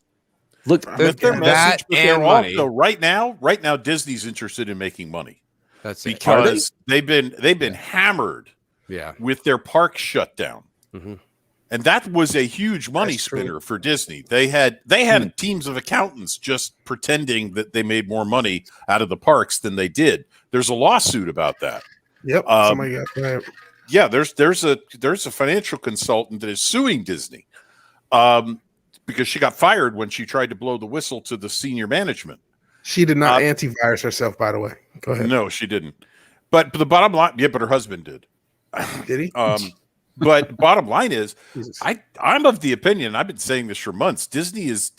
Look, their message, but they're also right now, Disney's interested in making money. That's because they've been hammered, with their park shutdown, and that was a huge money spinner for Disney. They had teams of accountants just pretending that they made more money out of the parks than they did. There's a lawsuit about that. Yep. Somebody got that. Yeah, there's a financial consultant that is suing Disney. Because she got fired when she tried to blow the whistle to the senior management. She did not antivirus herself, by the way. Go ahead. No, she didn't. But the bottom line, but her husband did. Did he? But bottom line is, I'm of the opinion. I've been saying this for months. Disney is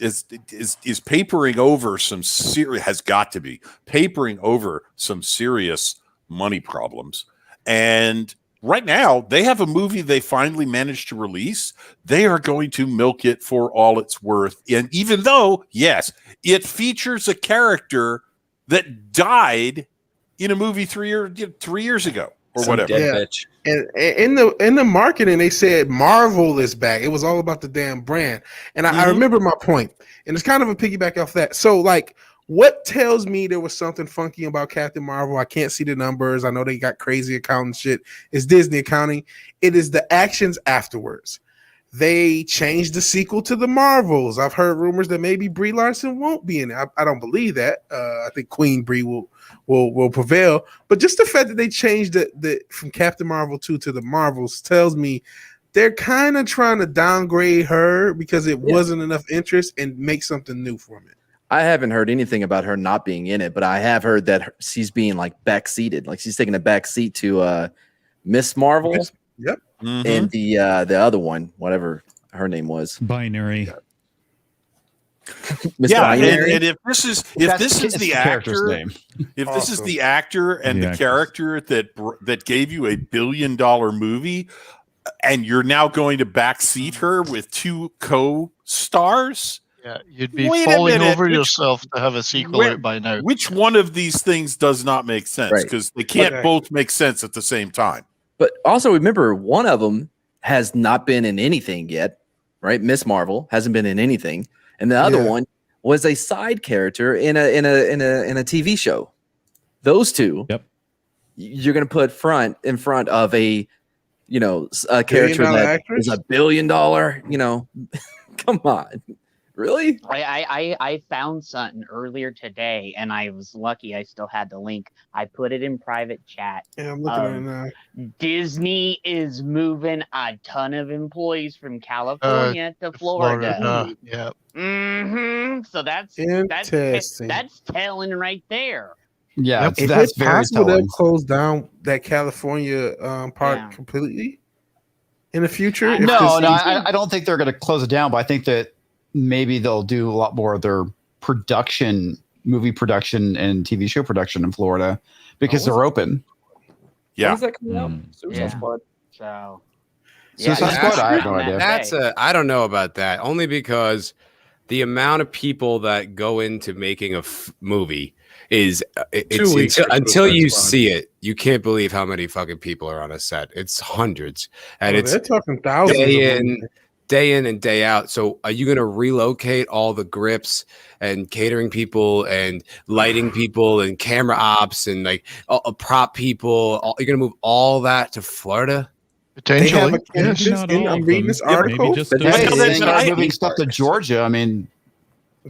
papering over has got to be papering over some serious money problems, and right now they have a movie they finally managed to release. They are going to milk it for all it's worth. And even though, yes, it features a character that died in a movie 3 years ago or Some whatever. dead bitch. And in the marketing, they said Marvel is back. It was all about the damn brand. And I remember my point. And it's kind of a piggyback off that. So, like, what tells me there was something funky about Captain Marvel? I can't see the numbers. I know they got crazy accounting shit. It's Disney accounting. It is the actions afterwards. They changed the sequel to the Marvels. I've heard rumors that maybe Brie Larson won't be in it. I don't believe that. I think Queen Brie will prevail. But just the fact that they changed the from Captain Marvel 2 to the Marvels tells me they're kind of trying to downgrade her because it wasn't enough interest and make something new from it. I haven't heard anything about her not being in it, but I have heard that she's being like backseated, like she's taking a back seat to Miss Marvel. Yep. And the other one, whatever her name was, Binary. Binary. And if this is the actor, name. if this is the actor and the character that gave you $1 billion movie, and you're now going to backseat her with 2 co-stars. Yeah, you'd be falling over yourself to have a sequel out by now. Which one of these things does not make sense? Because they can't both make sense at the same time. But also remember, one of them has not been in anything yet, right? Miss Marvel hasn't been in anything, and the other one was a side character in a TV show. Those two, you're going to put in front of a character that is $1 billion. Come on. Really? I found something earlier today, and I was lucky I still had the link. I put it in private chat. Yeah, I'm looking at it now. Disney is moving a ton of employees from California to Florida. Yeah. So that's interesting. that's telling right there. Yeah, Is that's it very possible telling. they'll close down that California part completely in the future? I don't think they're going to close it down, but I think that maybe they'll do a lot more of their movie production and TV show production in Florida because they're open. Yeah. When's that coming out? Suicide Squad. So Suicide Squad, I have no idea. I don't know about that. Only because the amount of people that go into making a movie is until you see it, you can't believe how many fucking people are on a set. It's hundreds, and they're talking thousands. Day in and day out. So are you going to relocate all the grips and catering people and lighting people and camera ops and like prop people? You're going to move all that to Florida? Potentially. I'm reading this article. They start moving stuff to Georgia. I mean,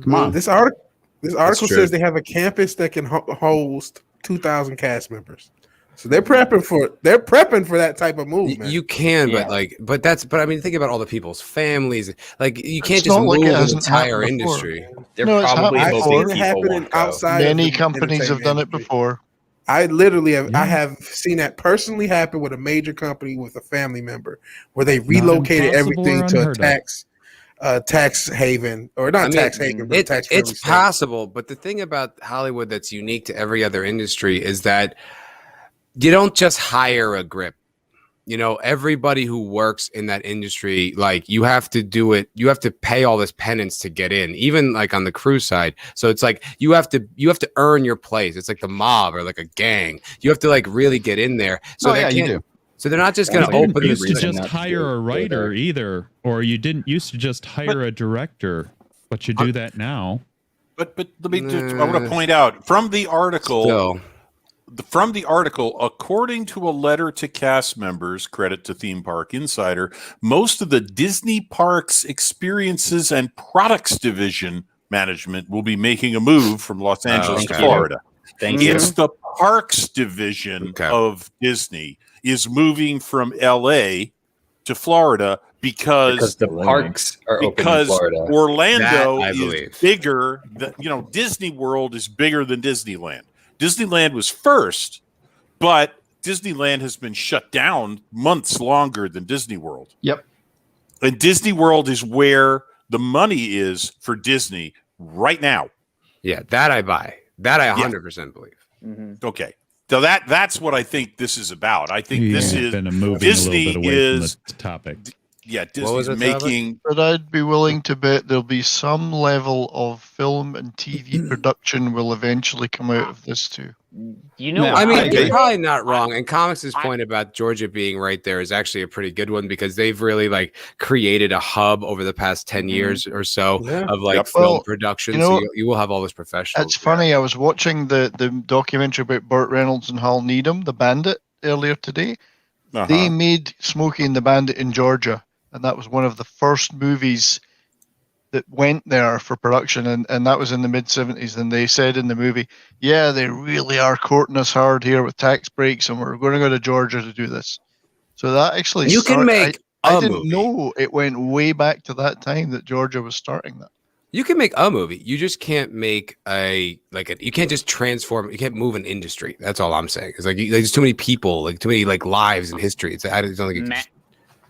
come on. This article says they have a campus that can host 2,000 cast members. So they're prepping for that type of move. Man. You can, but I mean, think about all the people's families. Like you can't just move the entire industry. They're probably hoping people won't go. Outside many companies have done it before. I literally have. I have seen that personally happen with a major company with a family member, where they relocated everything to a tax haven, or not tax haven, but tax. It's possible, but the thing about Hollywood that's unique to every other industry is that you don't just hire a grip. Everybody who works in that industry, like you have to do it. You have to pay all this penance to get in, even like on the crew side. So it's like you have to earn your place. It's like the mob or like a gang. You have to like really get in there. So you do. So they're not just going to open You this. used to just hire a writer either, or you didn't used to just hire a director, but you do that now. But let me I want to point out from the article. According to a letter to cast members, credit to Theme Park Insider, most of the Disney Parks Experiences and Products Division management will be making a move from Los Angeles to Florida. It's the Parks Division of Disney is moving from LA to Florida because the parks are open in Florida. Orlando is bigger than, Disney World is bigger than Disneyland. Disneyland was first, but Disneyland has been shut down months longer than Disney World. Yep. And Disney World is where the money is for Disney right now. Yeah, that I buy. That I 100% believe. Okay. So that's what I think this is about. I think this is been moving Disney a little bit away is from the topic. Yeah, Disney's making. But I'd be willing to bet there'll be some level of film and TV production will eventually come out of this too. You know, I mean, you're probably not wrong. And Comics' point about Georgia being right there is actually a pretty good one because they've really like created a hub over the past 10 years or so of like film production. You know, so you will have all those professionals. It's funny. I was watching the documentary about Burt Reynolds and Hal Needham, the Bandit, earlier today. They made Smokey and the Bandit in Georgia. And that was one of the first movies that went there for production. And that was in the mid-70s. And they said in the movie, yeah, they really are courting us hard here with tax breaks. And we're going to go to Georgia to do this. So that actually can make I didn't know it went way back to that time that Georgia was starting that. You can make a movie. You just can't make you can't just transform. You can't move an industry. That's all I'm saying. It's like there's too many people, like too many like lives in history. I don't think you can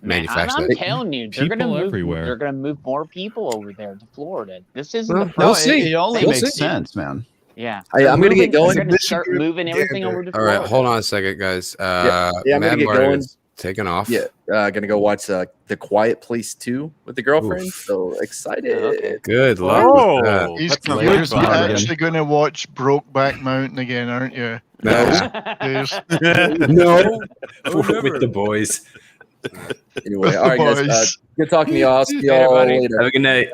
manufacture. I'm telling you, they're going to move everywhere. They're going to move more people over there to Florida. This isn't the No, problem. it only makes sense, man. Yeah, I'm going to get going. They're going to start moving everything over to All Florida. right, hold on a second, guys. I'm going to get going. Taking off. Yeah, going to go watch The Quiet Place 2 with the girlfriend. Oof. So excited. Okay. Good luck. You're actually going to watch Brokeback Mountain again, aren't you? No. No. With the boys. Anyway, all right, guys. Good talking to y'all. See y'all later. Have a good night.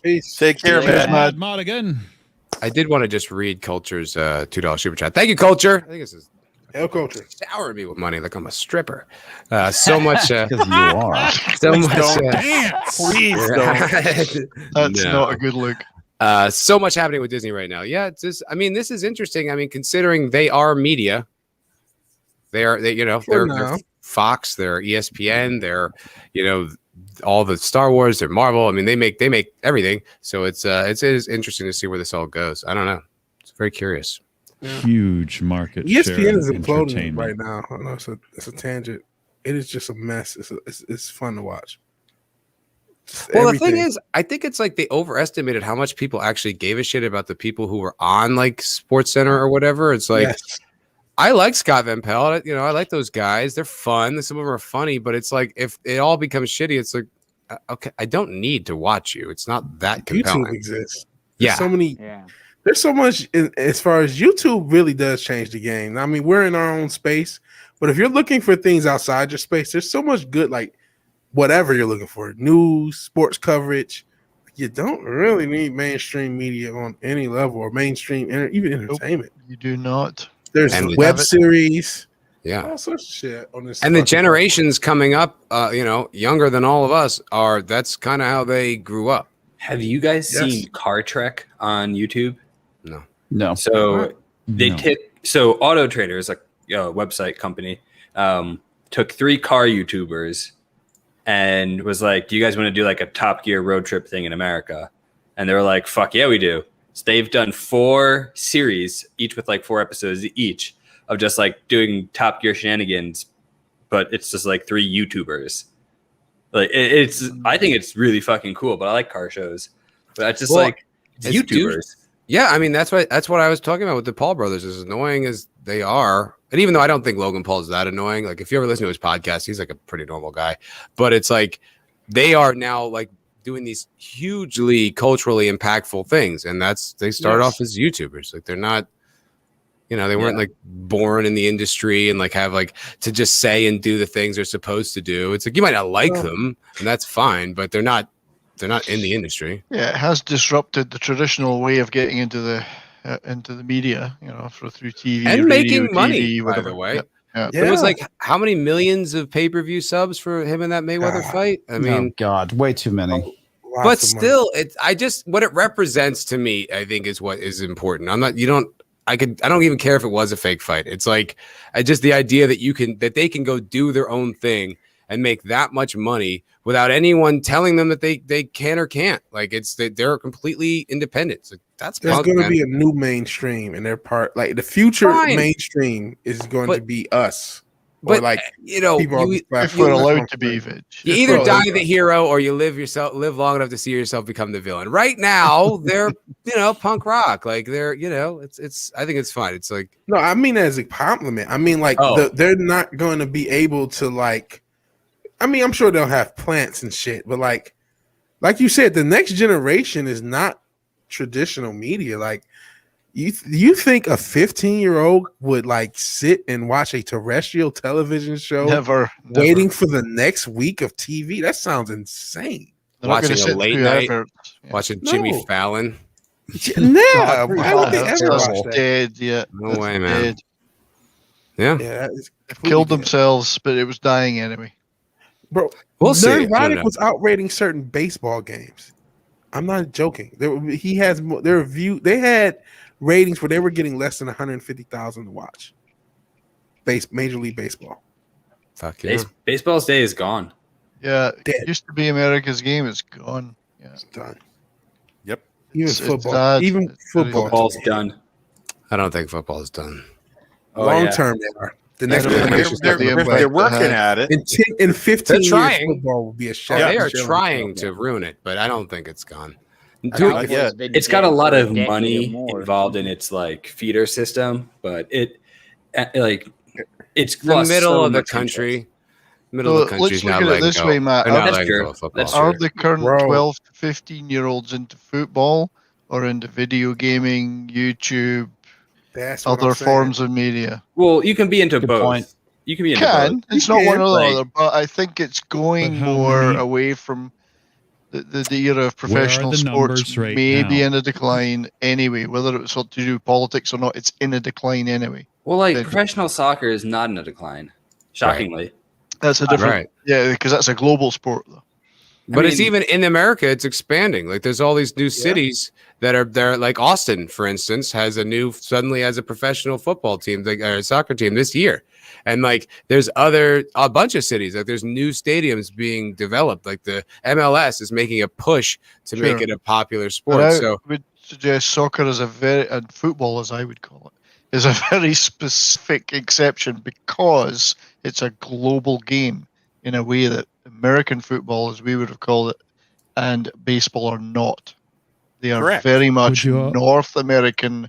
Peace. Take care, man. Modigan. I did want to just read Culture's $2 super chat. Thank you, Culture. I think this is Culture. Shower me with money like I'm a stripper. So much. Because you are. So much. Please don't. That's not a good look. So much happening with Disney right now. Yeah, it's just, I mean, this is interesting. I mean, considering they are media, they're Fox, they're ESPN, they're all the Star Wars, they're Marvel. I mean, they make everything. So it is interesting to see where this all goes. I don't know. It's very curious. Yeah. Huge market. ESPN is imploding entertainment right now. I know it's a tangent. It is just a mess. It's fun to watch. Well, the thing is, I think it's like they overestimated how much people actually gave a shit about the people who were on like SportsCenter or whatever. It's like I like Scott Van Pelt. I like those guys. They're fun. Some of them are funny, but it's like if it all becomes shitty, it's like okay, I don't need to watch you. It's not that compelling. YouTube exists. There's so many. Yeah. There's so much as far as YouTube really does change the game. I mean, we're in our own space, but if you're looking for things outside your space, there's so much good, like whatever you're looking for, news, sports coverage. You don't really need mainstream media on any level or mainstream, even entertainment. You do not. There's web series. Yeah. All sorts of shit on this. And the generations coming up, younger than all of us that's kind of how they grew up. Have you guys seen Car Trek on YouTube? No. So so Auto Trader is a website company, took 3 car YouTubers and was like, do you guys want to do like a Top Gear road trip thing in America? And they were like, fuck yeah, we do. So they've done 4 series, each with like 4 episodes each of just like doing Top Gear shenanigans, but it's just like 3 YouTubers. Like I think it's really fucking cool, but I like car shows. But it's just it's YouTubers. Yeah, I mean that's what I was talking about with the Paul brothers. As annoying as they are, and even though I don't think Logan Paul is that annoying, like if you ever listen to his podcast, he's like a pretty normal guy. But it's like they are now like doing these hugely culturally impactful things, and they started off as YouTubers. Like they're not, they weren't like born in the industry and like have like to just say and do the things they're supposed to do. It's like you might not like them, and that's fine, but they're not in the industry. Yeah, it has disrupted the traditional way of getting into the media, through TV and radio, making money. TV, by the way, yeah. It was like how many millions of pay-per-view subs for him in that Mayweather fight? I mean, oh God, way too many. But still, what it represents to me, I think, is what is important. I don't even care if it was a fake fight. It's like the idea that they can go do their own thing and make that much money without anyone telling them that they can or can't. Like they're completely independent. So there's going to be a new mainstream in their part. Like the future mainstream is going to be us. Or but if we're allowed to be, you either die the hero or you live long enough to see yourself become the villain. Right now, they're punk rock. Like they're, it's. I think it's fine. It's like no, I mean as a compliment. I mean like they're not going to be able to like. I mean, I'm sure they'll have plants and shit, but like you said, the next generation is not traditional media. Like you think a 15-year-old would like sit and watch a terrestrial television show waiting for the next week of TV? That sounds insane. Watching a late night, watching Jimmy Fallon. No, why would they ever watch that? Dead, yeah. No way, man. Dead. Yeah. They've killed themselves, but it was dying anyway. Bro, we'll see. Roddick was outrating certain baseball games. I'm not joking. They had ratings where they were getting less than 150,000 to watch. Major League Baseball. Fuck yeah. Baseball's day is gone. Yeah, it used to be America's game. It's gone. Yeah, it's done. Yep. Even football. Even football's done. I don't think football is done. Long term, they are. The next they're working at it. In 15 years, football will be a shot. They are trying to ruin it, but I don't think it's gone. Dude, it's got a lot of money involved in its like feeder system, but it's the middle of the country. Middle of the country. Let's look at it this way, Matt. Are the current 12 to 15-year-olds into football or into video gaming, YouTube, other forms of media? Well, you can be into both. Point. You can be into both. It's not one or the other, but I think it's going more away from the era of professional sports. Maybe in a decline anyway. Whether it's to do with politics or not, it's in a decline anyway. Well, like professional soccer is not in a decline. Shockingly. Right. That's a different, because that's a global sport, though. But it's even in America, it's expanding. Like there's all these new cities that are there. Like Austin, for instance, suddenly has a professional football team, or a soccer team this year. And like there's a bunch of cities, like there's new stadiums being developed. Like the MLS is making a push to make it a popular sport. I would suggest soccer is and football, as I would call it, is a very specific exception because it's a global game in a way that American football, as we would have called it, and baseball are not. They are very much North American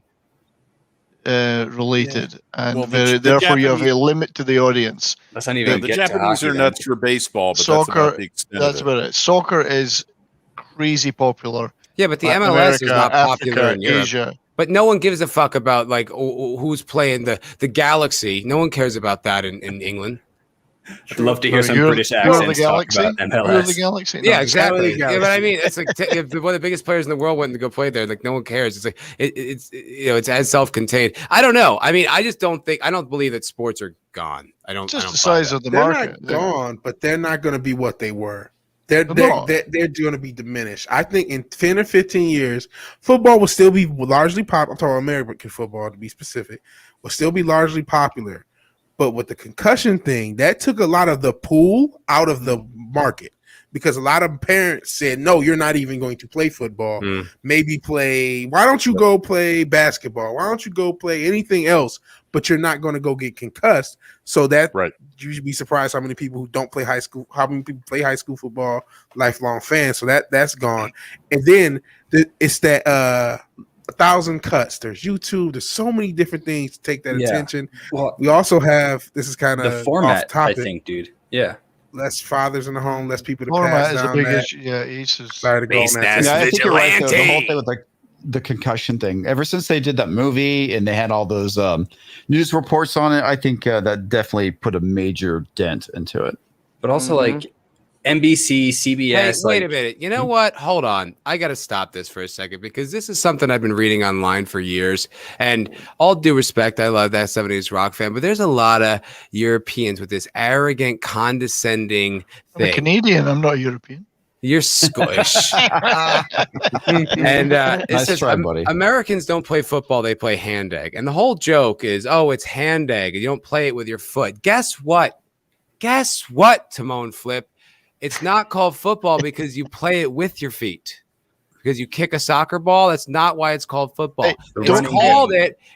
related, and therefore you have a limit to the audience. That's not even the Japanese are nuts for baseball, but soccer. That's about it. Soccer is crazy popular. Yeah, but the MLS America, is not popular Africa, in Europe. Asia. But no one gives a fuck about like who's playing the Galaxy. No one cares about that in England. I'd love to hear some British accents talk about MLS. The Galaxy. Yeah, exactly. Yeah, but I mean, it's like if one of the biggest players in the world went to go play there, like no one cares. It's like it's as self-contained. I don't know. I mean, I don't believe that sports are gone. I don't. Just the size of the market. They're not gone, but they're not going to be what they were. They're going to be diminished. I think in 10 or 15 years, football will still be largely popular. I'm talking American football to be specific. Will still be largely popular. But with the concussion thing, that took a lot of the pool out of the market because a lot of parents said, no, you're not even going to play football. Maybe why don't you go play basketball? Why don't you go play anything else? But you're not going to go get concussed. So you should be surprised how many people who don't play how many people play high school football, lifelong fans. So that's gone. And then it's that 1,000 cuts. There's YouTube. There's so many different things to take that attention. Well, we also have, this is kind of the format, off topic, I think, dude. Yeah. Less fathers in the home, less people to format pass down. Is a big issue. Yeah, sorry to go on that. I think you're right, though. The whole thing with the concussion thing. Ever since they did that movie and they had all those news reports on it, I think that definitely put a major dent into it. But also, like NBC, CBS. Hey, wait a minute. You know what? Hold on. I got to stop this for a second because this is something I've been reading online for years. And all due respect, I love that 70s rock fan, but there's a lot of Europeans with this arrogant, condescending thing. I'm a Canadian. I'm not European. You're Scottish. And it says Americans don't play football, they play hand egg. And the whole joke is, it's hand egg. You don't play it with your foot. Guess what, Timon Flip? It's not called football because you play it with your feet. Because you kick a soccer ball, that's not why it's called football. Hey,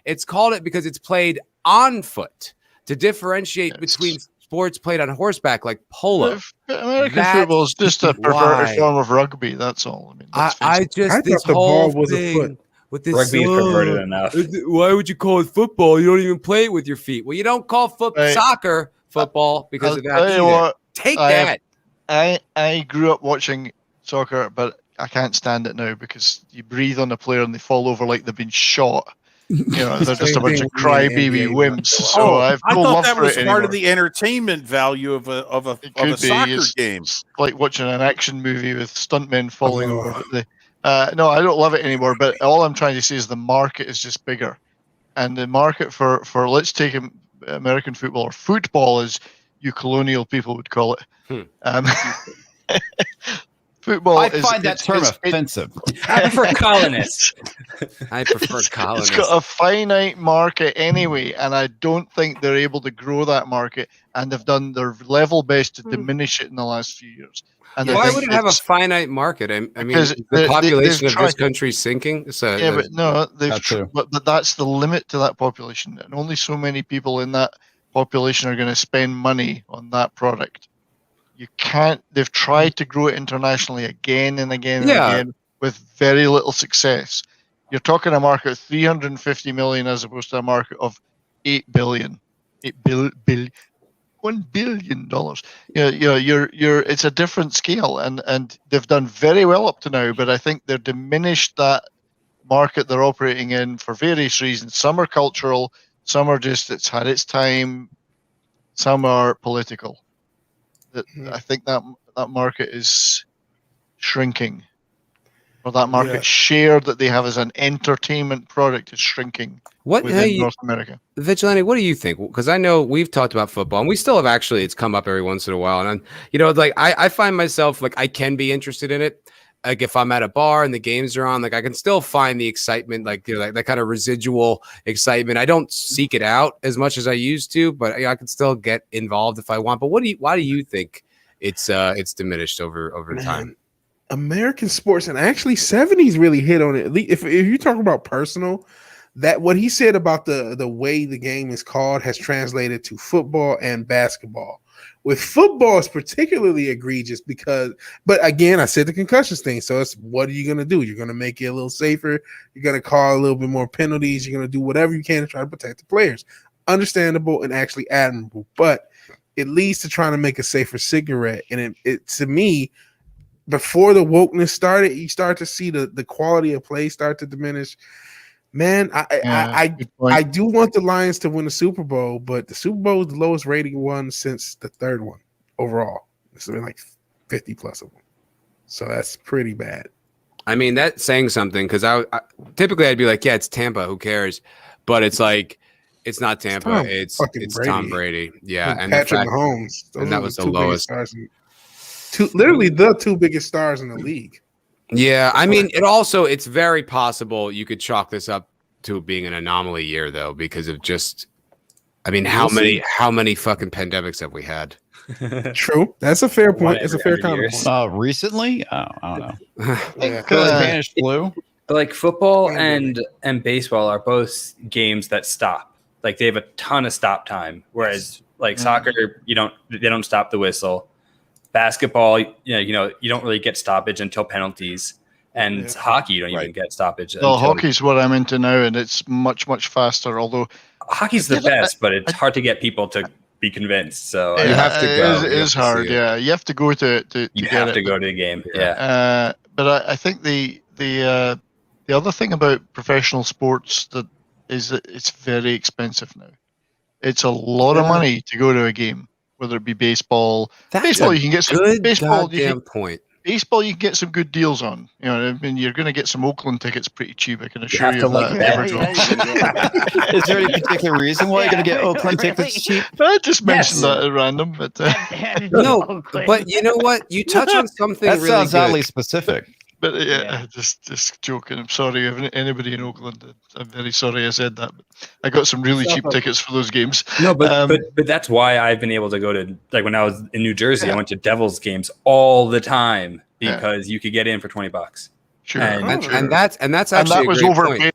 it's called it because it's played on foot to differentiate between sports played on horseback like polo. American football is just a perverted form of rugby. That's all. I mean, I thought the ball was a foot. with this rugby is perverted enough. Why would you call it football? You don't even play it with your feet. Well, you don't call soccer football because of that either. What, Take that. I grew up watching soccer, but I can't stand it now because you breathe on a player and they fall over like they've been shot. You know, they're just a bunch of crybaby wimps. So I thought that was part of the entertainment value of a soccer game. It's like watching an action movie with stuntmen falling over. No, I don't love it anymore. But all I'm trying to say is the market is just bigger, and the market for let's take American football or football, as you colonial people would call it. Football. I find that term offensive. I prefer colonists. I prefer colonists. It's got a finite market anyway, and I don't think they're able to grow that market, and they've done their level best to diminish it in the last few years. And why would it have a finite market? I mean, the population of this country is sinking. So but no, but that's the limit to that population, and only so many people in that population are going to spend money on that product. You can't. They've tried to grow it internationally again and again and again with very little success. You're talking a market of 350 million as opposed to a market of 8 billion. $1 billion. It's a different scale, and they've done very well up to now. But I think they've diminished that market they're operating in for various reasons. Some are cultural, some are just it's had its time, some are political. I think that market is shrinking, or that market share that they have as an entertainment product is shrinking within North America. Vigilante, what do you think? Because I know we've talked about football, and we still have actually. It's come up every once in a while, and I find myself like I can be interested in it. Like if I'm at a bar and the games are on, like I can still find the excitement, like that kind of residual excitement. I don't seek it out as much as I used to, but I can still get involved if I want. But why do you think it's diminished over time? American sports, and actually 70s really hit on it. If you talk about personal, that what he said about the way the game is called has translated to football and basketball. With football, it's particularly egregious but again, I said the concussions thing. So it's what are you going to do? You're going to make it a little safer. You're going to call a little bit more penalties. You're going to do whatever you can to try to protect the players. Understandable and actually admirable, but it leads to trying to make a safer cigarette. And it to me, before the wokeness started, you start to see the quality of play start to diminish. Man, I do want the Lions to win the Super Bowl, but the Super Bowl is the lowest rating one since the third one overall. It's been like 50 plus of them. So that's pretty bad. I mean, that's saying something because I typically I'd be like, yeah, it's Tampa. Who cares? But it's like, it's not Tampa. It's Tom Brady. Yeah. And Patrick Mahomes. And that was the lowest. Literally the two biggest stars in the league. Yeah, I mean, it's very possible you could chalk this up to being an anomaly year, though, because of just, I mean, how many fucking pandemics have we had? True, that's a fair point. It's a fair comment. Recently, I don't know. Spanish flu. Like football and baseball are both games that stop. Like they have a ton of stop time, whereas like soccer, they don't stop the whistle. Basketball, you don't really get stoppage until penalties, and hockey, you don't even get stoppage. Hockey's what I'm into now, and it's much, much faster. Although hockey's the best, but it's hard to get people to be convinced. So you have to go. It is hard. Yeah, you have to go to you have to go to the game. Yeah. But I think the other thing about professional sports is that it's very expensive now. It's a lot of money to go to a game. Whether it be baseball, you can get some baseball. Point. Baseball, you can get some good deals on. I mean, you're going to get some Oakland tickets pretty cheap. I can assure you of that. Is there any particular reason why you're going to get Oakland tickets cheap? I just mentioned that at random, but no. But you know what? You touch on something. That sounds oddly specific. But just joking. I'm sorry, anybody in Oakland. I'm very sorry I said that. But I got some really cheap tickets for those games. No, but that's why I've been able to go to, like when I was in New Jersey, I went to Devils games all the time because you could get in for $20. Sure, and that's actually that was overpaid.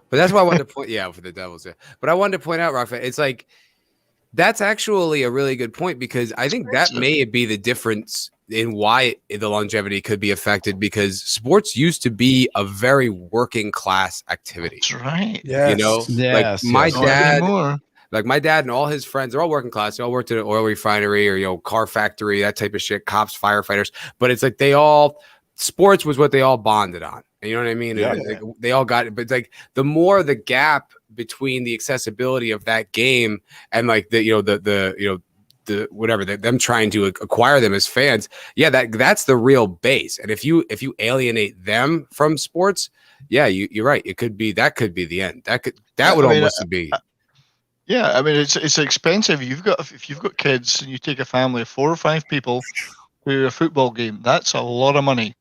But that's why I wanted to point. Yeah, for the Devils. Yeah, but I wanted to point out, Rafa, it's like that's actually a really good point because I think that may be the difference why the longevity could be affected, because sports used to be a very working class activity. That's right. Yes. You know, Yes, like my yes. dad. Like my dad and all his friends, they're all working class. They all worked at an oil refinery or, you know, car factory, that type of shit, cops, firefighters. But it's like sports was what they all bonded on. You know what I mean? Yeah. Like, they all got it. But like the more the gap between the accessibility of that game and like the whatever, them trying to acquire them as fans, that's the real base. And if you alienate them from sports, you're right. That could be the end. That would almost be. Yeah, I mean it's expensive. If you've got kids and you take a family of 4 or 5 people to a football game, that's a lot of money.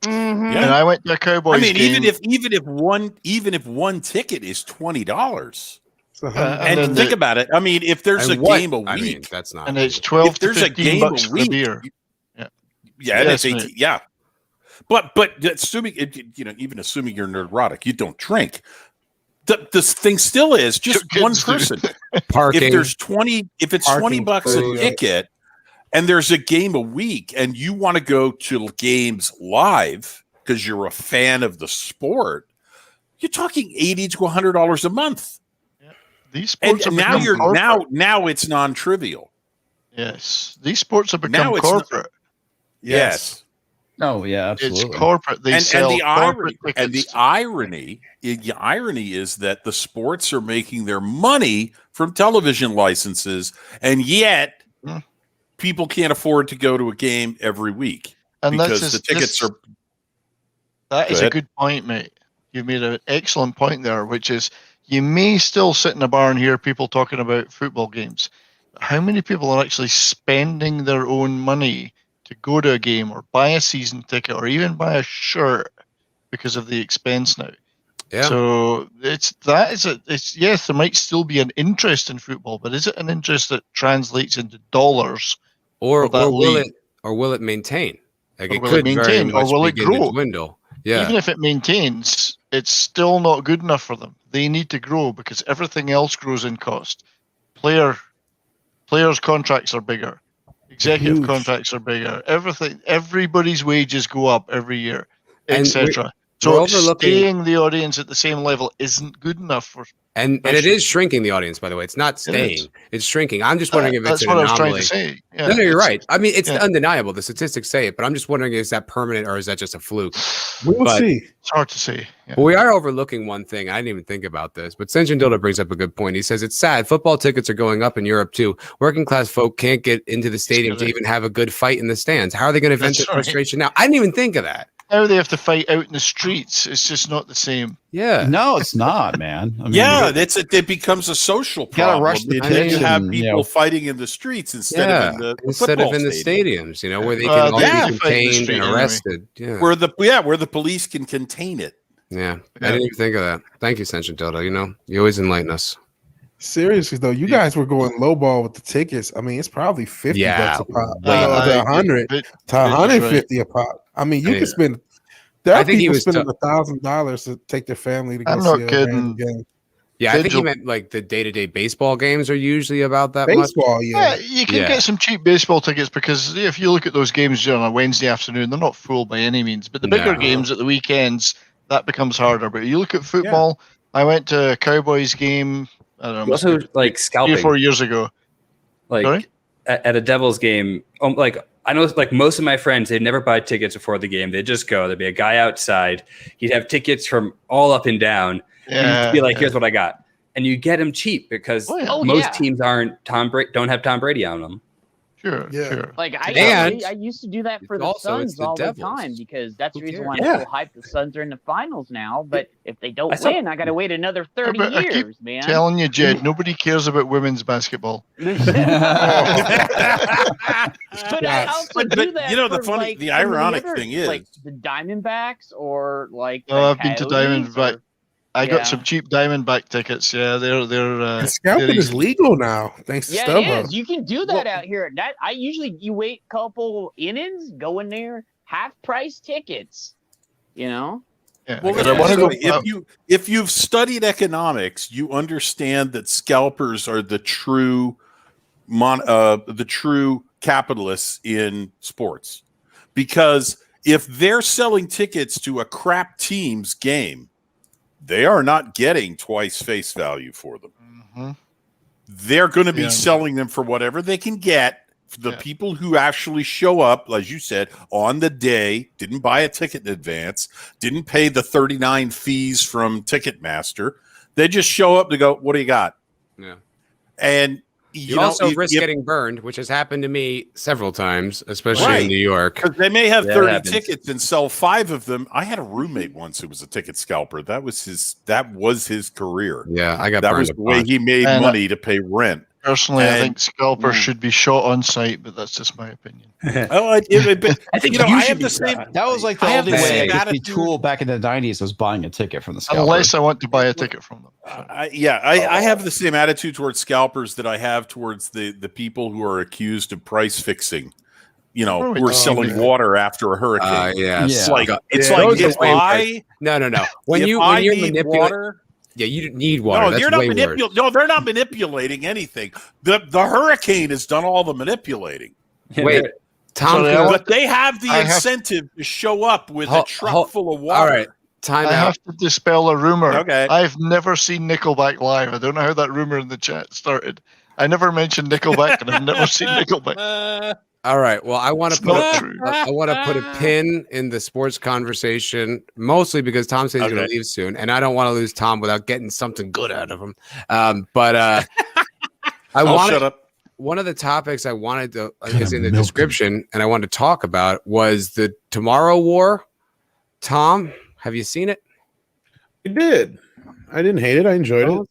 Mm-hmm. Yeah. And I went to a Cowboys game. even if one ticket is $20. And think about it. I mean, if there's a game a week, I mean, that's not. And it's 12 if there's to a 15 game bucks a for the week, beer. It's 18, But assuming even assuming you're neurotic, you don't drink. The thing still is just one person. Parking. If there's if it's Parking, $20 a ticket, and there's a game a week, and you want to go to games live because you're a fan of the sport, you're talking $80 to $100 a month. Yeah. These sports and now it's non-trivial. Yes, these sports have become corporate. Yes. Oh yeah, absolutely. It's corporate. They sell corporate tickets. And the irony is that the sports are making their money from television licenses, and yet people can't afford to go to a game every week because the tickets are. That is a good point, mate. You made an excellent point there, which is you may still sit in a bar and hear people talking about football games. How many people are actually spending their own money to go to a game or buy a season ticket or even buy a shirt because of the expense now? Yeah. So yes, there might still be an interest in football, but is it an interest that translates into dollars? Or will it maintain? Like it could very much or will it begin to grow? dwindle. Yeah. Even if it maintains, it's still not good enough for them. They need to grow because everything else grows in cost. Players' contracts are bigger. Executive contracts are bigger. Everybody's wages go up every year, etc. So staying the audience at the same level isn't good enough for. And it is shrinking the audience, by the way. It's not staying; it's shrinking. I'm just wondering if it's an anomaly. That's what I was trying to say. Yeah, no, you're right. I mean, it's undeniable. The statistics say it, but I'm just wondering: is that permanent or is that just a fluke? We'll see. It's hard to say. Yeah. Well, we are overlooking one thing. I didn't even think about this, but Senjin Dilda brings up a good point. He says it's sad. Football tickets are going up in Europe too. Working class folk can't get into the stadium to even have a good fight in the stands. How are they going to vent their frustration now? I didn't even think of that. Now they have to fight out in the streets. It's just not the same. Yeah. No, it's not, man. I mean, it becomes a social problem. Rush the and you have people fighting in the streets instead of in the stadiums, where they can all be contained and arrested. Yeah. Where the police can contain it. Yeah. I didn't even think of that. Thank you, Senjin Dilda. You always enlighten us. Seriously though, you guys were going lowball with the tickets. I mean, it's probably $50 a pop. To 100 to 150 a pop. I mean, you can spend. There are people spending $1,000 to take their family to go see a game. Yeah, I think he meant like the day-to-day baseball games are usually about that baseball, much. Yeah, you can get some cheap baseball tickets because if you look at those games on a Wednesday afternoon, they're not full by any means. But the bigger games at the weekends, that becomes harder. But you look at football. I went to a Cowboys game. I don't know. Also, like scalping 3 or 4 years ago. Like at a Devils game, I know like most of my friends, they'd never buy tickets before the game. They'd just go. There'd be a guy outside. He'd have tickets from all up and down. And he'd be like, here's what I got. And you get them cheap because most teams don't have Tom Brady on them. Sure. Like I used to do that for the Suns all the time because that's the reason why I'm so hyped the Suns are in the finals now. But if they don't win, I got to wait another 30 years, man. Telling you, Jed, nobody cares about women's basketball. But I also do that. The ironic thing is like the Diamondbacks or like. Oh, I've been to Diamondback. I got some cheap Diamondback tickets. Yeah, they're scalping is legal now, thanks to StubHub. It is. You can do that out here. You wait a couple innings, go in there, half price tickets. Yeah. Well, if you've studied economics, you understand that scalpers are the true capitalists in sports, because if they're selling tickets to a crap team's game, they are not getting twice face value for them. Mm-hmm. They're going to be selling them for whatever they can get. The people who actually show up, as you said, on the day, didn't buy a ticket in advance, didn't pay the 39 fees from Ticketmaster. They just show up to go, what do you got? Yeah. And you also risk getting burned, which has happened to me several times, especially in New York. Because they may have 30 tickets and sell 5 of them. I had a roommate once who was a ticket scalper. That was his career. Yeah, I got that burned was the way he made money to pay rent. Personally, I think scalpers should be shot on site, but that's just my opinion. I think I have the same. That was like the only way I could be cool back in the 90s was buying a ticket from the scalper. Unless I want to buy a ticket from them. I have the same attitude towards scalpers that I have towards the people who are accused of price fixing. Who are selling water after a hurricane. It's like if I no. When you're manipulating water. Yeah, you need water. No, they're not manipulating anything. The hurricane has done all the manipulating. Wait, Tom, but they have the incentive to show up with a truck full of water. All right, I have to dispel a rumor. Okay, I've never seen Nickelback live. I don't know how that rumor in the chat started. I never mentioned Nickelback, and I've never seen Nickelback. All right. Well, I want to put a pin in the sports conversation, mostly because Tom says he's going to leave soon, and I don't want to lose Tom without getting something good out of him. Shut up. One of the topics I wanted to is in the description, and I wanted to talk about was the Tomorrow War. Tom, have you seen it? I did. I didn't hate it. I enjoyed it.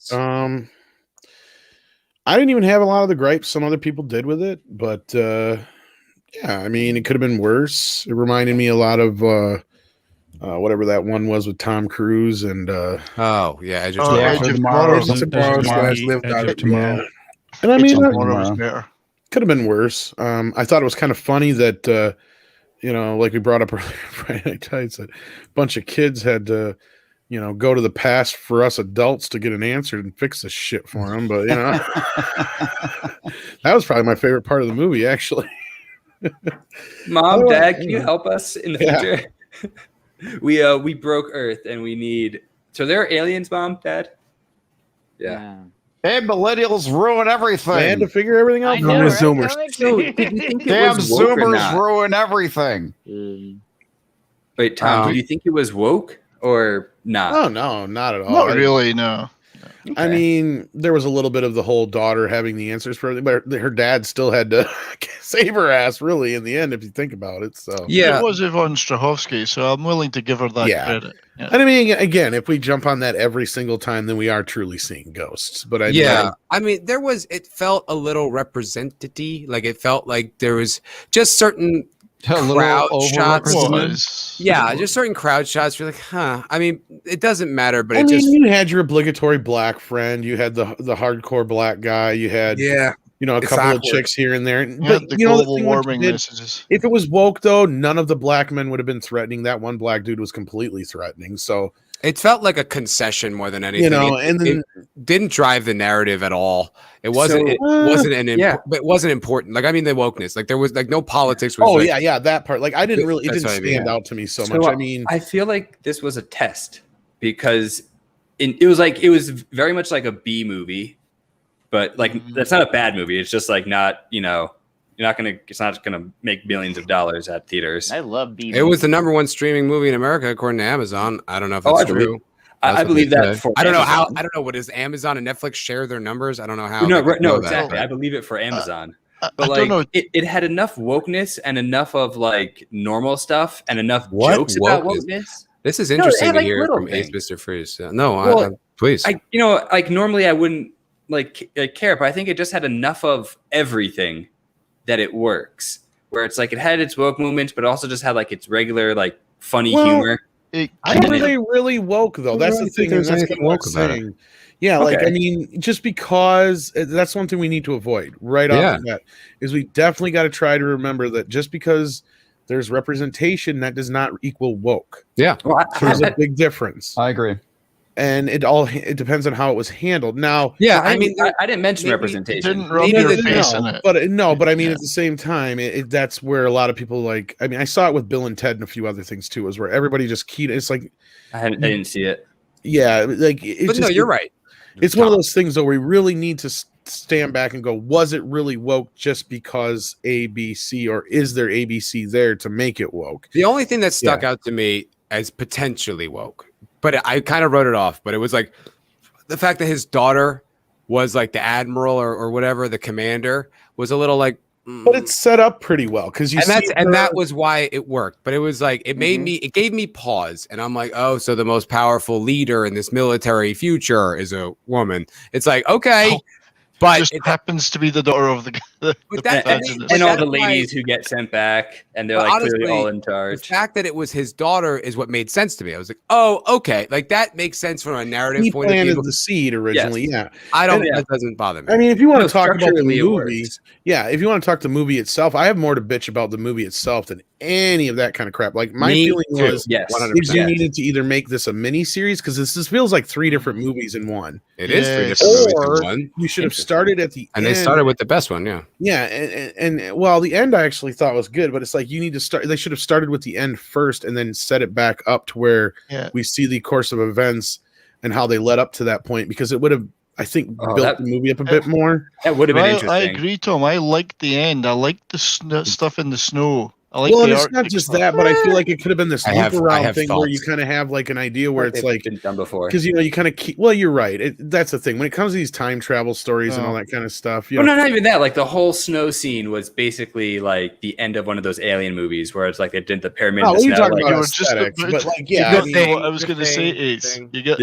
I didn't even have a lot of the gripes some other people did with it, but yeah, I mean, it could have been worse. It reminded me a lot of whatever that one was with Tom Cruise and Edge of Tomorrow. And I mean, could have been worse. I thought it was kind of funny that like we brought up earlier Friday Night Tights, that a bunch of kids had to go to the past for us adults to get an answer and fix this shit for them. But that was probably my favorite part of the movie, actually. Mom, Dad, can you help us in the future? We broke Earth and we need. So there are aliens, Mom, Dad. Yeah. Hey, millennials ruin everything. They had to figure everything out. Know, right? Zoomers. Damn Zoomers ruin everything. Wait, Tom, do you think it was woke or not? Oh no, not at all. Not really, no. Okay. I mean, there was a little bit of the whole daughter having the answers for everything, but her dad still had to save her ass, really, in the end, if you think about it. So it was Yvonne Strahovski, so I'm willing to give her that credit. Yeah. And I mean, again, if we jump on that every single time, then we are truly seeing ghosts. But I mean, it felt a little representative. Like it felt like there was just certain crowd shots. Just certain crowd shots. You're like, huh. I mean, it doesn't matter, but you had your obligatory black friend. You had the hardcore black guy. You had a couple of chicks here and there. But the global warming messages. If it was woke, though, none of the black men would have been threatening. That one black dude was completely threatening. So it felt like a concession more than anything. It didn't drive the narrative at all. It wasn't. It wasn't important. Like, I mean, the wokeness. Like, there was like no politics. That part. Like, I didn't really. It didn't stand out to me so much. I mean, I feel like this was a test because it was very much like a B movie, but like that's not a bad movie. It's just like not it's not gonna make millions of dollars at theaters. I love B. It was the number 1 streaming movie in America according to Amazon. I don't know if that's true. I believe that. I don't know how. I don't know. What does Amazon and Netflix share their numbers? I don't know how. No, exactly. I believe it for Amazon. But like, it had enough wokeness and enough of like normal stuff and enough jokes about wokeness. This is interesting to hear from Ace Mr. Freeze. Please. Like normally I wouldn't care, but I think it just had enough of everything that it works. Where it's like it had its woke movements, but also just had like its regular like funny humor. Are they really woke though? That's the thing. That's kind of woke about it. Yeah, like I mean, just because that's one thing we need to avoid right off the bat is we definitely got to try to remember that just because there's representation, that does not equal woke. Yeah, there's a big difference. I agree. and it depends on how it was handled. Now, yeah, I mean, I didn't mention representation. Didn't rub your face in it. But at the same time, that's where a lot of people like. I mean, I saw it with Bill and Ted and a few other things too, is where everybody just keyed. It's like I didn't see it. Yeah, like, but no, you're right. It's one of those things though. We really need to stand back and go, was it really woke just because ABC, or is there ABC there to make it woke? The only thing that stuck out to me as potentially woke, but I kind of wrote it off, but it was like the fact that his daughter was like the admiral or whatever, the commander, was a little like, but it's set up pretty well because that was why it worked. But it was like it gave me pause, and I'm like, oh, so the most powerful leader in this military future is a woman. It's like, okay. But it happens to be the daughter of the and all the ladies who get sent back, and they're like honestly, clearly all in charge. The fact that it was his daughter is what made sense to me. I was like, oh, okay, like that makes sense from a narrative point of view. He planted the seed originally, yeah. That doesn't bother me. I mean, if you want to talk about the movie, if you want to talk the movie itself, I have more to bitch about the movie itself than any of that kind of crap. Like my feeling was, if you needed to either make this a mini series because this feels like 3 different movies in one. It is 3 different movies in one. You should have started at the end. And they started with the best one, yeah. Yeah, and well, the end I actually thought was good, but it's like you need to start. They should have started with the end first, and then set it back up to where we see the course of events and how they led up to that point, because it would have, I think, built the movie up a bit more. That would have been interesting. I agree, Tom. I liked the end. I liked the stuff in the snow. It's not just that, but I feel like it could have been this loop around thing where you kind of have like an idea where it's like been done before. Because you kind of keep. Well, you're right. That's the thing when it comes to these time travel stories and all that kind of stuff. Well, not even that. Like the whole snow scene was basically like the end of one of those alien movies where it's like they did the pyramid. Oh, you're talking about aesthetics, but like what I was going to say is you get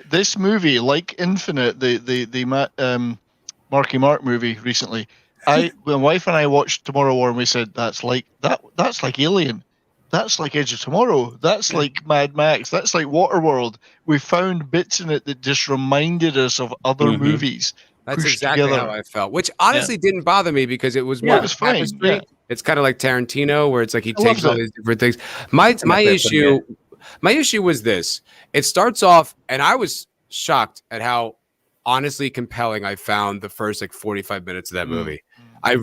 this movie like Infinite, the Marky Mark movie recently. My wife and I watched Tomorrow War, and we said that's like Alien, that's like Edge of Tomorrow, that's like Mad Max, that's like Waterworld. We found bits in it that just reminded us of other movies. That's exactly how I felt, which honestly didn't bother me because it was more it was fine. Yeah. It's kind of like Tarantino, where it's like he takes all these different things. My issue was this: it starts off, and I was shocked at how honestly compelling I found the first like 45 minutes of that movie. I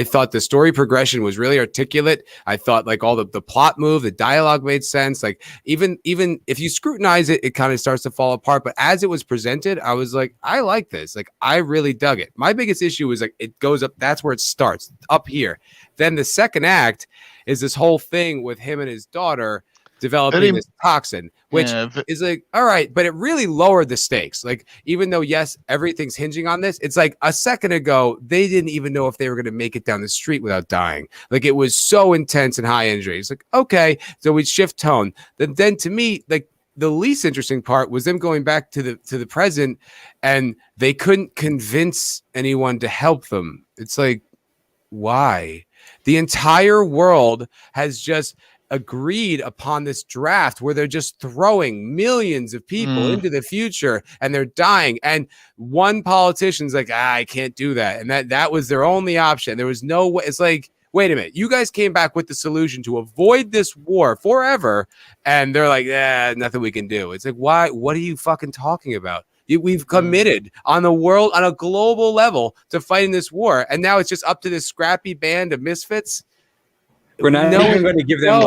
thought the story progression was really articulate. I thought like all the plot move, the dialogue made sense. Like even if you scrutinize it, it kind of starts to fall apart. But as it was presented, I was like, I like this. Like I really dug it. My biggest issue was like it goes up. That's where it starts, up here. Then the second act is this whole thing with him and his daughter developing this toxin, which is like, all right, but it really lowered the stakes. Like, even though, yes, everything's hinging on this, it's like a second ago, they didn't even know if they were going to make it down the street without dying. Like, it was so intense and high injury. It's like, okay, so we shift tone. Then to me, like, the least interesting part was them going back to the present, and they couldn't convince anyone to help them. It's like, why? The entire world has just agreed upon this draft where they're just throwing millions of people into the future and they're dying, and one politician's like, I can't do that, and that was their only option. There was no way. It's like, wait a minute, you guys came back with the solution to avoid this war forever, and they're like, nothing we can do. It's like, why? What are you fucking talking about? We've committed on a global level to fighting this war, and now it's just up to this scrappy band of misfits. We're not even going to give them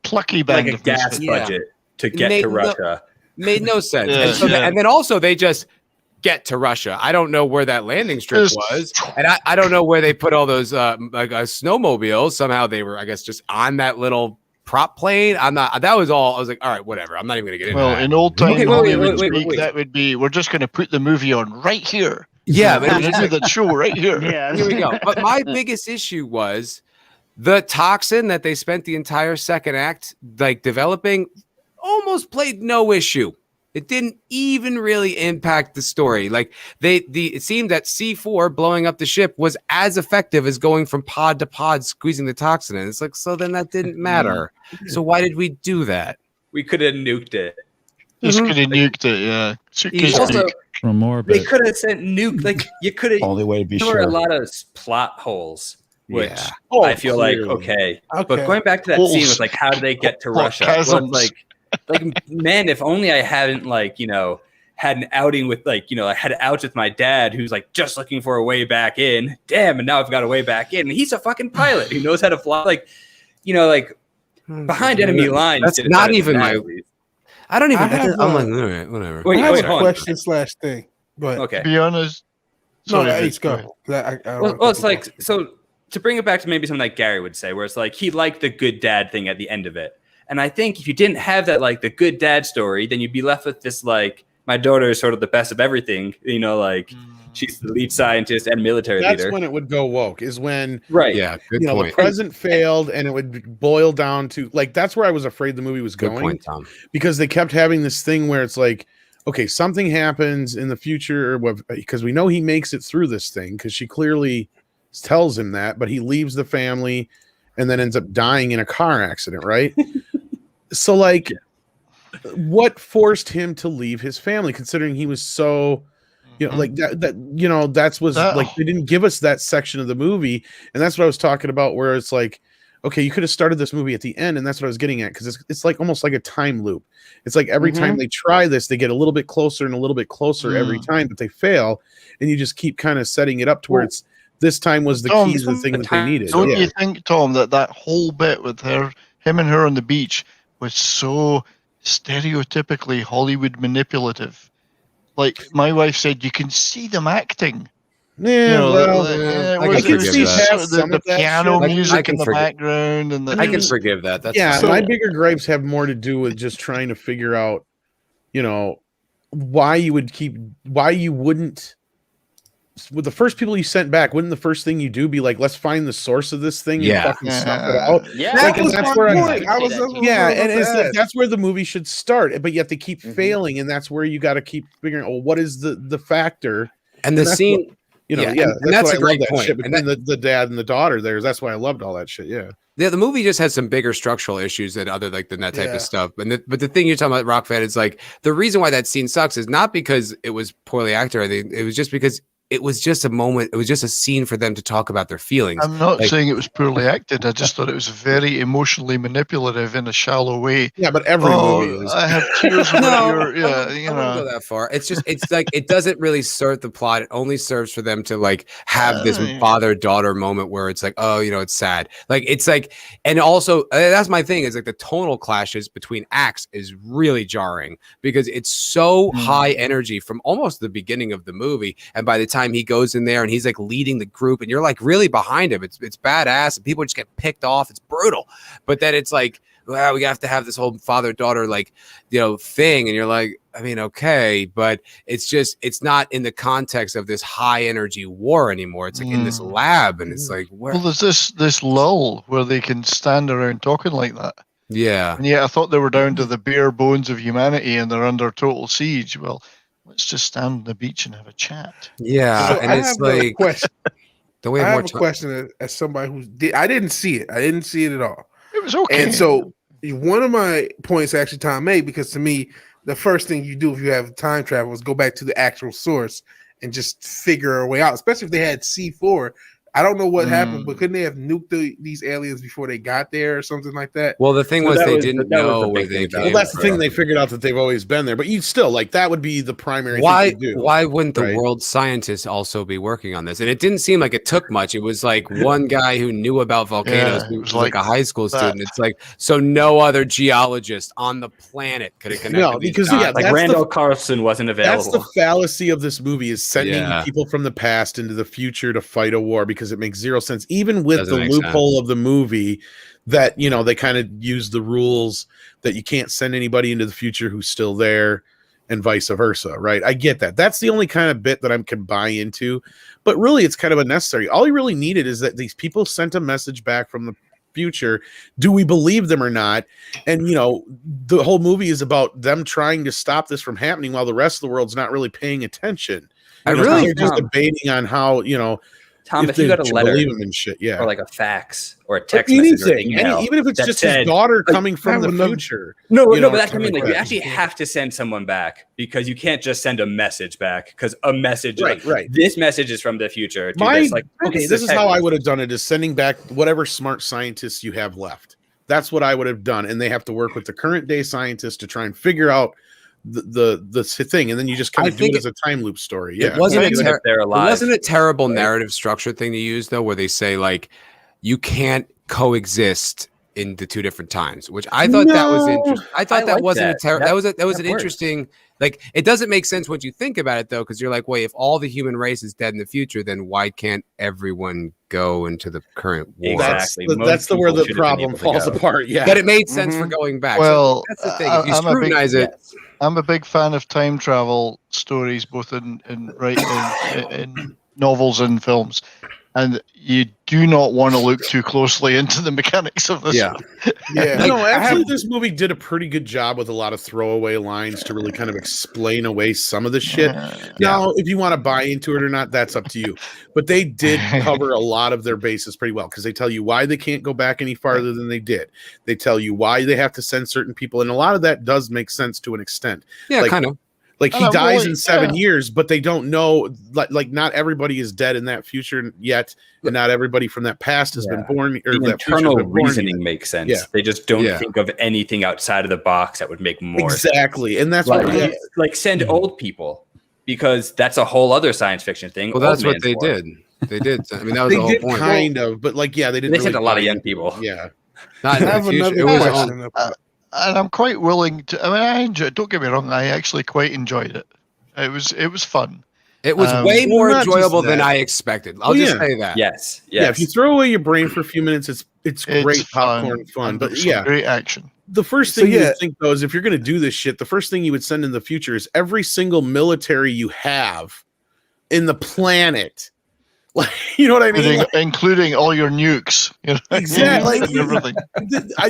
plucky band like a gas budget to get to Russia. Made no sense. And then also they just get to Russia. I don't know where that landing strip was, and I don't know where they put all those snowmobiles. Somehow they were, I guess, just on that little prop plane. That was all. I was like, all right, whatever. I'm not even going to get into that. Well, in old time Hollywood speak, that would be, we're just going to put the movie on right here. Yeah, we're going to do the show right here. Yeah, here we go. But my biggest issue was the toxin that they spent the entire second act like developing almost played no issue. It didn't even really impact the story. Like it seemed that C4 blowing up the ship was as effective as going from pod to pod squeezing the toxin in. It's like, so then that didn't matter. So why did we do that? We could have nuked it. Just could have nuked it, yeah. Also, they could have sent nuke. Like you could have. Only way to be there sure. were a lot of plot holes. Which I feel like okay, but going back to that scene with like how do they get to Russia? Well, like man, if only I hadn't had an outing with I had outs with my dad who's just looking for a way back in. Damn, and now I've got a way back in. And he's a fucking pilot who knows how to fly. Behind enemy lines. That's not even my. I don't even. I'm like, all right, whatever. I have a question / thing. But okay, to be honest. No, Ace, go. Well, it's like so. To bring it back to maybe something like Gary would say, where it's like he liked the good dad thing at the end of it. And I think if you didn't have that the good dad story, then you'd be left with this my daughter is sort of the best of everything. She's the lead scientist and military leader. That's when it would go woke. Is when Yeah, good point. The present failed, and it would boil down to that's where I was afraid the movie was going. Good point, Tom. Because they kept having this thing where it's like, okay, something happens in the future because we know he makes it through this thing because she clearly tells him that, but he leaves the family and then ends up dying in a car accident, right? So what forced him to leave his family, considering he was so, they didn't give us that section of the movie. And that's what I was talking about, where it's like, okay, you could have started this movie at the end, and that's what I was getting at, because it's almost like a time loop. It's like every time they try this, they get a little bit closer and a little bit closer every time, but they fail, and you just keep kind of setting it up to where it's this time was the key to the thing that they needed. Don't you think, Tom, that whole bit with him and her on the beach was so stereotypically Hollywood manipulative? Like my wife said, you can see them acting. Yeah, I can see the piano music in the background, and I can forgive that. That's my bigger gripes have more to do with just trying to figure out, why you wouldn't. With the first people you sent back, wouldn't the first thing you do be like, let's find the source of this thing and fucking snuff it out? Yeah, that's where that's where the movie should start. But yet they keep failing, and that's where you got to keep figuring out, well, what is the factor? And the scene, that's a great point. Between the dad and the daughter, that's why I loved all that shit. Yeah, the movie just has some bigger structural issues than than that type of stuff. But the thing you're talking about, Rockfed, is the reason why that scene sucks is not because it was poorly acted. I think it was just because it was just a moment. It was just a scene for them to talk about their feelings. I'm not saying it was poorly acted. I just thought it was very emotionally manipulative in a shallow way. Yeah, but every movie is. I have tears about your. Yeah, I don't go that far. It's just it doesn't really serve the plot. It only serves for them to have this father-daughter moment where it's it's sad. And also that's my thing is the tonal clashes between acts is really jarring because it's so high energy from almost the beginning of the movie, and by the time he goes in there and he's leading the group and you're really behind him, it's badass and people just get picked off. It's brutal, but then it's well, we have to have this whole father-daughter thing, and you're okay, but it's not in the context of this high energy war anymore. It's in this lab, and it's where? Well, there's this lull where they can stand around talking like that. Yeah, and I thought they were down to the bare bones of humanity and they're under total siege. Well, let's just stand on the beach and have a chat. Yeah, so and I it's have a question. I have a question as somebody I didn't see it. I didn't see it at all. It was okay. And so one of my points actually Tom made, because to me, the first thing you do if you have time travel is go back to the actual source and just figure a way out, especially if they had C4. I don't know what happened, but couldn't they have nuked these aliens before they got there or something like that? Well, the thing was they didn't know where they came from. Well, that's the thing. They figured out that they've always been there, but you'd still that would be the primary thing to do. Why wouldn't the world scientists also be working on this? And it didn't seem like it took much. It was one guy who knew about volcanoes. He was a high school student. It's so no other geologist on the planet could have connected. No, because Randall Carlson wasn't available. That's the fallacy of this movie, is sending people from the past into the future to fight a war, because it makes zero sense. Even with the loophole of the movie that they kind of use the rules that you can't send anybody into the future who's still there and vice versa, right? I get that. That's the only kind of bit that I can buy into, but really it's kind of unnecessary. All you really needed is that these people sent a message back from the future. Do we believe them or not? And the whole movie is about them trying to stop this from happening while the rest of the world's not really paying attention. They're just debating on how Tom, if you got a letter and shit, or a fax or a text message, or even if it's just his daughter coming from the future. But that's what I mean. You actually have to send someone back, because you can't just send a message back, because a message, this message is from the future. This is how I would have done it: is sending back whatever smart scientists you have left That's what I would have done. And they have to work with the current day scientists to try and figure out the thing, and then you just kind of do it as a time loop story. Yeah, it wasn't a terrible narrative structure thing to use though, where they say like you can't coexist in the two different times, which I thought that was interesting. I thought that wasn't that was an interesting. Like, it doesn't make sense once you think about it though, because you're like, wait, if all the human race is dead in the future, then why can't everyone go into the current war? Exactly. That's where the problem falls apart. Yeah, but it made sense for going back. Well, so that's the thing. If you scrutinize it. I'm a big fan of time travel stories, both in novels and films, and you do not want to look too closely into the mechanics of this. Yeah, no, actually, this movie did a pretty good job with a lot of throwaway lines to really kind of explain away some of the shit. Now, if you want to buy into it or not, that's up to you. But they did cover a lot of their bases pretty well, because they tell you why they can't go back any farther than they did. They tell you why they have to send certain people, and a lot of that does make sense to an extent. Yeah, kind of. Like, he dies in 7 years, but they don't know, like not everybody is dead in that future yet, and not everybody from that past has been born. Or the internal reasoning makes sense. Yeah. They just don't think of anything outside of the box that would make more sense. And that's like send old people, because that's a whole other science fiction thing. Well, that's what they did. They did. I mean, that was the whole point. Kind of, but like, they didn't. They sent a lot of young people. Yeah. Not I have another question. And I'm quite willing to. I mean, I enjoyed. Don't get me wrong. I actually quite enjoyed it. It was fun. It was way more enjoyable than I expected. I'll just say that. Yes. Yeah. If you throw away your brain for a few minutes, it's great popcorn fun. But great action. The first thing you would think though is, if you're going to do this shit, the first thing you would send in the future is every single military you have in the planet. Like, you know what I mean? Including all your nukes. You know? Exactly. Everything.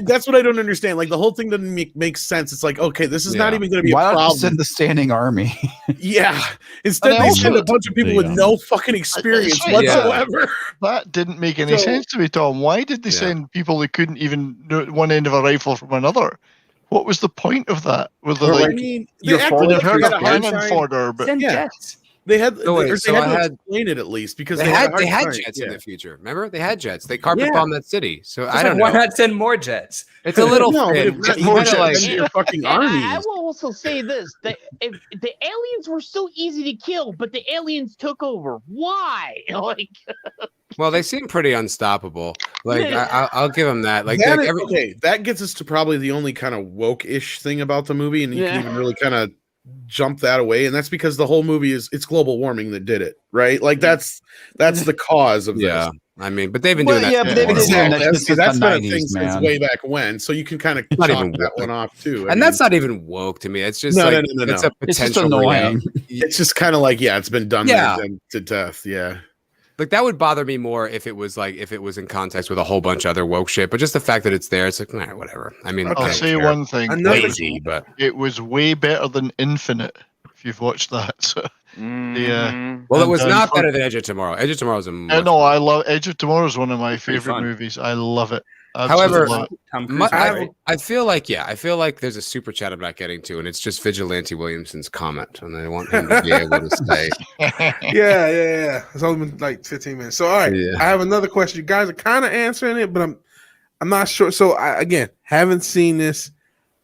That's what I don't understand. Like, the whole thing doesn't make sense. It's like, okay, this is not even going to be a problem. Why not send the standing army? Instead, they send a bunch of people with no fucking experience whatsoever. That didn't make any sense to me, Tom. Why did they send people who couldn't even do one end of a rifle from another? What was the point of that? Send jets. They had to explain it at least, because they had jets in the future. Remember, they had jets. They carpet bombed that city. So I don't know. Why not send more jets? It's a little more jets in your fucking army. I will also say this: if the aliens were so easy to kill, but the aliens took over. Why? Well, they seem pretty unstoppable. Like, I'll give them that. Like, that gets us to probably the only kind of woke-ish thing about the movie, and you can even really kind of jump that away, and that's because the whole movie it's global warming that did it, right? Like, that's the cause of this. I mean, but they've been doing that. Yeah, but they've been doing that. That's been a thing since way back when. So you can kind of chalk that one off too. And that's not even woke to me. It's just no. It's a potential. It's just annoying. It's just kind of like, it's been done to death. Yeah. Like, that would bother me more if it was in context with a whole bunch of other woke shit. But just the fact that it's there, it's like, nah, whatever. I mean, I'll say one thing. Lazy, but it was way better than Infinite, if you've watched that. So, well, it was not better than Edge of Tomorrow. Edge of Tomorrow is I love Edge of Tomorrow. Is one of my favorite movies. I love it. However, I feel like there's a super chat I'm not getting to, and it's just Vigilante Williamson's comment, and I want him to be able to say, yeah. It's only been like 15 minutes. So, all right, I have another question. You guys are kind of answering it, but I'm not sure. So, again, haven't seen this.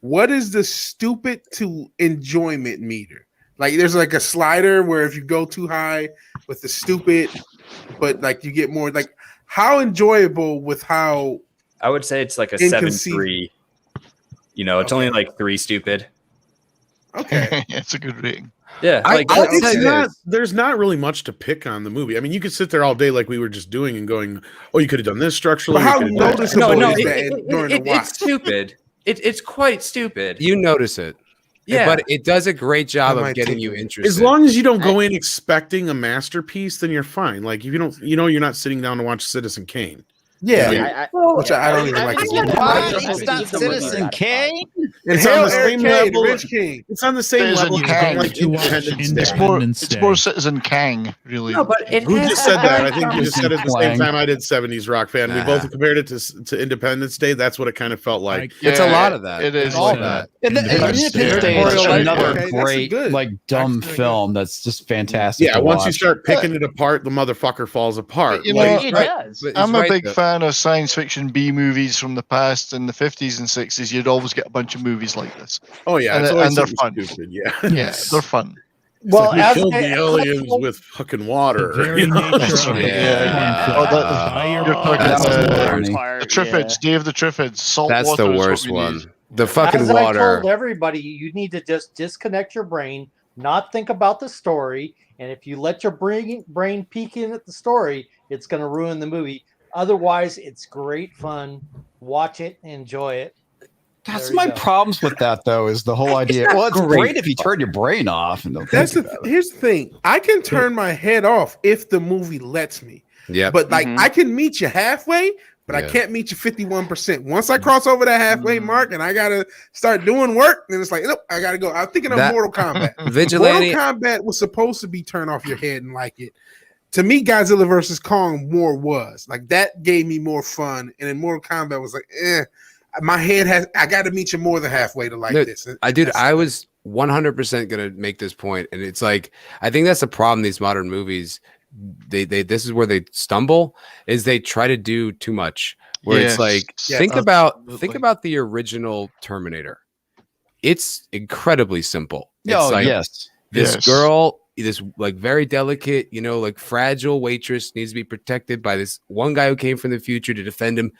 What is the stupid to enjoyment meter? Like, there's like a slider where if you go too high with the stupid, but like you get more. Like, how enjoyable with how. I would say it's like a 7.3. You know, it's only like 3 stupid. Okay, it's a good rating. Yeah, there's not really much to pick on the movie. I mean, you could sit there all day like we were just doing and going, "Oh, you could have done this structurally." But how noticeable is that during the watch? It's stupid. It's quite stupid. You notice it. Yeah, but it does a great job of getting you interested. As long as you don't go in expecting a masterpiece, then you're fine. Like, if you don't, you're not sitting down to watch Citizen Kane. Yeah, which I don't even like. It's not Citizen Kane. It's on the same level. It's on the same level. It's more Citizen Kang, really. No, but who just said that? I think you just said it at the same time I did. 70s rock fan. We both compared it to Independence Day. That's what it kind of felt like. It's a lot of that. It is all that. Independence Day is another great, like, dumb film that's just fantastic. Yeah, once you start picking it apart, the motherfucker falls apart. It does. I'm a big fan fan of science fiction B movies from the past in the 50s and 60s, you'd always get a bunch of movies like this. Oh yeah, and they're fun. Stupid. Yeah, yeah, they're fun. Well, like we killed the aliens with fucking water. The very nature of the Triffids, Day of the Triffids, salt That's water. the worst one. The fucking water. I told everybody, you need to just disconnect your brain, not think about the story, and if you let your brain peek in at the story, it's going to ruin the movie. Otherwise, it's great fun. Watch it, enjoy it. That's my problems with that, though, is the whole idea. Well, it's great if you turn your brain off. And here's the thing. I can turn my head off if the movie lets me. Yeah. But like I can meet you halfway, but I can't meet you 51%. Once I cross over that halfway mark and I gotta start doing work, then it's like, nope, I gotta go. I'm thinking of Mortal Kombat. Vigilante. Mortal Kombat was supposed to be turn off your head and like it. To me, Godzilla versus Kong more was. Like that gave me more fun. And then Mortal Kombat was like, my head has. I got to meet you more than halfway to like this. I was 100% gonna make this point, and it's like I think that's the problem. These modern movies, they this is where they stumble. Is they try to do too much. Where it's like think about the original Terminator. It's incredibly simple. It's like this girl. This like very delicate, like fragile waitress needs to be protected by this one guy who came from the future to defend him,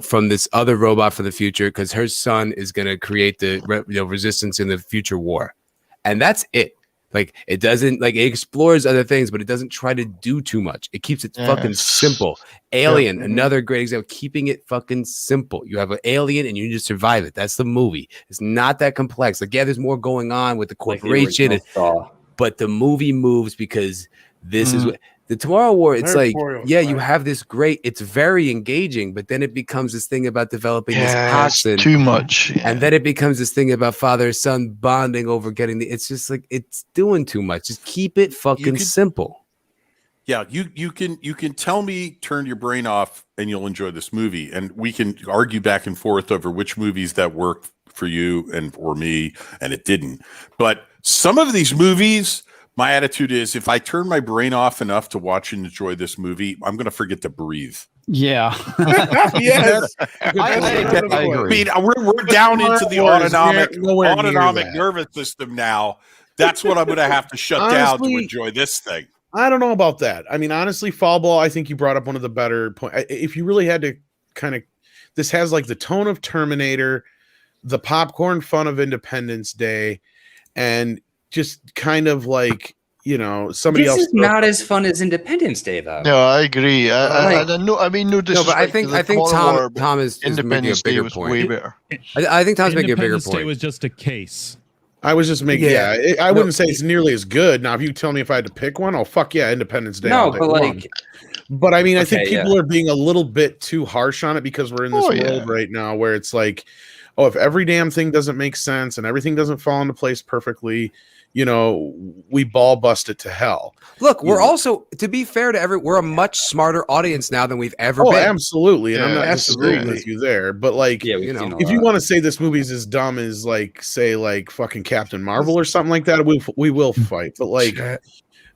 from this other robot from the future because her son is going to create the resistance in the future war. And that's it. Like it doesn't it explores other things, but it doesn't try to do too much. It keeps it fucking simple. Alien, another great example, keeping it fucking simple. You have an alien and you just survive it. That's the movie. It's not that complex. Like, there's more going on with the corporation. But the movie moves because this is what the Tomorrow War. It's you have this great. It's very engaging, but then it becomes this thing about developing this toxin. Too much, and then it becomes this thing about father and son bonding over getting the. It's just like it's doing too much. Just keep it fucking simple. Yeah, you can tell me turn your brain off and you'll enjoy this movie, and we can argue back and forth over which movies that worked for you and for me, and it didn't. But some of these movies, my attitude is if I turn my brain off enough to watch and enjoy this movie, I'm going to forget to breathe. Yeah. Yes. I agree. I mean, we're down into the autonomic nervous system now. That's what I'm going to have to shut down to enjoy this thing. I don't know about that. I mean, honestly, Fall Ball, I think you brought up one of the better points. If you really had to kind of, this has like the tone of Terminator, the popcorn fun of Independence Day, and just kind of like, somebody else. This is not as fun as Independence Day, though. No, I agree. I mean, no disrespect. No, but I think Tom is making a bigger point. Way better. I think Tom's making a bigger point. Day was just a case. I was just making, I wouldn't say it's nearly as good. Now, if you tell me if I had to pick one, fuck yeah, Independence Day. No, but but I mean, I think people are being a little bit too harsh on it because we're in this world right now where it's like, if every damn thing doesn't make sense and everything doesn't fall into place perfectly, we ball bust it to hell. Look, we're also, to be fair to we're a much smarter audience now than we've ever been. Absolutely. And I'm not disagreeing with you there. But like, if you want to say this movie's as dumb as like, say like fucking Captain Marvel or something like that, we will fight. But like,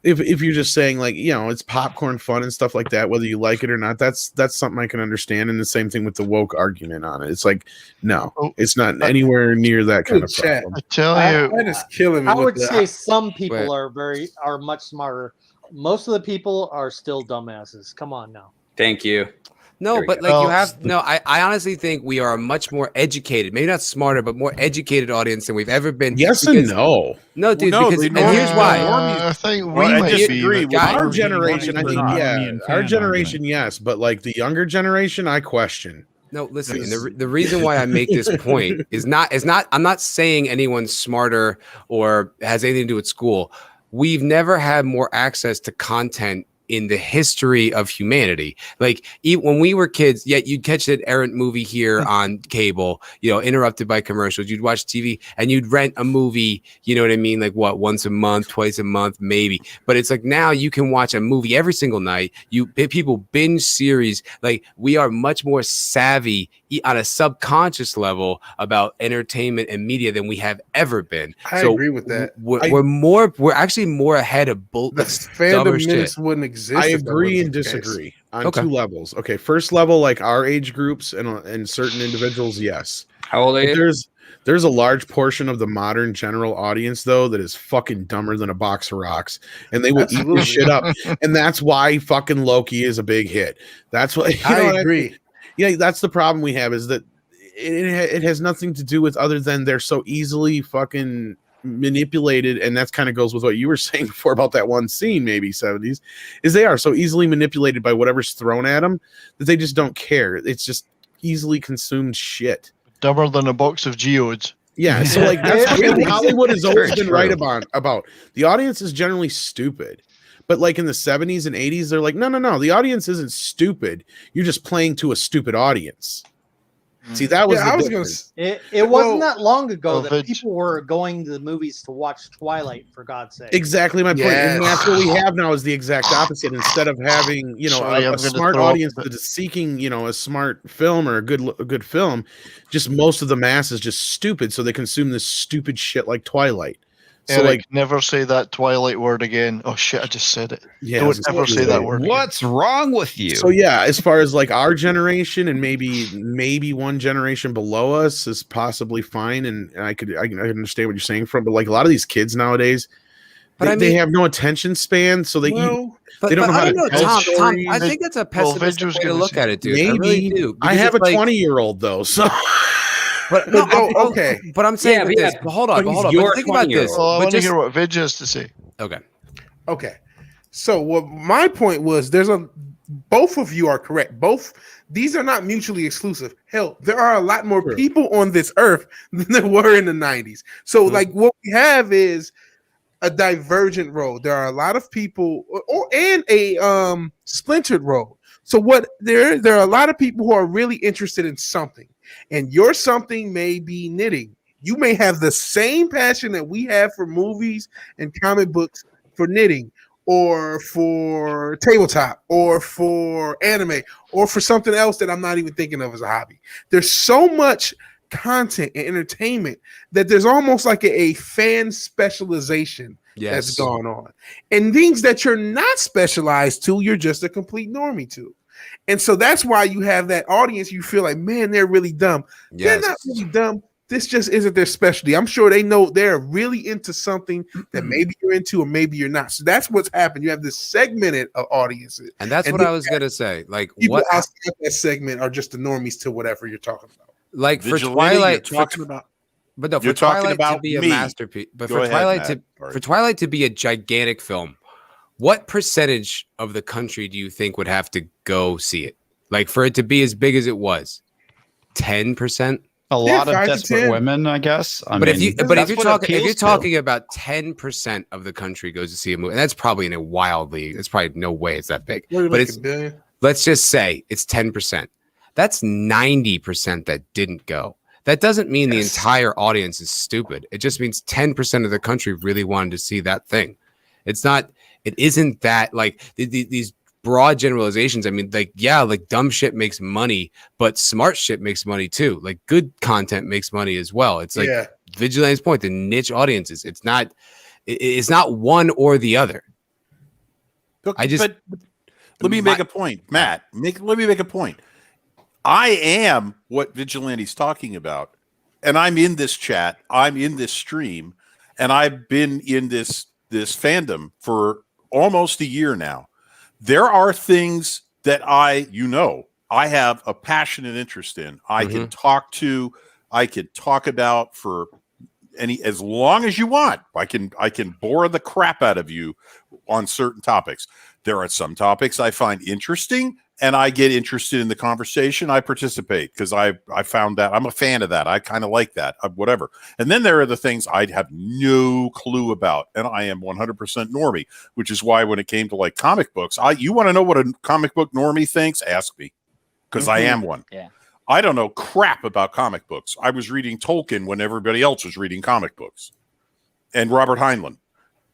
if you're just saying like, it's popcorn fun and stuff like that, whether you like it or not, that's something I can understand. And the same thing with the woke argument on it. It's like, no, it's not anywhere near that kind of problem. I tell you, that is killing me. I would say some people are much smarter. Most of the people are still dumbasses. Come on now. Thank you. No, but like I honestly think we are a much more educated, maybe not smarter, but more educated audience than we've ever been. Yes and no. No, dude, and here's why. I think we might disagree. Our generation, I think, our generation, yes, but like the younger generation, I question. No, listen, the reason why I make this point is not I'm not saying anyone's smarter or has anything to do with school. We've never had more access to content in the history of humanity. Like when we were kids, you'd catch an errant movie here on cable, interrupted by commercials. You'd watch TV and you'd rent a movie, you know what I mean? Like once a month, twice a month, maybe. But it's like now you can watch a movie every single night. People binge series. Like we are much more savvy on a subconscious level about entertainment and media than we have ever been. I agree with that. We're actually more ahead of the fandom minutes wouldn't exist. I agree and disagree on two levels. Okay, first level, like our age groups and certain individuals, yes. How old are you? There's a large portion of the modern general audience, though, that is fucking dumber than a box of rocks, and they will eat this shit up. And that's why fucking Loki is a big hit. That's what I agree. Yeah, that's the problem we have, is that it has nothing to do with other than they're so easily fucking manipulated, and that's kind of goes with what you were saying before about that one scene, maybe 70s, is they are so easily manipulated by whatever's thrown at them that they just don't care. It's just easily consumed shit. Dumber than a box of geodes. Yeah, so like that's what Hollywood has always been right about. The audience is generally stupid. But like in the 70s and 80s, they're like, no, the audience isn't stupid. You're just playing to a stupid audience. See, that was it wasn't that long ago that people were going to the movies to watch Twilight, for God's sake. Exactly my point. And that's what we have now is the exact opposite. Instead of having, a smart audience that is seeking, a smart film or a good film, just most of the mass is just stupid, so they consume this stupid shit like Twilight. So Eric, never say that Twilight word again. Oh shit, I just said it. Yeah, don't ever say that word. What's wrong with you? So yeah, as far as like our generation and maybe one generation below us is possibly fine, and I can understand what you're saying but like a lot of these kids nowadays, they have no attention span, so they don't know how to tell stories. Tom, I think that's a pessimistic way to look at it, dude. Maybe. I really do. I have a 20-year-old though, so. But okay. But I'm saying this. But hold on. But think about this. I want to hear what Vidge has to say. Okay. So what my point was, both of you are correct. These are not mutually exclusive. Hell, there are a lot more people on this earth than there were in the 90s. So like what we have is a divergent road. There are a lot of people and a splintered road. So what there are a lot of people who are really interested in something. And your something may be knitting. You may have the same passion that we have for movies and comic books for knitting, or for tabletop, or for anime, or for something else that I'm not even thinking of as a hobby. There's so much content and entertainment that there's almost like a fan specialization that's going on. And things that you're not specialized to, you're just a complete normie to. And so that's why you have that audience. You feel like, man, they're really dumb. They're not really dumb. This just isn't their specialty. I'm sure they know they're really into something that maybe you're into or maybe you're not. So that's what's happened. You have this segmented of audiences. And that's what I was going to say. Like, people outside that segment are just the normies to whatever you're talking about. Like for Twilight, for Twilight to be a masterpiece, but for Twilight to be a gigantic film, what percentage of the country do you think would have to go see it? Like for it to be as big as it was, 10%. A lot of desperate women, I guess. If you're talking about 10% of the country goes to see a movie, and that's probably in a wild league. That's probably no way it's that big. But let's just say it's 10%. That's 90% that didn't go. That doesn't mean the entire audience is stupid. It just means 10% of the country really wanted to see that thing. It isn't that like these broad generalizations. I mean, like dumb shit makes money, but smart shit makes money too. Like good content makes money as well. It's like Vigilante's point, the niche audiences. It's not one or the other. Look, let me make a point, Matt. Let me make a point. I am what Vigilante's talking about, and I'm in this chat. I'm in this stream, and I've been in this fandom for almost a year now. There are things that I have a passionate interest in. I can talk about for as long as you want. I can bore the crap out of you on certain topics. There are some topics I find interesting and I get interested in the conversation. I participate because I found that I'm a fan of that. I kind of like that, whatever. And then there are the things I have no clue about, and I am 100% normie, which is why when it came to like comic books, you want to know what a comic book normie thinks? Ask me, because I am one. Yeah. I don't know crap about comic books. I was reading Tolkien when everybody else was reading comic books, and Robert Heinlein.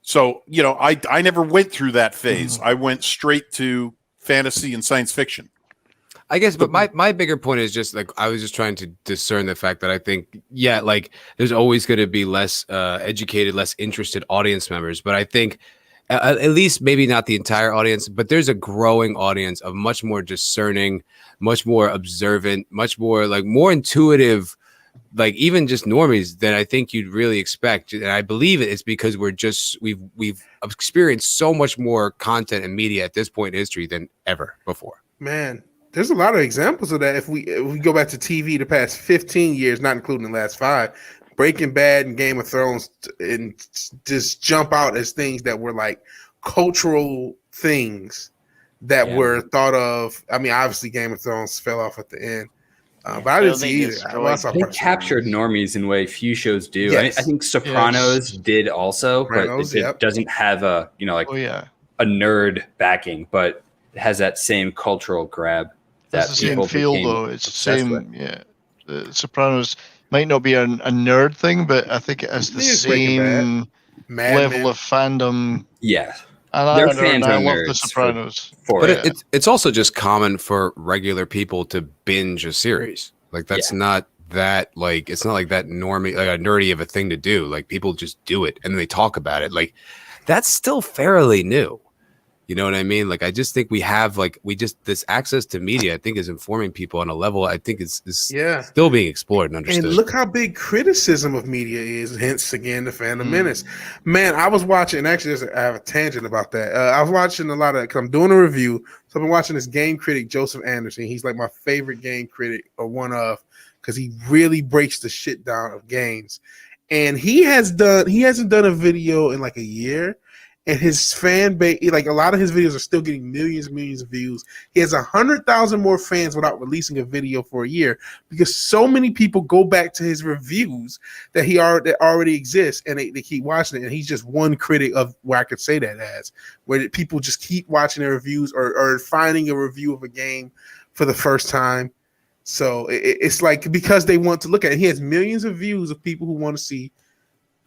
So, I never went through that phase. I went straight to fantasy and science fiction. I guess, but my bigger point is just like I was just trying to discern the fact that I think, yeah, like there's always going to be less educated, less interested audience members. But I think at least maybe not the entire audience, but there's a growing audience of much more discerning, much more observant, much more like more intuitive, like even just normies than I think you'd really expect. And I believe it's because we've experienced so much more content and media at this point in history than ever before. Man, there's a lot of examples of that. If we go back to TV the past 15 years, not including the last 5, Breaking Bad and Game of Thrones, and just jump out as things that were like cultural things that were thought of. I mean, obviously Game of Thrones fell off at the end. But I didn't see either. They captured normies in a way few shows do. Yes. I think Sopranos did also, but it doesn't have a a nerd backing, but it has that same cultural grab. That's the same feel, though. It's the same. Yeah, the Sopranos might not be a nerd thing, but I think it has the same level of fandom. Yeah. And I love the Sopranos. But it's also just common for regular people to binge a series. Like that's not that like it's not like that normie like a nerdy of a thing to do. Like people just do it and they talk about it. Like that's still fairly new. You know what I mean? Like I just think we have this access to media I think is informing people on a level I think is still being explored and understood. And look how big criticism of media is, hence again the Phantom Menace. Man, I was watching, actually I have a tangent about that. I was watching a lot of, cause I'm doing a review, so I've been watching this game critic, Joseph Anderson. He's like my favorite game critic, or one of, because he really breaks the shit down of games. And he hasn't done a video in like a year. And his fan base, like a lot of his videos are still getting millions and millions of views. He has 100,000 more fans without releasing a video for a year because so many people go back to his reviews that already exist and they keep watching it. And he's just one critic of where I could say that as, where people just keep watching their reviews or finding a review of a game for the first time. So it's like because they want to look at it. He has millions of views of people who want to see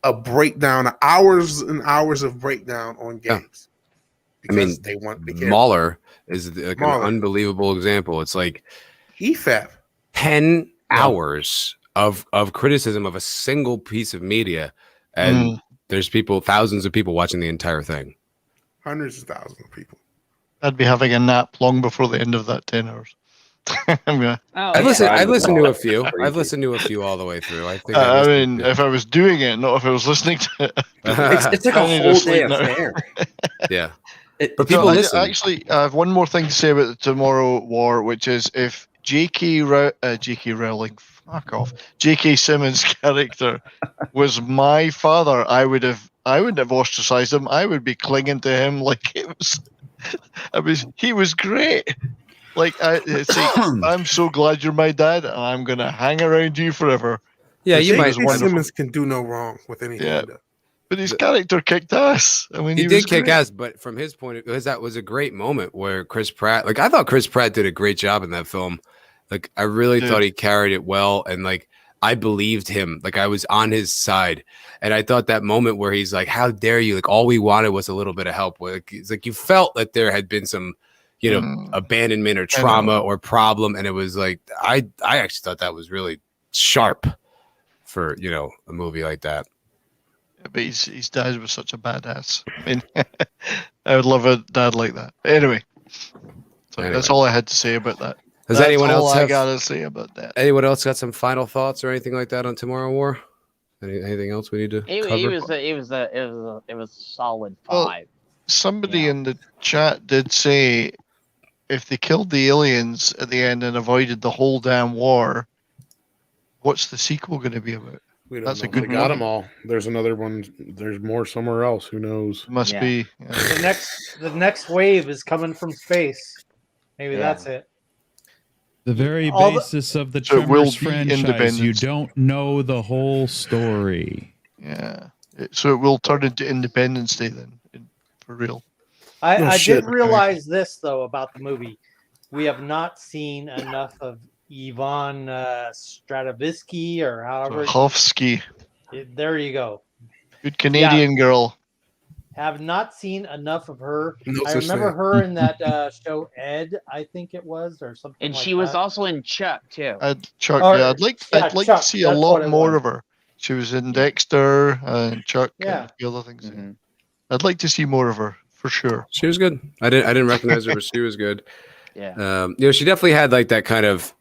a breakdown, hours and hours of breakdown on games. I mean, Mahler is like an unbelievable example. It's like EFAP 10 hours of criticism of a single piece of media, and there's thousands of people watching the entire thing. Hundreds of thousands of people. I'd be having a nap long before the end of that 10 hours. I've listened to a few. I've listened to a few all the way through. I think. I mean, if I was doing it, not if I was listening to it. It's like a whole day affair. Yeah, but people listen. Actually, I have one more thing to say about the Tomorrow War, which is if J.K. Rowling, fuck off, J.K. Simmons' character was my father, I wouldn't have ostracized him. I would be clinging to him like it was. He was great. Like I'm so glad you're my dad, and I'm gonna hang around you forever. Yeah, you might. Simmons can do no wrong with anything. Yeah, but his character kicked ass. I mean, he did kick ass, but from his point of view, that was a great moment where Chris Pratt. Like I thought Chris Pratt did a great job in that film. Like I really thought he carried it well, and like I believed him. Like I was on his side, and I thought that moment where he's like, "How dare you?" Like all we wanted was a little bit of help. Like it's like you felt that there had been some, abandonment or trauma or problem, and it was like I actually thought that was really sharp for a movie like that. Yeah, but his dad was such a badass. I mean, I would love a dad like that. Anyway, that's all I had to say about that. Does anyone else gotta say about that? Anyone else got some final thoughts or anything like that on Tomorrow War? Anything else we need to cover? It was solid 5. Well, somebody in the chat did say if they killed the aliens at the end and avoided the whole damn war, what's the sequel going to be about? That's a good one. Got them all. There's another one. There's more somewhere else. Who knows? Must be. Yeah. The next wave is coming from space. Maybe that's it. The very basis of the Tremors franchise. You don't know the whole story. Yeah. So it will turn into Independence Day then, for real. I did realize this though about the movie. We have not seen enough of Yvonne Strahovski or however. Strahovski. There you go. Good Canadian girl. Have not seen enough of her. No I such remember thing. her in that show Ed, I think it was, or something. And like she was that. also in Chuck too. Chuck, Or- yeah, I'd like Chuck, to see a that's lot what it more was. of her. She was in Dexter and Chuck Yeah. and a few other things. I'd like to see more of her for sure. She was good. I didn't recognize her, but she was good. Yeah. She definitely had like that kind of,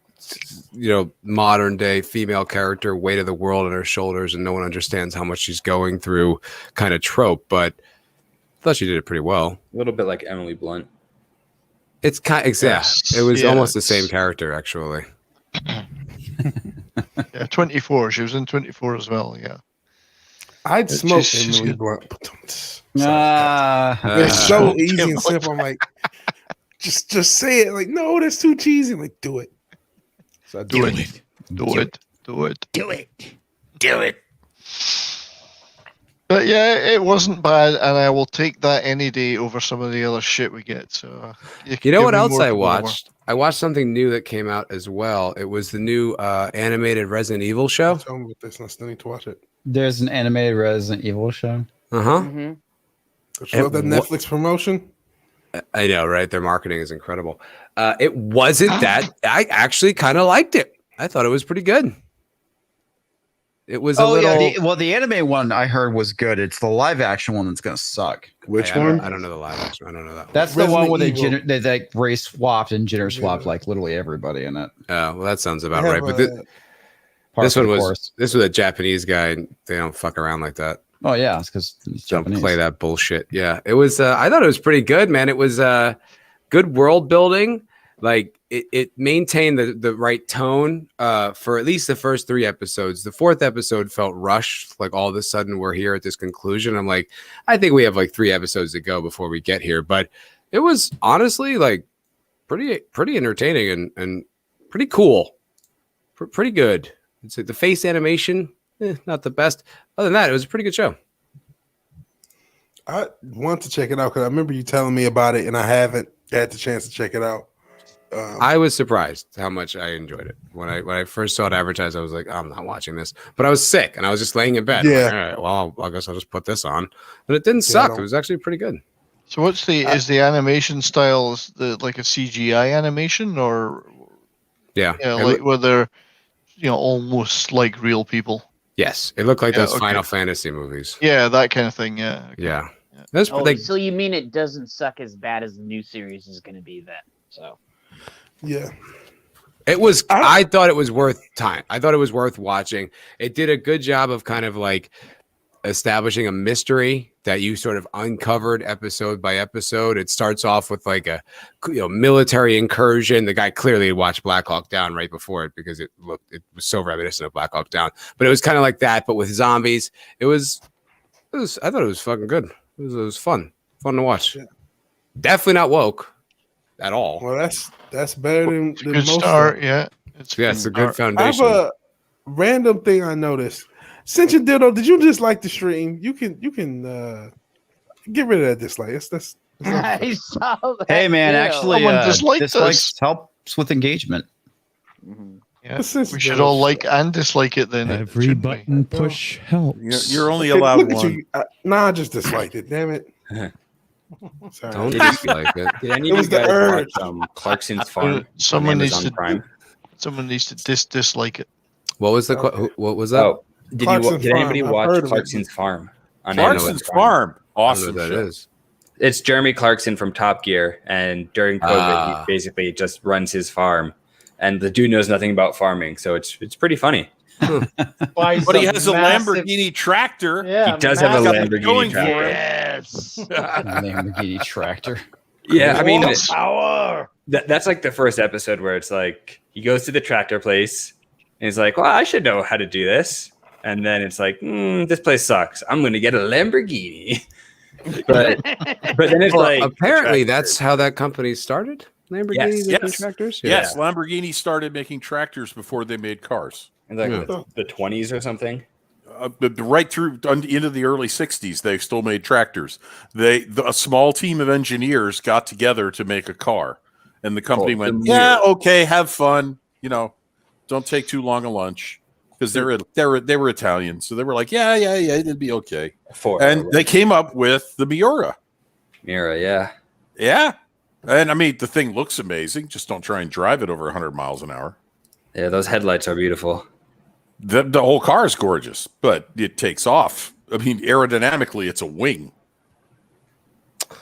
modern day female character, weight of the world on her shoulders, and no one understands how much she's going through kind of trope. But I thought she did it pretty well. A little bit like Emily Blunt. It's kind of, it was almost the same character actually. Yeah, 24. She was in 24 as well. Yeah. I'd smoke she's Emily good. Blunt. Ah. It's so easy and simple. I'm like, just say it. Like, no, that's too cheesy. I'm like, do it. So I Do it. Do it. But yeah, it wasn't bad, and I will take that any day over some of the other shit we get. So You know what else I watched? I watched something new that came out as well. It was the new animated Resident Evil show. Tell me with this, and I still need to watch it. There's an animated Resident Evil show. Uh-huh. Don't you love that Netflix promotion? I know, right? Their marketing is incredible. It wasn't that. I actually kind of liked it. I thought it was pretty good. It was a little. The anime one I heard was good. It's the live action one that's gonna suck. Which one? I don't know the live action. I don't know that. That's the one where they like race swapped and gender swapped like literally everybody in it. Oh, well, that sounds about right. But this one was a Japanese guy, and they don't fuck around like that. Oh yeah, it's because don't play that bullshit. Yeah, it was. I thought it was pretty good, man. It was good world building. Like it maintained the right tone for at least the first 3 episodes. The 4th episode felt rushed. Like all of a sudden we're here at this conclusion. I'm like, I think we have like 3 episodes to go before we get here. But it was honestly like pretty entertaining and pretty cool. Pretty good. It's like the face animation, not the best. Other than that, it was a pretty good show. I want to check it out because I remember you telling me about it, and I haven't had the chance to check it out. I was surprised how much I enjoyed it. When I first saw it advertised, I was like, I'm not watching this. But I was sick, and I was just laying in bed. Yeah. Like, all right, well, I guess I'll just put this on. And it didn't suck. It was actually pretty good. So what's is the animation style like a CGI animation or yeah like where they're almost like real people? Yes, it looked like those Final Fantasy movies. Yeah, that kind of thing. Yeah. Okay. Yeah. That's so you mean it doesn't suck as bad as the new series is going to be then? So. Yeah. It was. I thought it was worth time. I thought it was worth watching. It did a good job of kind of like establishing a mystery that you sort of uncovered episode by episode. It starts off with like a military incursion. The guy clearly had watched Black Hawk Down right before it because it was so reminiscent of Black Hawk Down. But it was kind of like that, but with zombies. It was. I thought it was fucking good. It was fun to watch. Yeah. Definitely not woke at all. Well, that's better than good most start. Yeah, it's a good foundation. I have a random thing I noticed. Since you did, did you dislike the stream? You can get rid of that dislike. That's I saw that. Hey man, actually, dislikes helps with engagement. Mm-hmm. Yeah, we should all like and dislike it then. Every button push helps. You're only allowed one. I just disliked it. Damn it. Sorry. Don't dislike it. Did any of you guys watch Clarkson's Farm? Someone needs to dislike it. What was what was that? Oh, did anybody watch Clarkson's Farm? Clarkson's Farm. Awesome. That is. It's Jeremy Clarkson from Top Gear, and during COVID, he basically just runs his farm, and the dude knows nothing about farming, so it's pretty funny. But he has a Lamborghini tractor. Yeah, he does have a Lamborghini tractor. Yes, Lamborghini tractor. Yeah, I mean, power. That's like the first episode where it's like he goes to the tractor place, and he's like, "Well, I should know how to do this." And then it's like, this place sucks. I'm going to get a Lamborghini. But then it's like apparently that's how that company started. Lamborghini making tractors. Yes, Lamborghini started making tractors before they made cars. In like the 20s or something. Right through into the early 60s, they still made tractors. A small team of engineers got together to make a car, and the company went, "Yeah, okay, have fun. Don't take too long a lunch." because they were Italian, so they were like, yeah, it'd be okay. And they came up with the Miura. Yeah. And I mean, the thing looks amazing. Just don't try and drive it over 100 miles an hour. Yeah, those headlights are beautiful. The whole car is gorgeous, but it takes off. I mean, aerodynamically, it's a wing.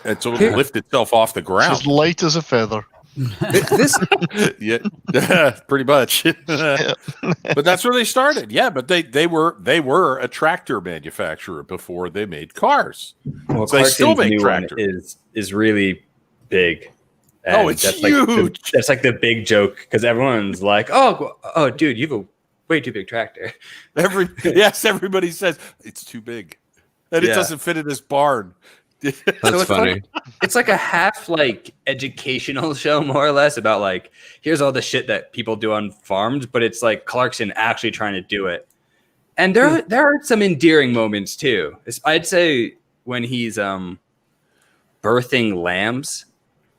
And so it'll lift itself off the ground. It's as light as a feather. Yeah, pretty much. But that's where they started. Yeah, but they were a tractor manufacturer before they made cars. Well, so they still make tractors. Is really big. And it's huge. That's like the big joke because everyone's like, "Oh, dude, you have a way too big tractor." Everybody says it's too big, and it doesn't fit in this barn. That's funny. It's like a half educational show, more or less, about here's all the shit that people do on farms, but it's like Clarkson actually trying to do it. And there are some endearing moments too. I'd say when he's birthing lambs.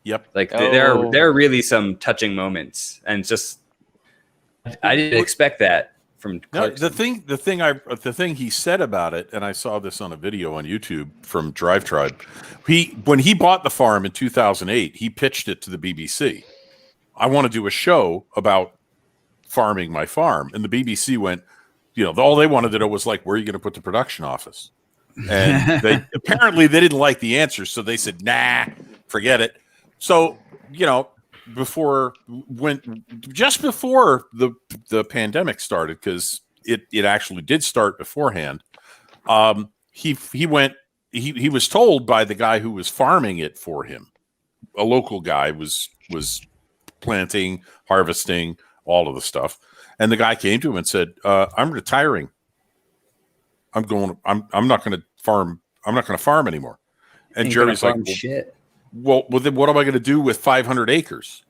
Yep. There are really some touching moments, and just I didn't expect that from Clarkson. The thing he said about it, and I saw this on a video on YouTube from Drive Tribe. When he bought the farm in 2008, he pitched it to the BBC. I want to do a show about farming my farm, and the BBC went, all they wanted to know was where are you going to put the production office? And they didn't like the answer, so they said, nah, forget it. So, just before the pandemic started, because it actually did start beforehand, he was told by the guy who was farming it for him, a local guy was planting, harvesting, all of the stuff, and the guy came to him and said, I'm retiring. I'm not going to farm. I'm not going to farm anymore. And Jerry's like, shit. Well, then what am I going to do with 500 acres?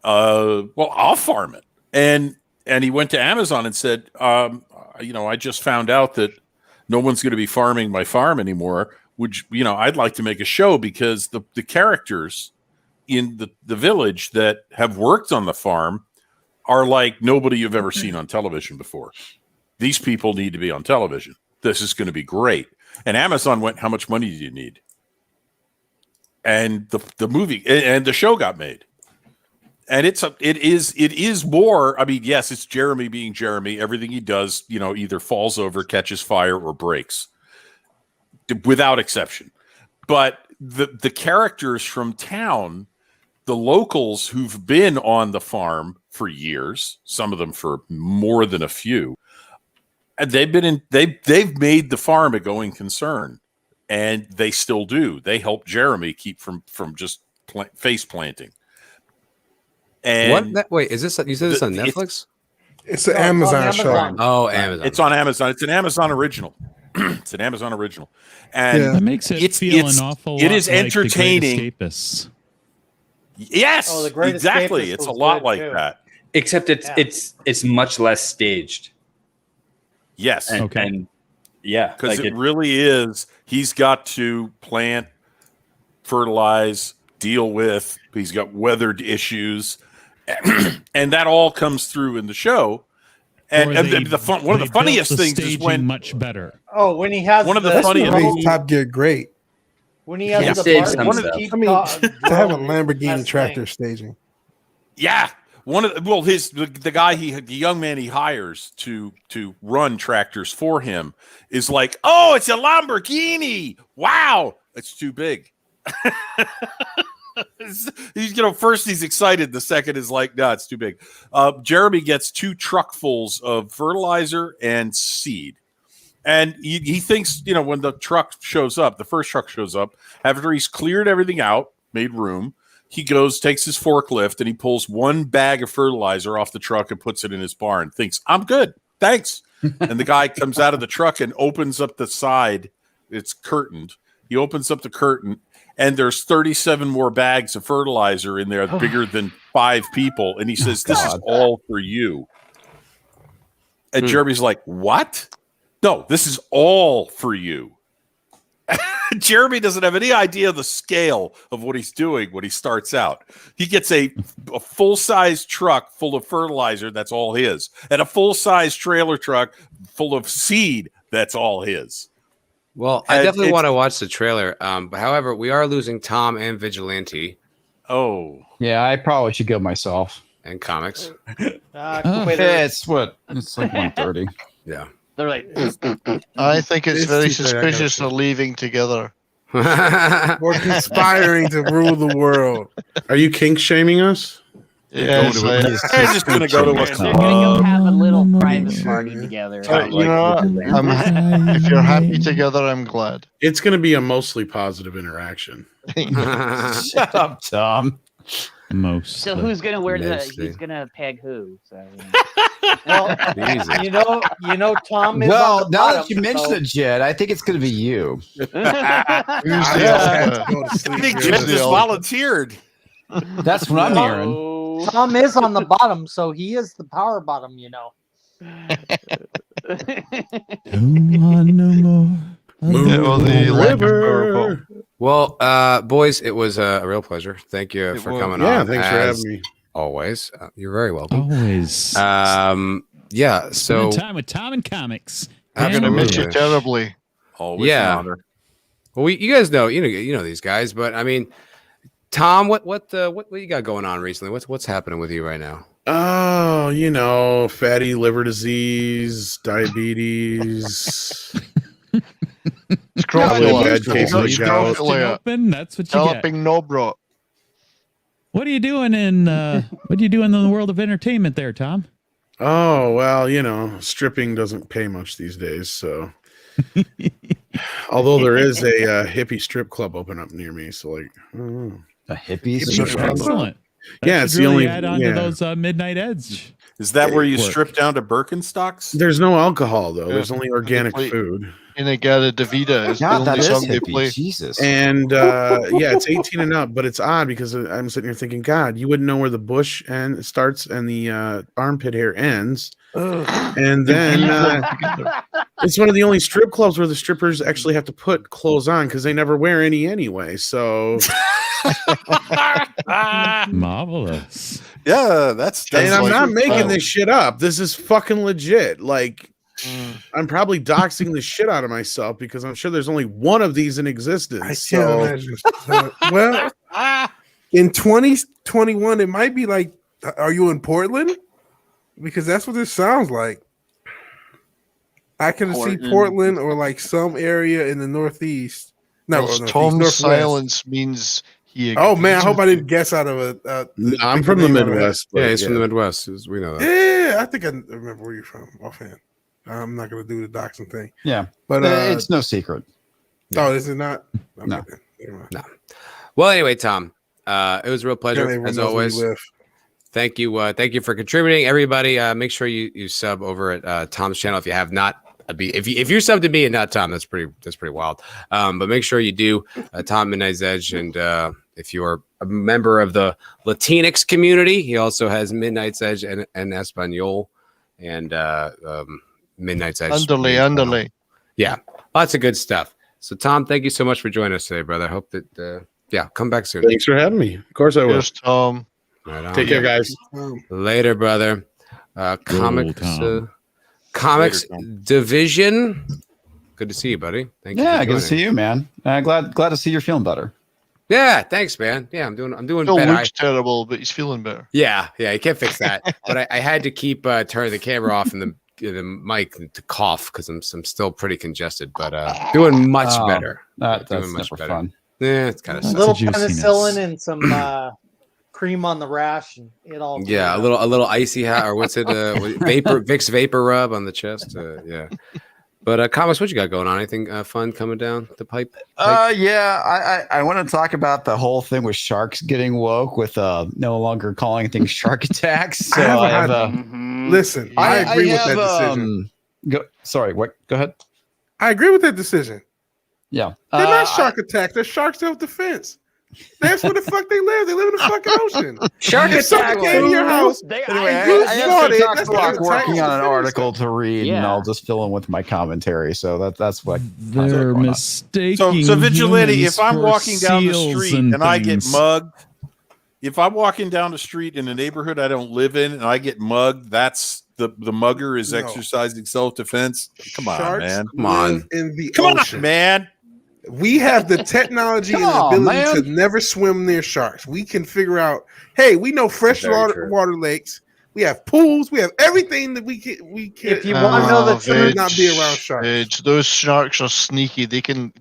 Well, I'll farm it. And he went to Amazon and said, I just found out that no one's going to be farming my farm anymore. I'd like to make a show because the characters in the village that have worked on the farm are like nobody you've ever seen on television before. These people need to be on television. This is going to be great. And Amazon went, how much money do you need? And the movie and the show got made, and it is more. I mean, yes, it's Jeremy being Jeremy. Everything he does, either falls over, catches fire, or breaks, without exception. But the characters from town, the locals who've been on the farm for years, some of them for more than a few, and they've made the farm a going concern. And they still do. They help Jeremy keep from just face planting. And wait, is this? You said this on Netflix? It's an Amazon show. Oh, Amazon. It's on Amazon. It's an Amazon original. It's an Amazon original, and it makes it feel an awful lot. It is like entertaining. The Great Escapists. Yes, The Great exactly. Escapists It's a was lot good, like too. that. Except it's much less staged. Yes. And yeah, because it really is. He's got to plant, fertilize, deal with. He's got weathered issues, and that all comes through in the show. And one of the funniest things is when much better. Oh, when he has one of the funniest Top Gear great. When he has to the have a Lamborghini tractor staging. Yeah. The young man he hires to run tractors for him is like, oh, it's a Lamborghini. Wow. It's too big. First he's excited. The second is like, no, it's too big. Jeremy gets 2 truckfuls of fertilizer and seed. And he thinks, when the truck shows up, the first truck shows up, after he's cleared everything out, made room, he takes his forklift, and he pulls 1 bag of fertilizer off the truck and puts it in his barn. Thinks, I'm good. Thanks. And the guy comes out of the truck and opens up the side. It's curtained. He opens up the curtain, and there's 37 more bags of fertilizer in there, bigger than 5 people. And he says, this is all for you. And Jeremy's like, what? No, this is all for you. Jeremy doesn't have any idea of the scale of what he's doing when he starts out. He gets a full-size truck full of fertilizer, that's all his, and a full-size trailer truck full of seed, that's all his. Well, I definitely want to watch the trailer. But however, we are losing Tom and Vigilante. Oh. Yeah, I probably should go myself. And comics. It's like 1:30. Yeah. They're like, I think it's very too late, I gotta suspicious they're leaving together. Or conspiring to rule the world. Are you kink shaming us? Yes, I'm just going to go to they're gonna go have a little private party together. you know, if you're happy together, I'm glad. It's going to be a mostly positive interaction. Shut up, Tom. Most. So who's gonna wear he's gonna peg who? So you know, Tom is well, on the now bottom, that you mentioned it, Jed, I think it's going to be you. I think Jed just volunteered. That's what I'm hearing. Tom is on the bottom, so he is the power bottom, you know. Well, boys, it was a real pleasure. Thank you for coming on. Yeah, thanks for having me. Always. You're very welcome. Always. Yeah, so spend time with Tom and comics. I'm gonna miss you terribly. Always an honor. Well, you guys know, you know these guys, but I mean, Tom, what you got going on recently? What's happening with you right now? Oh, you know, fatty liver disease, diabetes. Probably a bad case of the gout. Open, that's what you Developing get. no bro. What are you doing in the world of entertainment there, Tom? Oh, well, you know, stripping doesn't pay much these days, so. Although there is a hippie strip club open up near me, so like, I don't know. A hippie strip club? Excellent. Yeah, it's the only add on to those Midnight Edge. Is that where you strip down to Birkenstocks? There's no alcohol though. There's only organic food. Inagata Davida is the only song they play. Jesus. And yeah, it's 18 and up, but it's odd because I'm sitting here thinking, God, you wouldn't know where the bush starts and the armpit hair ends. And then it's one of the only strip clubs where the strippers actually have to put clothes on because they never wear any anyway. So marvelous. Yeah, that's and I'm not making this shit up. This is fucking legit. Like, I'm probably doxing the shit out of myself because I'm sure there's only one of these in existence. I can't imagine. Well, in 2021, it might be like, are you in Portland? Because that's what this sounds like. I can see Portland or like some area in the Northeast. No, Tom's silence means he. Oh man, I hope I didn't guess out of a. I'm from the Midwest. Yeah, he's from the Midwest. We know that. Yeah, I think I remember where you're from offhand. I'm not going to do the doxing thing. Yeah, but it's no secret. Oh, is it not? No. No. Well, anyway, Tom, it was a real pleasure as always. Thank you. Thank you for contributing, everybody. Make sure you sub over at Tom's channel if you have not. If you're subbed to me and not Tom, that's pretty wild. But make sure you do Tom Midnight's Edge, and if you're a member of the Latinx community, he also has Midnight's Edge and Espanol and Midnight's Edge. Underlay. Yeah, lots of good stuff. So Tom, thank you so much for joining us today, brother. Hope that come back soon. Thanks for having me. Of course I will. Cheers, Tom. Right on. Take care, guys. Later, brother. Comics division. Good to see you, buddy. Thank you. Yeah, good to see you, man. Glad to see you're feeling better. Yeah, thanks, man. Yeah, I'm doing Still better. looks terrible, but he's feeling better. Yeah, you can't fix that. But I had to keep turning the camera off and the mic to cough because I'm still pretty congested, but doing much better. That's never fun. Yeah, it's kind of a little penicillin and some cream on the rash, and it all. Yeah, a little icy hat, or what's it? Vicks vapor rub on the chest. Yeah. But Comics, what you got going on? Anything fun coming down the pipe? Yeah, I want to talk about the whole thing with sharks getting woke with no longer calling things shark attacks. So listen, I agree with that decision. Sorry, what? Go ahead. I agree with that decision. Yeah, they're not shark attacks. They're shark self-defense. That's where the fuck they live. They live in the fucking ocean. Shark If someone attack. came to your house, Anyway, and you I have fought some it, Doc that's Block not working on an attack. article to read, and Yeah. I'll just fill in with my commentary. So that's what They're mistaking. So Vigilante, humans if I'm for walking down the seals street and I get things. mugged, if I'm walking down the street in a neighborhood I don't live in and I get mugged, that's the mugger is No. exercising self-defense. Come on, Sharks man. Come on. live in the Come ocean. on, man. We have the technology Come and the on, ability man. to never swim near sharks. We can figure out. Hey, we know fresh Very true. water lakes. We have pools. We have everything that we can. If you want to know the truth, not be around sharks. Veg, those sharks are sneaky. They can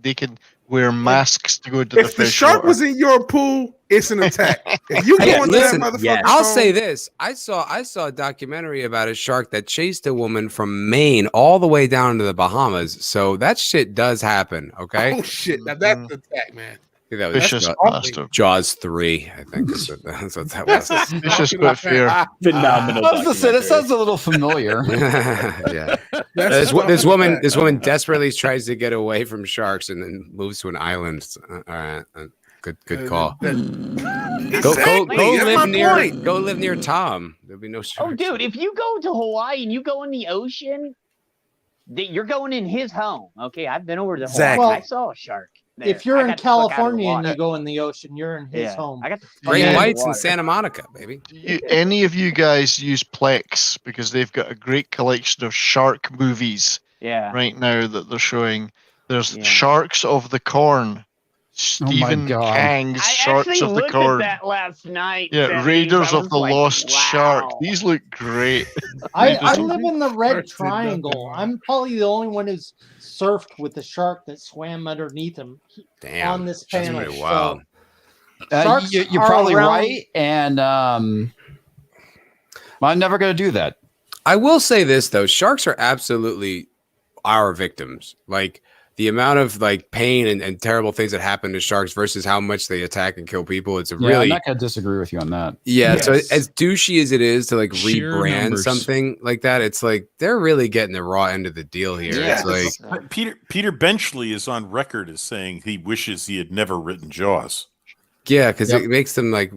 wear masks to go into If the shark was in your pool, it's an attack. If you go Hey, into listen, that motherfucker, I'll say this: I saw a documentary about a shark that chased a woman from Maine all the way down to the Bahamas. So that shit does happen. Okay. Oh shit! Now that's an attack, man. I think that was Vicious Jaws, bastard. Jaws 3. I think that's what that That's was. a Vicious but fair. I Phenomenal. was gonna say that sounds a little familiar. Yeah. That's This woman desperately tries to get away from sharks and then moves to an island. All right. Good call. Go Exactly, that's live my near. point. Go live near Tom. There'll be no sharks. Oh, dude, if you go to Hawaii and you go in the ocean, you're going in his home. Okay, I've been over to Hawaii. Exactly. I saw a shark. There. if you're I in got the fuck out of the California and water. you go in the ocean, you're in his home. I got the fuck Great out of the Whites in water. Santa Monica, baby. Any of you guys use Plex because they've got a great collection of shark movies Yeah. right now that they're showing. There's Yeah. Sharks of the Corn. Stephen God. Kang's I Sharks actually of the looked Corn. at that last night. Yeah, Dennis. Raiders I of was the like, Lost Shark. wow. These look great. I live in the Red Sharks did nothing Triangle. wrong. I'm probably the only one who's surfed with the shark that swam underneath him Damn. on this That's panel. pretty wild. Sharks You're are probably around- right, and I'm never going to do that. I will say this though: sharks are absolutely our victims. Like the amount of like pain and terrible things that happen to sharks versus how much they attack and kill people. It's a Yeah, really I'm not going to disagree with you on that. yeah. So Yes. as douchey as it is to like Sheer rebrand numbers. something like that, it's like they're really getting the raw end of the deal here. Yeah. It's like But Peter Benchley is on record as saying he wishes he had never written Jaws. yeah, because Yep. it makes them like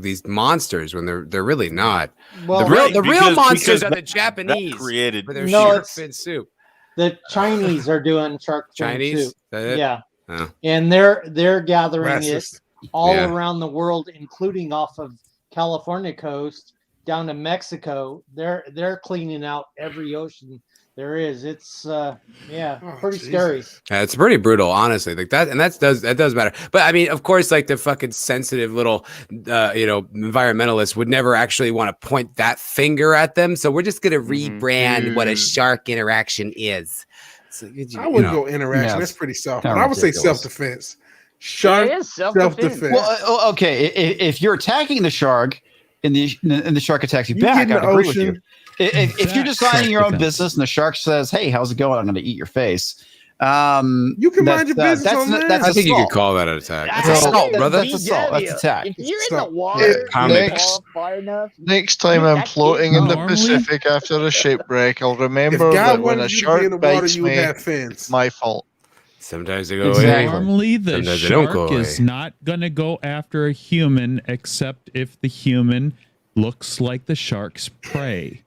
these monsters when they're really not. Well, the real right, the real because monsters are the that Japanese created with their No, shark it's- fin soup. the Chinese are doing shark fin Chinese, soup. Is that it? Yeah, Oh. and they're gathering Racist. it all Yeah. around the world, including off of California coast down to Mexico. They're cleaning out every ocean there is. It's pretty scary. Yeah, it's pretty brutal, honestly. Like that, and that does matter. But I mean, of course, like the fucking sensitive little, environmentalists would never actually want to point that finger at them. So we're just gonna rebrand what a shark interaction is. So, I wouldn't go interaction. Yeah, That's pretty soft. kinda But I would say ridiculous. self-defense. Shark It is self-defense. self-defense. Well, okay, if you're attacking the shark and the shark attacks you You back, get in I the agree with you. ocean. If you're just minding your own Self-defense. business and the shark says, "Hey, how's it going? I'm going to eat your face." You can mind your business on land. I think you could assault. call that an attack. I- That's I assault, think brother. That's assault. That's attack. If you're in Stop. the water, Next- fall far enough. Next time I'm That's floating in the normally- Pacific after a shipwreck, I'll If remember God that when wanted a you to be shark in the water, bites you would me, have it's fins. my fault. Sometimes they go Exactly. away. Normally, the Sometimes they don't go shark is away. not going to go after a human except if the human looks like the shark's prey.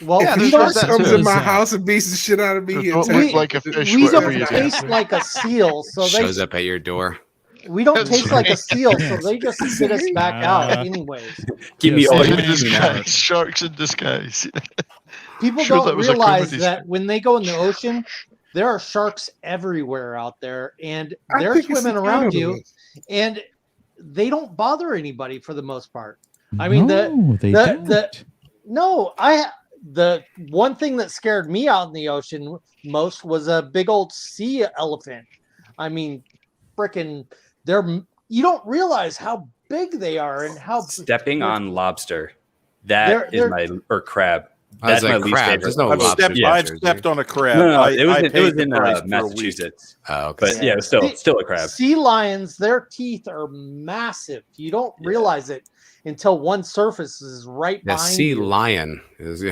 Well, Yeah, If there's a shark that comes too. in my There's that. house and beats the shit out of me, he Don't attacks look me. like a fish, we whatever don't you do. taste like a seal, so Shows up at your door. we don't That's taste like a right. seal, so they just spit us back out anyways. Give me Yes, all they your do. Disguise. Sharks in disguise. People Sure, that don't was a realize comedy that when they go in the ocean, there are sharks everywhere out there, and I they're think it's swimming the around you, animals. and they don't bother anybody for the most part. I mean, No, they the- don't. the one thing that scared me out in the ocean most was a big old sea elephant. I mean, freaking, you don't realize how big they are and how Stepping on lobster. They're- That is my or crab. I was That's my like, least crab. favorite. There's no I've lobster. stepped, in I've Jersey. stepped on a crab. No, I it was paid in the price for a week. Massachusetts. Oh, okay. But yeah, it was still a crab. Sea lions, their teeth are massive. You don't realize it until one surface is right Yeah, behind sea you. lion is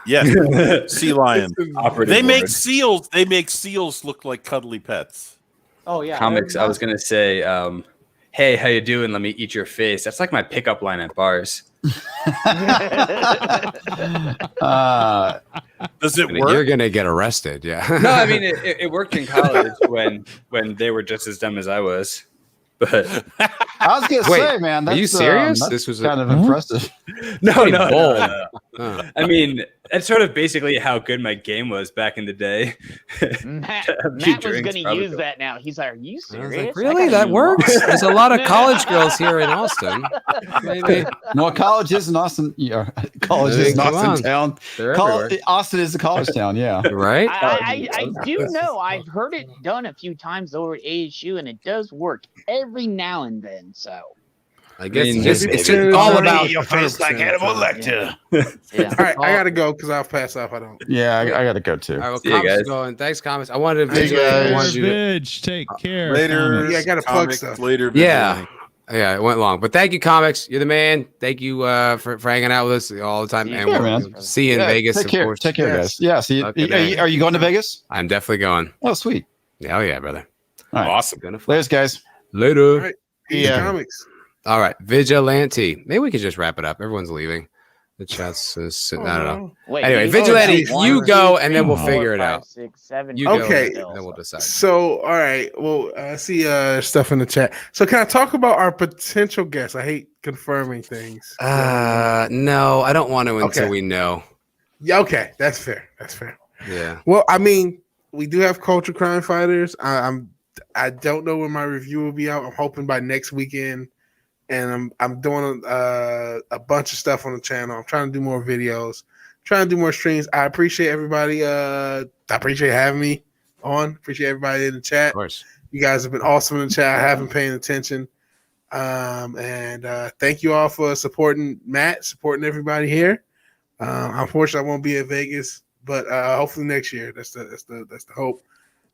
Yes, sea lion. Operative They make word. seals. They make seals look like cuddly pets. Oh yeah, Comics. they're I was gonna say "Hey, how you doing? Let me eat your face." That's like my pickup line at bars. Does it And work? You're gonna get arrested. Yeah. No, I mean it worked in college when they were just as dumb as I was. But I was gonna Wait, say, man, are you that's serious? that's This was kind of impressive. No. I mean, that's sort of basically how good my game was back in the day. Matt A few was drinks going to probably use go- that now. He's like, "Are you I was serious? like, really? That works? There's a lot of college girls here in Austin. Maybe. No, college is in Austin. Yeah, college is in Come Austin on. town. They're everywhere. Austin is a college town. Yeah, Right? I do know. I've heard it done a few times over at ASU, and it does work every now and then. So I guess mean, it's maybe just it's all just about your face like Hannibal Lecter. yeah. All right, I gotta go because I'll pass off. I don't. yeah, I gotta go too. All right, well, See you comments guys. going. Thanks, comments. I wanted to Hey, vigilante. guys. I wanted you to, Vidge, take care. Later. Comments. Yeah, I gotta plug comics, stuff. Later. yeah, Vigilante. yeah, it went long, but thank you, comics. You're the man. Thank you for hanging out with us all the time, Yeah, and we'll man. see you in Vegas. Take of care. course. Take care, Yes. guys. Yeah. See, Okay, are you going to Vegas? I'm definitely going. Oh, sweet. Hell yeah, brother. All right. Awesome. Gonna fly. Later, guys. Later. All right. Yeah. Comics. All right, vigilante. Maybe we could just wrap it up. Everyone's leaving. The chat's sitting. I don't know. Wait, Anyway, you- vigilante, Oh, you one, go, two, and then we'll three, figure four, it five, out. 6, 7. You go, Okay. and then we'll decide. So, all right. Well, I see stuff in the chat. So, can I talk about our potential guests? I hate confirming things. No, I don't want to until Okay. we know. Yeah. Okay. That's fair. That's fair. Yeah. Well, I mean, we do have culture crime fighters. I don't know when my review will be out. I'm hoping by next weekend, and I'm doing a bunch of stuff on the channel. I'm trying to do more videos, trying to do more streams. I appreciate everybody. I appreciate having me on. Appreciate everybody in the chat. Of course. You guys have been awesome in the chat. I have been paying attention. And thank you all for supporting Matt, supporting everybody here. Unfortunately, I won't be at Vegas, but hopefully next year. That's the hope.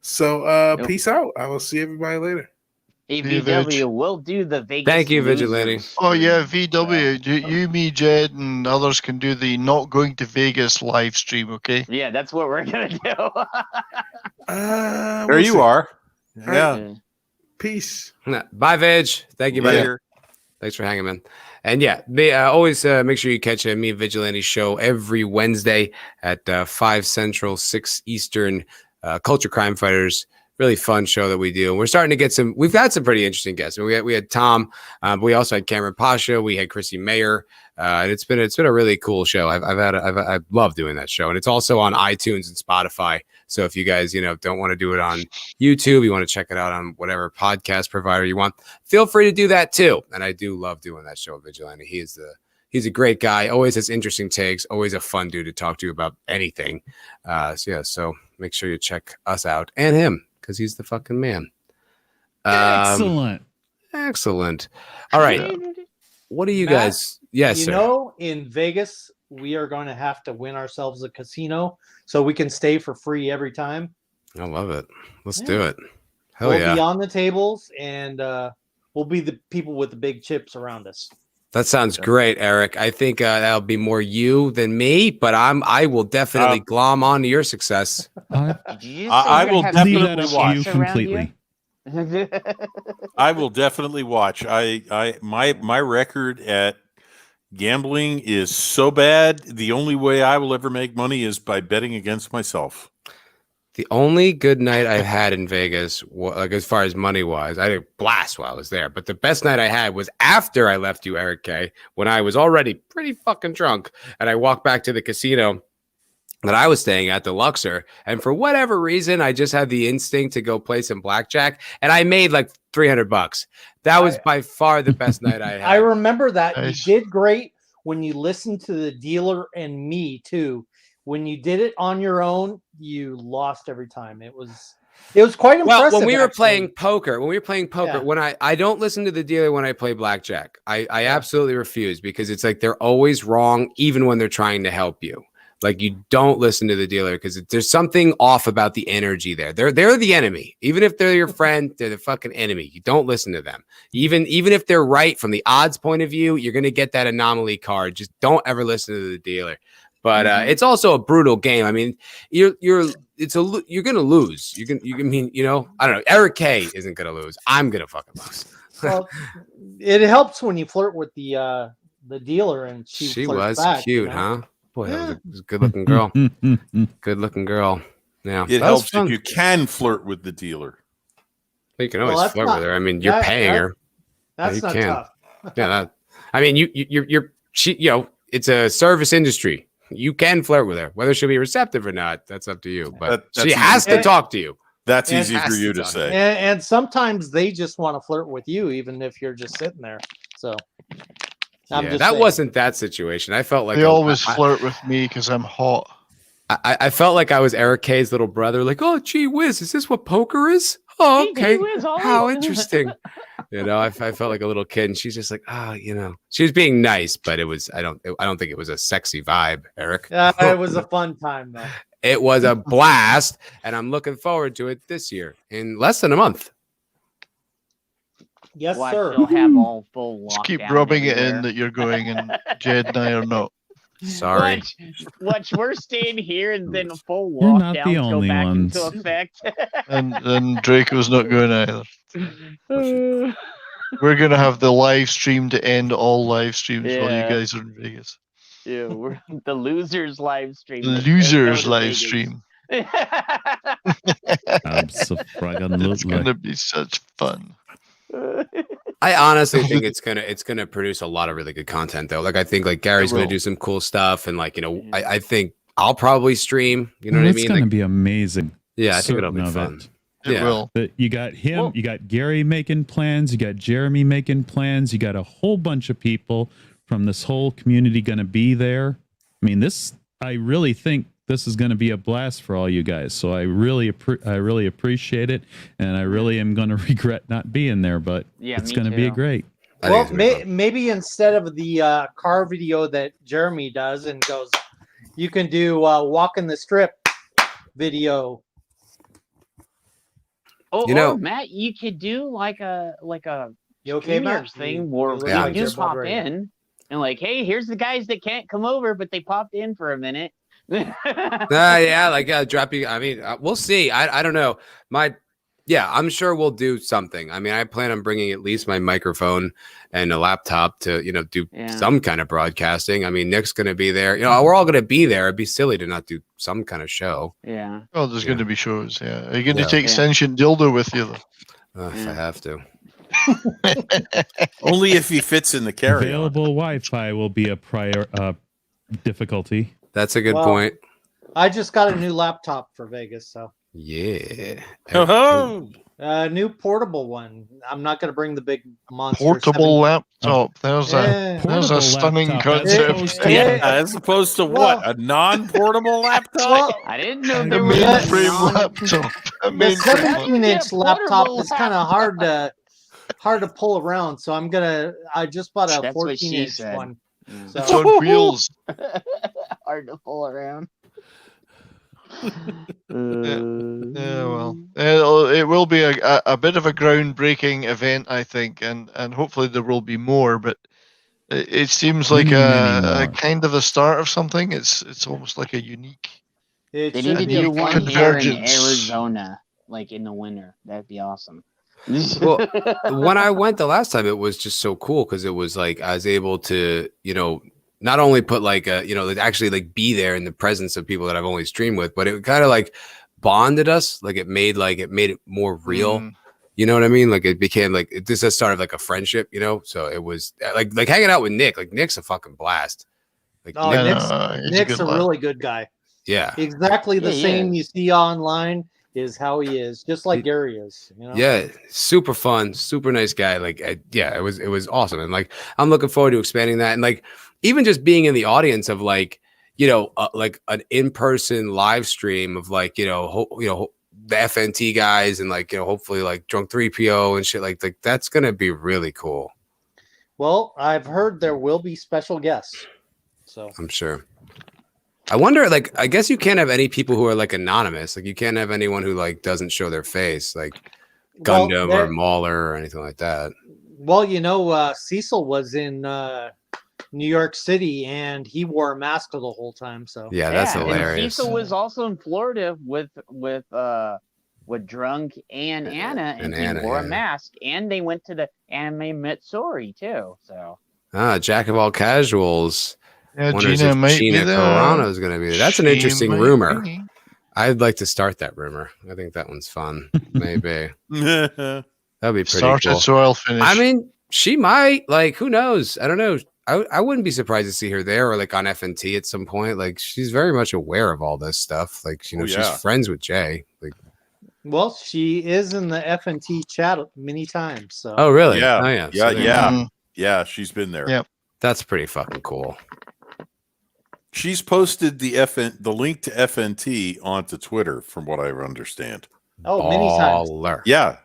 So peace out. I will see everybody later. AVW will do the Vegas. Thank you, losers. vigilante. Oh yeah, VW. You, me, Jed, and others can do the not going to Vegas live stream. Okay. Yeah, that's what we're gonna do. There you are. Yeah. Peace. Bye, Vig. Thank you, buddy. Later. Thanks for hanging, man. And yeah, always make sure you catch me and Vigilante show every Wednesday at 5 Central, 6 Eastern. Culture Crime Fighters, really fun show that we do. And we're starting to get we've got some pretty interesting guests. We had Tom, but we also had Cameron Pasha, we had Chrissy Mayer, and it's been a really cool show. I love doing that show, and it's also on iTunes and Spotify. So if you guys don't want to do it on YouTube, you want to check it out on whatever podcast provider you want, feel free to do that too. And I do love doing that show with Vigilante. He's a great guy, always has interesting takes, always a fun dude to talk to about anything. So make sure you check us out and him, because he's the fucking man. Excellent. All right. What do you Matt, guys? Yes, you sir. know, in Vegas, we are going to have to win ourselves a casino so we can stay for free every time. I love it. Let's Yeah. do it. Hell We'll yeah. be on the tables, and we'll be the people with the big chips around us. That sounds great, Eric. I think that'll be more you than me, but I will definitely glom on to your success. I will definitely watch. Completely. I will definitely watch. My record at gambling is so bad. The only way I will ever make money is by betting against myself. The only good night I've had in Vegas, like as far as money wise, I had a blast while I was there. But the best night I had was after I left you, Eric K, when I was already pretty fucking drunk, and I walked back to the casino that I was staying at, the Luxor, and for whatever reason, I just had the instinct to go play some blackjack, and I made like $300. That was by far the best night I had. I remember that. Nice. You did great when you listened to the dealer and me too. When you did it on your own, you lost every time. It was quite impressive. Well, when we were actually. playing poker, Yeah. when I don't listen to the dealer when I play blackjack. I absolutely refuse, because it's like they're always wrong, even when they're trying to help you. Like, you don't listen to the dealer because there's something off about the energy there. They're the enemy. Even if they're your friend, they're the fucking enemy. You don't listen to them. Even if they're right from the odds point of view, you're gonna get that anomaly card. Just don't ever listen to the dealer. But it's also a brutal game. I mean, you're you're gonna lose. You can mean, you know, I don't know. Eric K isn't gonna lose. I'm gonna fucking lose. Well, it helps when you flirt with the dealer, and she was back, cute, you know? huh? Boy, that was a good looking girl. Good looking girl. Yeah, it helps if you can flirt with the dealer. You can always flirt with her. I mean, you're paying her. That's not tough. Yeah, I mean, she, you know, it's a service industry. You can flirt with her, whether she'll be receptive or not. That's up to you. But she has to talk to you. That's easy for you to say. And sometimes they just want to flirt with you, even if you're just sitting there. So that wasn't that situation. I felt like they always flirt with me because I'm hot. I felt like I was Eric K's little brother. Like, oh, gee whiz, is this what poker is? Oh, okay. How interesting. You know, I felt like a little kid, and she's just like, you know, she was being nice, but it was I don't think it was a sexy vibe, Eric. It was a fun time though. It was a blast, and I'm looking forward to it this year in less than a month. Yes, sir. They'll have all full Just keep rubbing it in that you're going, and Jed and I are not. Sorry. Watch, we're staying here, and then a full You're not lockdown the go only back ones. into effect. and Draco's not going either. We're gonna have the live stream to end all live streams while you guys are in Vegas. Yeah, we're the losers live stream. The losers live stream. Absolutely. It's gonna be such fun. I honestly think it's gonna produce a lot of really good content though. Like I think like Gary's gonna do some cool stuff, and like, you know, I think I'll probably stream. You know what I mean? It's gonna like, be amazing. Yeah, I think it'll be fun. It will. You got him, you got Gary making plans, you got Jeremy making plans, you got a whole bunch of people from this whole community going to be there. I mean, I really think this is going to be a blast for all you guys. So I really appreciate it, and I really am going to regret not being there, but it's going to be great. Well, maybe instead of the car video that Jeremy does and goes, you can do walking the strip video. Oh, you know, Matt, you could do like a you okay, Matt? Thing where you just pop in and like, hey, here's the guys that can't come over, but they popped in for a minute. Yeah, like drop you. I mean, we'll see. I don't know. I'm sure we'll do something. I mean, I plan on bringing at least my microphone and a laptop to, you know, do some kind of broadcasting. I mean, Nick's going to be there. You know, we're all going to be there. It'd be silly to not do some kind of show. Yeah. Oh, there's going to be shows. Yeah. Are you going to take Sentient Dildo with you though? If I have to. Only if he fits in the carry-on. Available Wi-Fi will be a prior difficulty. That's a good point. I just got a new laptop for Vegas, so. Yeah. New portable one. I'm not going to bring the big monster. Portable laptop. There's a stunning concept. As opposed to what? A non-portable laptop? I didn't know The there was mainframe laptop. The 17-inch laptop is kind of hard to pull around, so I just bought a 14-inch one. So. It's on wheels. Hard to pull around. Well, it will be a bit of a groundbreaking event, I think, and hopefully there will be more. But it seems like a kind of a start of something. It's almost like a unique. They need to do one here in Arizona, like in the winter. That'd be awesome. Well, when I went the last time, it was just so cool because it was like I was able to, you know, not only put like actually like be there in the presence of people that I've only streamed with, but it kind of like bonded us. Like it made it more real. You know what I mean? Like it became like this has started like a friendship, you know? So it was like hanging out with Nick. Like Nick's a fucking blast. Like Nick's a really good guy. Yeah. Exactly the same you see online is how he is, just like Gary is. You know? Yeah, super fun, super nice guy. Like, it was awesome, and like I'm looking forward to expanding that, and like even just being in the audience of like, you know, like an in-person live stream of like, you know, the FNT guys and like, you know, hopefully like Drunk 3PO and shit like that's gonna be really cool. Well, I've heard there will be special guests, so I'm sure. I wonder, like, I guess you can't have any people who are like anonymous. Like, you can't have anyone who like doesn't show their face, like Gundam or Mauler or anything like that. Well, you know, Cecil was in New York City, and he wore a mask the whole time. So yeah, that's hilarious. And Cecil was also in Florida with Drunk and Anna, and he wore a mask, and they went to the anime Mitsuri too. So Jack of all casuals. Yeah, wonders Gina if might Gina be there. Carano is going to be there. That's an She interesting might rumor. be. I'd like to start that rumor. I think that one's fun. Maybe that'd be pretty Started cool. so I'll finish. I mean, she might. Like, who knows? I don't know. I wouldn't be surprised to see her there or like on FNT at some point. Like, she's very much aware of all this stuff. Like, you know, she's friends with Jay. Like, well, she is in the FNT chat many times. So oh really? Yeah, oh yeah, yeah. Yeah, she's been there. Yep. That's pretty fucking cool. She's posted the link to FNT onto Twitter, from what I understand. Oh, many times. Yeah.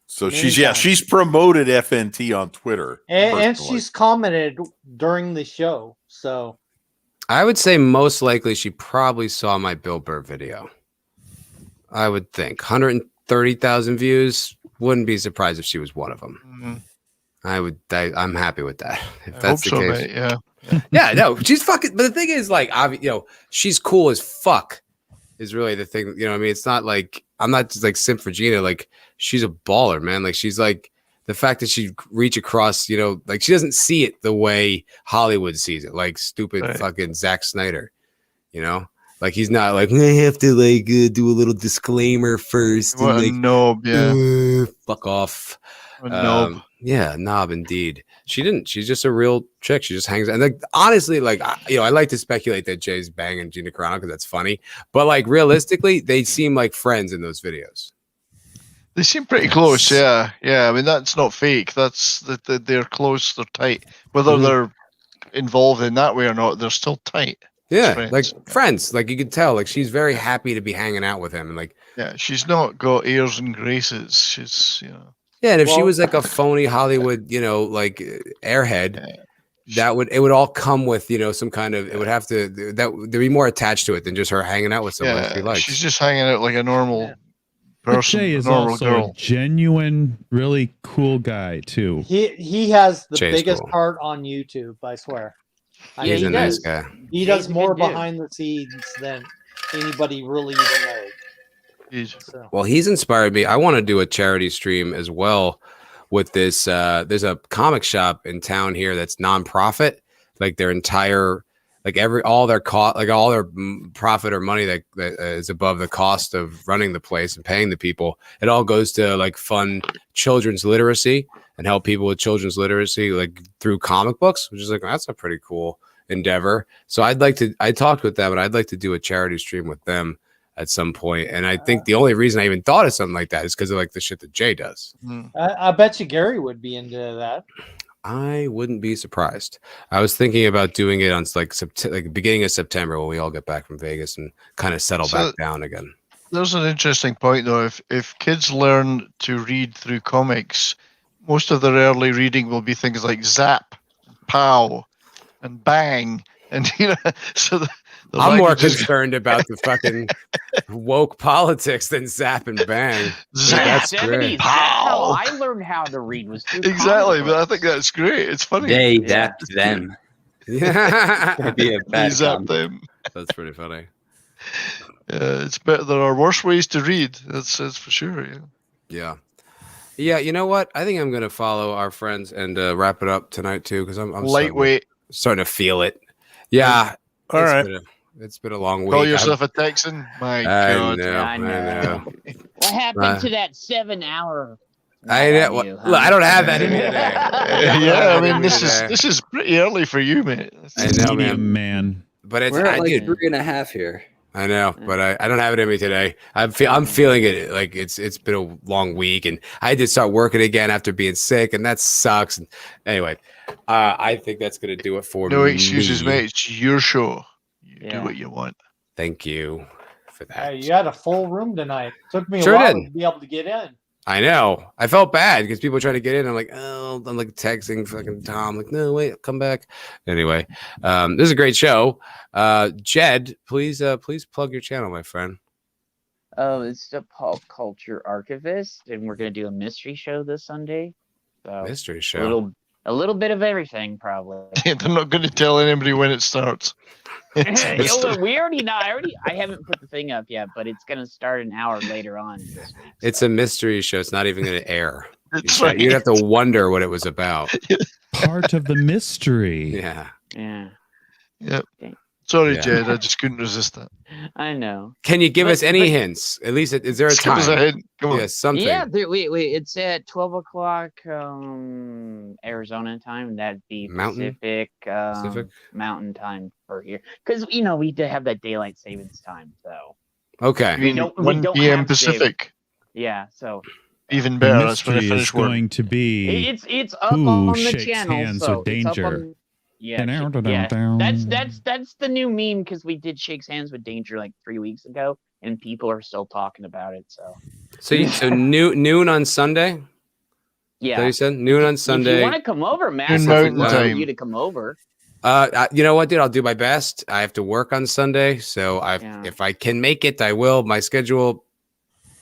So she's promoted FNT on Twitter. And she's commented during the show. So I would say most likely she probably saw my Bill Burr video. I would think 130,000 views. Wouldn't be surprised if she was one of them. Mm-hmm. I'm happy with that. If I that's hope the so, case, mate, yeah. Yeah, no, she's fucking. But the thing is, like, she's cool as fuck. Is really the thing. You know, what I mean, it's not like I'm not just like simp for Gina. Like, she's a baller, man. Like, she's like the fact that she reach across. You know, like she doesn't see it the way Hollywood sees it. Like stupid fucking Zack Snyder. You know, like he's not like I have to like do a little disclaimer first. What and, a like, knob, yeah. Fuck off. A knob. Yeah, knob indeed. She didn't. She's just a real chick. She just hangs out. And like honestly, like I like to speculate that Jay's banging Gina Carano because that's funny. But like realistically, they seem like friends in those videos. They seem pretty close, yeah. Yeah, I mean that's not fake. That's they're close. They're tight. Whether they're involved in that way or not, they're still tight. Yeah, friends. like friends. Like you could tell. Like she's very happy to be hanging out with him. And like yeah, she's not got airs and graces. She's Yeah, and if she was like a phony Hollywood, like airhead, it would all come with, some kind of, it would have to, there'd be more attached to it than just her hanging out with someone she likes. She's just hanging out like a normal person, Jay is a normal also girl. a genuine, really cool guy too. He has the Jay's biggest cool. heart on YouTube, I swear. He's a nice guy. He does more behind the scenes than anybody really even knows. So. Well, he's inspired me. I want to do a charity stream as well with this. There's a comic shop in town here that's nonprofit. Like their entire, all their profit or money that is above the cost of running the place and paying the people. It all goes to like fund children's literacy and help people with children's literacy, like through comic books, which is like, that's a pretty cool endeavor. So I talked with them and I'd like to do a charity stream with them at some point. And I think the only reason I even thought of something like that is because of like the shit that Jay does. I bet you Gary would be into that. I wouldn't be surprised. I was thinking about doing it on like beginning of September when we all get back from Vegas and kind of settle back down again. There's an interesting point though. If kids learn to read through comics, most of their early reading will be things like Zap, Pow, and Bang, and so. I'm more concerned about the fucking woke politics than Zap and Bang. That's great. That's how I learned how to read was through exactly, but I think that's great. It's funny. They zapped them. Yeah, that'd be a bad zapped them. That's pretty funny. It's better. There are worse ways to read. That's for sure. Yeah. Yeah. You know what? I think I'm gonna follow our friends and wrap it up tonight too because I'm lightweight. Starting to feel it. Yeah. All right. It's been a long week. Call yourself a Texan? My God. I know. What happened to that 7 hour? I know. Look, I don't have that in me today. Yeah, I mean, this is pretty early for you, mate. I know, man. But we're at like 3.5 here. I know, but I don't have it in me today. I'm feeling it. Like it's been a long week, and I had to start working again after being sick, and that sucks. And anyway, I think that's gonna do it for me. No excuses, mate. It's your show. You do what you want. Thank you for that. You had a full room tonight. Took me a Sure while did. to be able to get in. I know. I felt bad because people were trying to get in. I'm like, I'm like texting fucking Tom. Like, no, wait, come back. Anyway, this is a great show. Jed, please plug your channel, my friend. Oh, it's the Pop Culture Archivist, and we're gonna do a mystery show this Sunday. So mystery show. A little bit of everything, probably. They're not going to tell anybody when it starts. Look, we already know. I haven't put the thing up yet, but it's going to start an hour later on this week. It's a mystery show. It's not even going to air. Right. You'd have to wonder what it was about. Part of the mystery. Yeah. Yeah. Yep. Sorry, Yeah. Jed. I just couldn't resist that. I know. Can you give us any hints? At least, is there a Just give us a time? hint. Come on. Yeah, something. Yeah, wait. It's at 12 o'clock Arizona time. That'd be Mountain? Pacific, Pacific? Mountain time for here. Because, we do have that daylight savings time, so. Okay. I mean, don't- we 1 don't p.m. have to save it. Pacific. Yeah, so. Even The better. That's when I mystery is finish work. going to be It's up who on the shakes channel. hands so with it's up danger. on- Yeah, Down. that's the new meme because we did Shakes Hands with Danger like 3 weeks ago, and people are still talking about it. So noon on Sunday? Yeah, So you said noon on If Sunday. you want to come over, Matt, Noon I'd Mountain love for time. you to come over. You know what, dude? I'll do my best. I have to work on Sunday, so Yeah. if I can make it, I will. My schedule,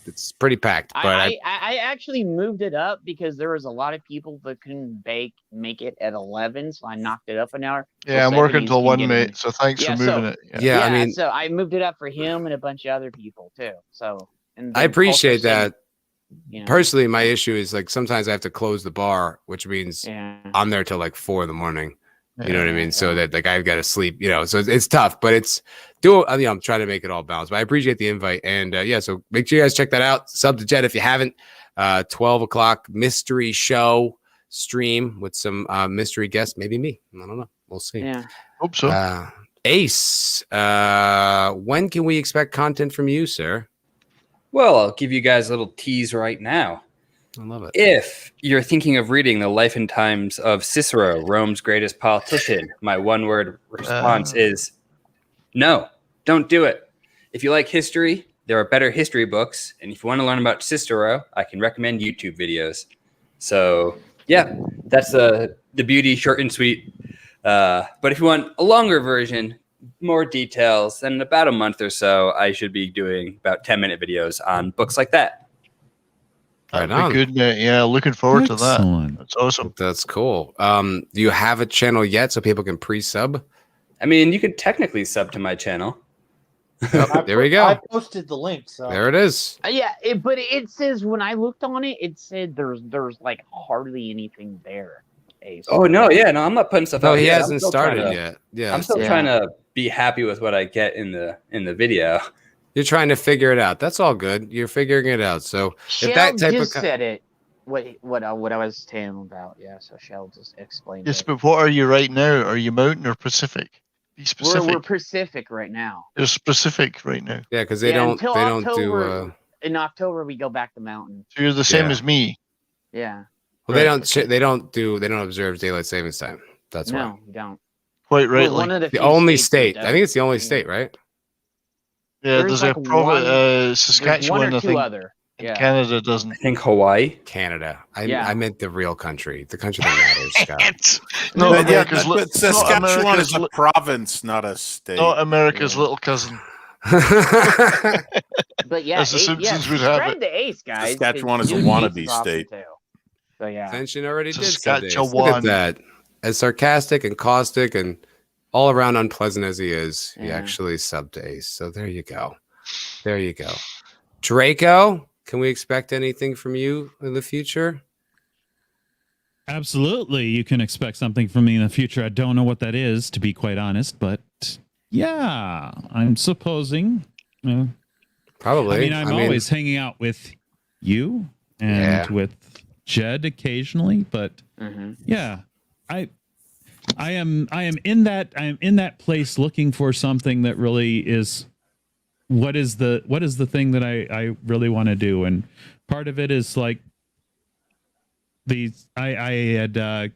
it's pretty packed. But I actually moved it up because there was a lot of people that couldn't make it at 11, so I knocked it up an hour. Yeah, I'm working till 1, mate. So thanks for moving it. Yeah, I mean, so I moved it up for him and a bunch of other people too. So, and I then appreciate also saying, that. Personally, my issue is like sometimes I have to close the bar, which means I'm there till like 4 a.m. You know what I mean? So that like I've got to sleep, so it's tough, but I'm trying to make it all balanced, but I appreciate the invite. And so make sure you guys check that out. Sub to Jet if you haven't. 12 o'clock mystery show stream with some mystery guests, maybe me. I don't know. We'll see. Yeah. Hope so. Ace, when can we expect content from you, sir? Well, I'll give you guys a little tease right now. I love it. If you're thinking of reading the life and times of Cicero, Rome's greatest politician, my one-word response is no, don't do it. If you like history, there are better history books. And if you want to learn about Cicero, I can recommend YouTube videos. So, yeah, that's the beauty, short and sweet. But if you want a longer version, more details, then in about a month or so, I should be doing about 10-minute videos on books like that. That'd be good, mate. Yeah, looking forward to that. That's awesome. That's cool. Do you have a channel yet so people can pre-sub? I mean, you could technically sub to my channel. There we go. I posted the link. So There it is. But it says when I looked on it, it said there's like hardly anything there. Ace. Oh no, I'm not putting stuff out. No, he yet. hasn't started yet. Yeah, I'm still trying to be happy with what I get in the video. You're trying to figure it out. That's all good. You're figuring it out. So Shell if that type just of said it. What I was telling him about. Yeah, so Shell just explained Yes, it. but what are you right now? Are you Mountain or Pacific? Be specific. We're Pacific right now. You're specific right now. Yeah, because they don't until do. October, in October we go back to Mountain. So you're the same Yeah. as me. Yeah. Well, they don't observe daylight savings time. That's why. No, we don't. Quite right. We're one of The few only states state. that I think it's the only state, right? Yeah, There's there's like a province, one Saskatchewan, or I two think. other. and Yeah. Canada doesn't. I think Hawaii. Canada. Yeah. I meant the real country. The country that matters, Scott. No, But yeah, America's but Saskatchewan is a province, not a state. not America's little cousin. But yeah, As the Simpsons would have spread it. the ace, guys. Saskatchewan is a Ace wannabe awesome state. too. So yeah. Tension already did Saskatchewan. Look at that. As sarcastic and caustic and all around unpleasant as he is, he Yeah. actually subbed to Ace. So there you go. There you go. Draco, can we expect anything from you in the future? Absolutely. You can expect something from me in the future. I don't know what that is, to be quite honest, but yeah, I'm supposing. Probably. I'm always hanging out with you and with Jed occasionally, but yeah, I am in that place looking for something that really is what is the thing that I really want to do. And part of it is like I had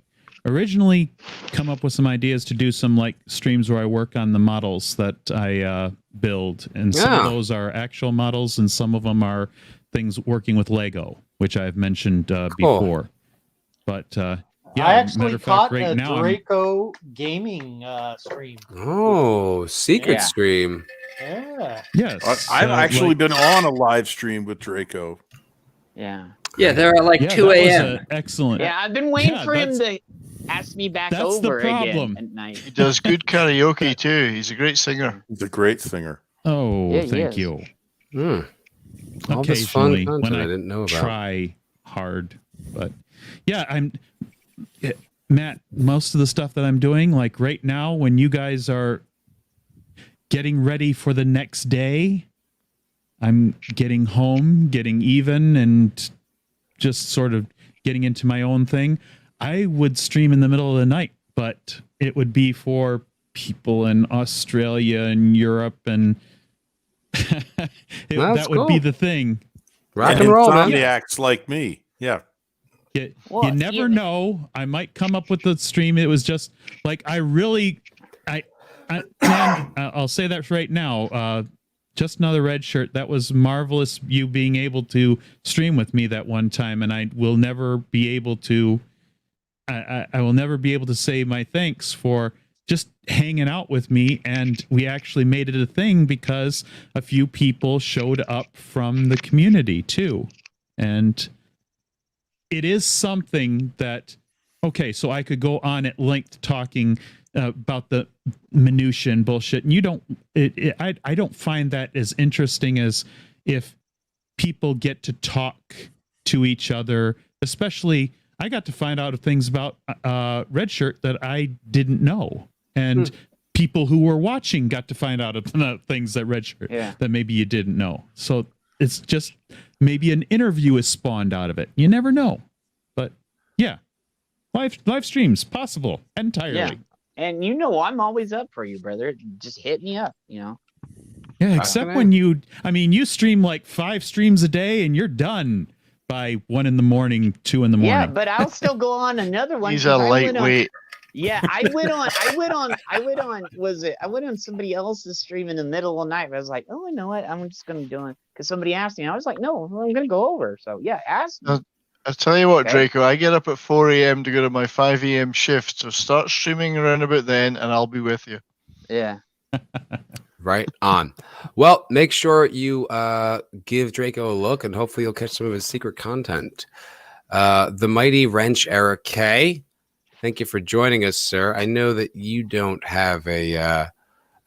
originally come up with some ideas to do some like streams where I work on the models that I build, and some of those are actual models and some of them are things working with Lego, which I've mentioned before. But yeah, I actually matter of caught fact, right a now Draco gaming stream. Oh, secret stream. Yeah. Yes. I've actually been on a live stream with Draco. Yeah. Yeah, they're at like 2 that was a.m. Excellent. Yeah, I've been waiting Yeah, for him to ask me back That's the over problem. again at night. He does good karaoke too. He's a great singer. He's a great singer. Oh, Yeah, he thank is. you. All this fun Occasionally, content when I didn't know about. try hard, but yeah, Matt. Most of the stuff that I'm doing, like right now, when you guys are getting ready for the next day, I'm getting home, getting even, and just sort of getting into my own thing. I would stream in the middle of the night, but it would be for people in Australia and Europe, and that would be the thing. Rock and roll, man. Insomniacs like me. Yeah. You never know. I might come up with a stream. It was just like I'll say that right now. Just another red shirt. That was marvelous. You being able to stream with me that one time, and I will never be able to. I will never be able to say my thanks for just hanging out with me, and we actually made it a thing because a few people showed up from the community too, and it is something that so I could go on at length talking about the minutia and bullshit, and you don't. I don't find that as interesting as if people get to talk to each other, especially. I got to find out things about Red Shirt that I didn't know, and people who were watching got to find out about things that Red Shirt that maybe you didn't know. So it's just maybe an interview is spawned out of it. You never know, but yeah, live streams possible entirely. Yeah. And I'm always up for you, brother. Just hit me up. Yeah, except when you stream like 5 streams a day and you're done by 1 in the morning, 2 in the morning. Yeah, but I'll still go on another one. He's a lightweight. I went on somebody else's stream in the middle of the night. I was like, oh, you know what? I'm just going to do it because somebody asked me. I was like, no, I'm going to go over. So yeah, ask me. I'll tell you what, Draco, I get up at 4 a.m. to go to my 5 a.m. shift. So start streaming around about then and I'll be with you. Yeah. Right on. Well, make sure you give Draco a look, and hopefully you'll catch some of his secret content. The mighty Wrench Eric K. Thank you for joining us, sir. I know that you don't have a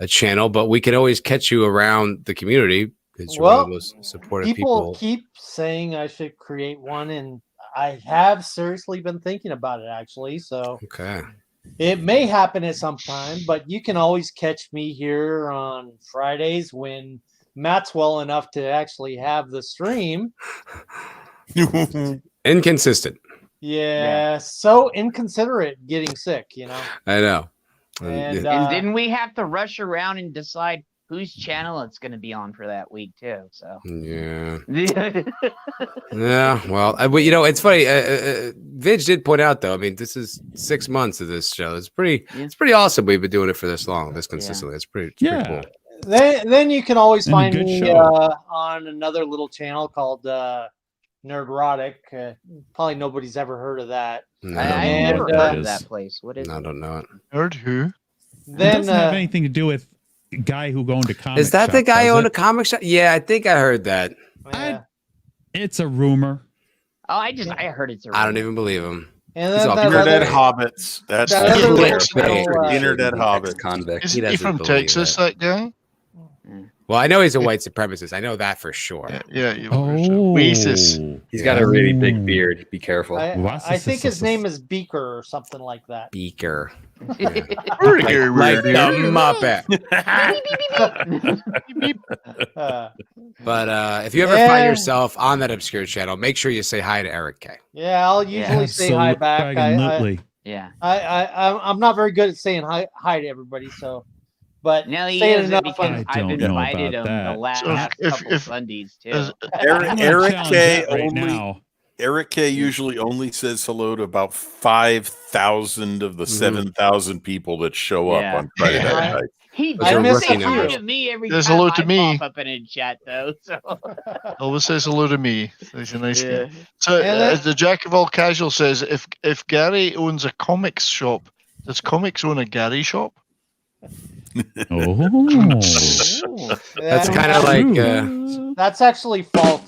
channel, but we can always catch you around the community because you're one of the most supportive people. People keep saying I should create one, and I have seriously been thinking about it, actually. So okay. It may happen at some time, but you can always catch me here on Fridays when Matt's well enough to actually have the stream. Inconsistent. Yeah, so inconsiderate getting sick, I know. And didn't we have to rush around and decide whose channel it's going to be on for that week too? So yeah. Yeah. Well, it's funny. Vidge did point out though. I mean, this is 6 months of this show. It's pretty awesome. We've been doing it for this long, this consistently. It's pretty cool. Then you can always find me on another little channel called Nerdrotic. Probably nobody's ever heard of that. No, I never heard of that place. What is it? I don't know it. Nerd who? It doesn't have anything to do with guy who owned a comic shop. Is that the guy who owned a comic shop? Yeah, I think I heard that. It's a rumor. Oh, I heard it's a rumor. I don't even believe him. And Internet Hobbits. That's Internet Hobbits. Convict. Isn't he from Texas, that guy? Well, I know he's a white supremacist. I know that for sure. Yeah. Racist. He's got a really big beard. Be careful. I think his name is Beaker or something like that. Beaker. Like the Muppet. But if you ever find yourself on that obscure channel, make sure you say hi to Eric K. Yeah, I'll usually say hi back. I'm not very good at saying hi to everybody, so. But now he is because I've invited him the last couple Sundays too. Eric K usually only says hello to about 5,000 of the 7,000 people that show up on Friday night. He does say hello to me every time hello to I me. pop up in a chat though. So. Always says hello to me. He's a nice guy. So as the Jack of all casual says, if Gary owns a comics shop, does comics own a Gary shop? That's kind of like that's actually false.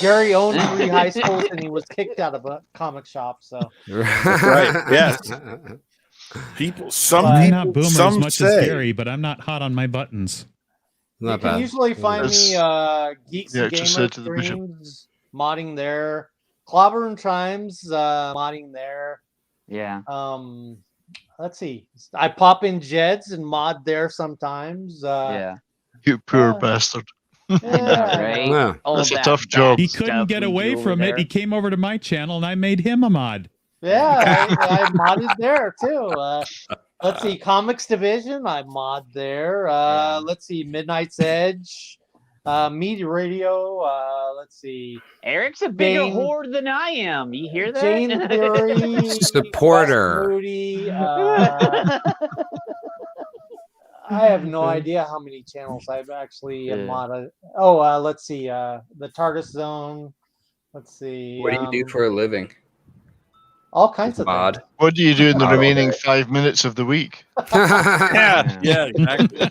Gary owned 3 high schools and he was kicked out of a comic shop. So that's right. Yes. I'm not boomer as much as Gary, but I'm not hot on my buttons. You can usually find me Geeks and Gamer streams, modding there. Clobber and Chimes, modding there. Yeah. Let's see. I pop in Jeds and mod there sometimes. Yeah. You poor bastard. Yeah, right. Yeah. That's a tough job. He couldn't get away from it. He came over to my channel and I made him a mod. Yeah, I modded there too. Let's see, Comics Division, I mod there. Let's see, Midnight's Edge, Media Radio. Let's see. Eric's a bigger whore than I am. You hear that? Jane Theory, supporter. Moody, I have no idea how many channels I've actually modded. Oh, let's see, the TARDIS Zone. Let's see. What do you do for a living? All kinds of things. What do you do in the remaining 5 minutes of the week? yeah, exactly.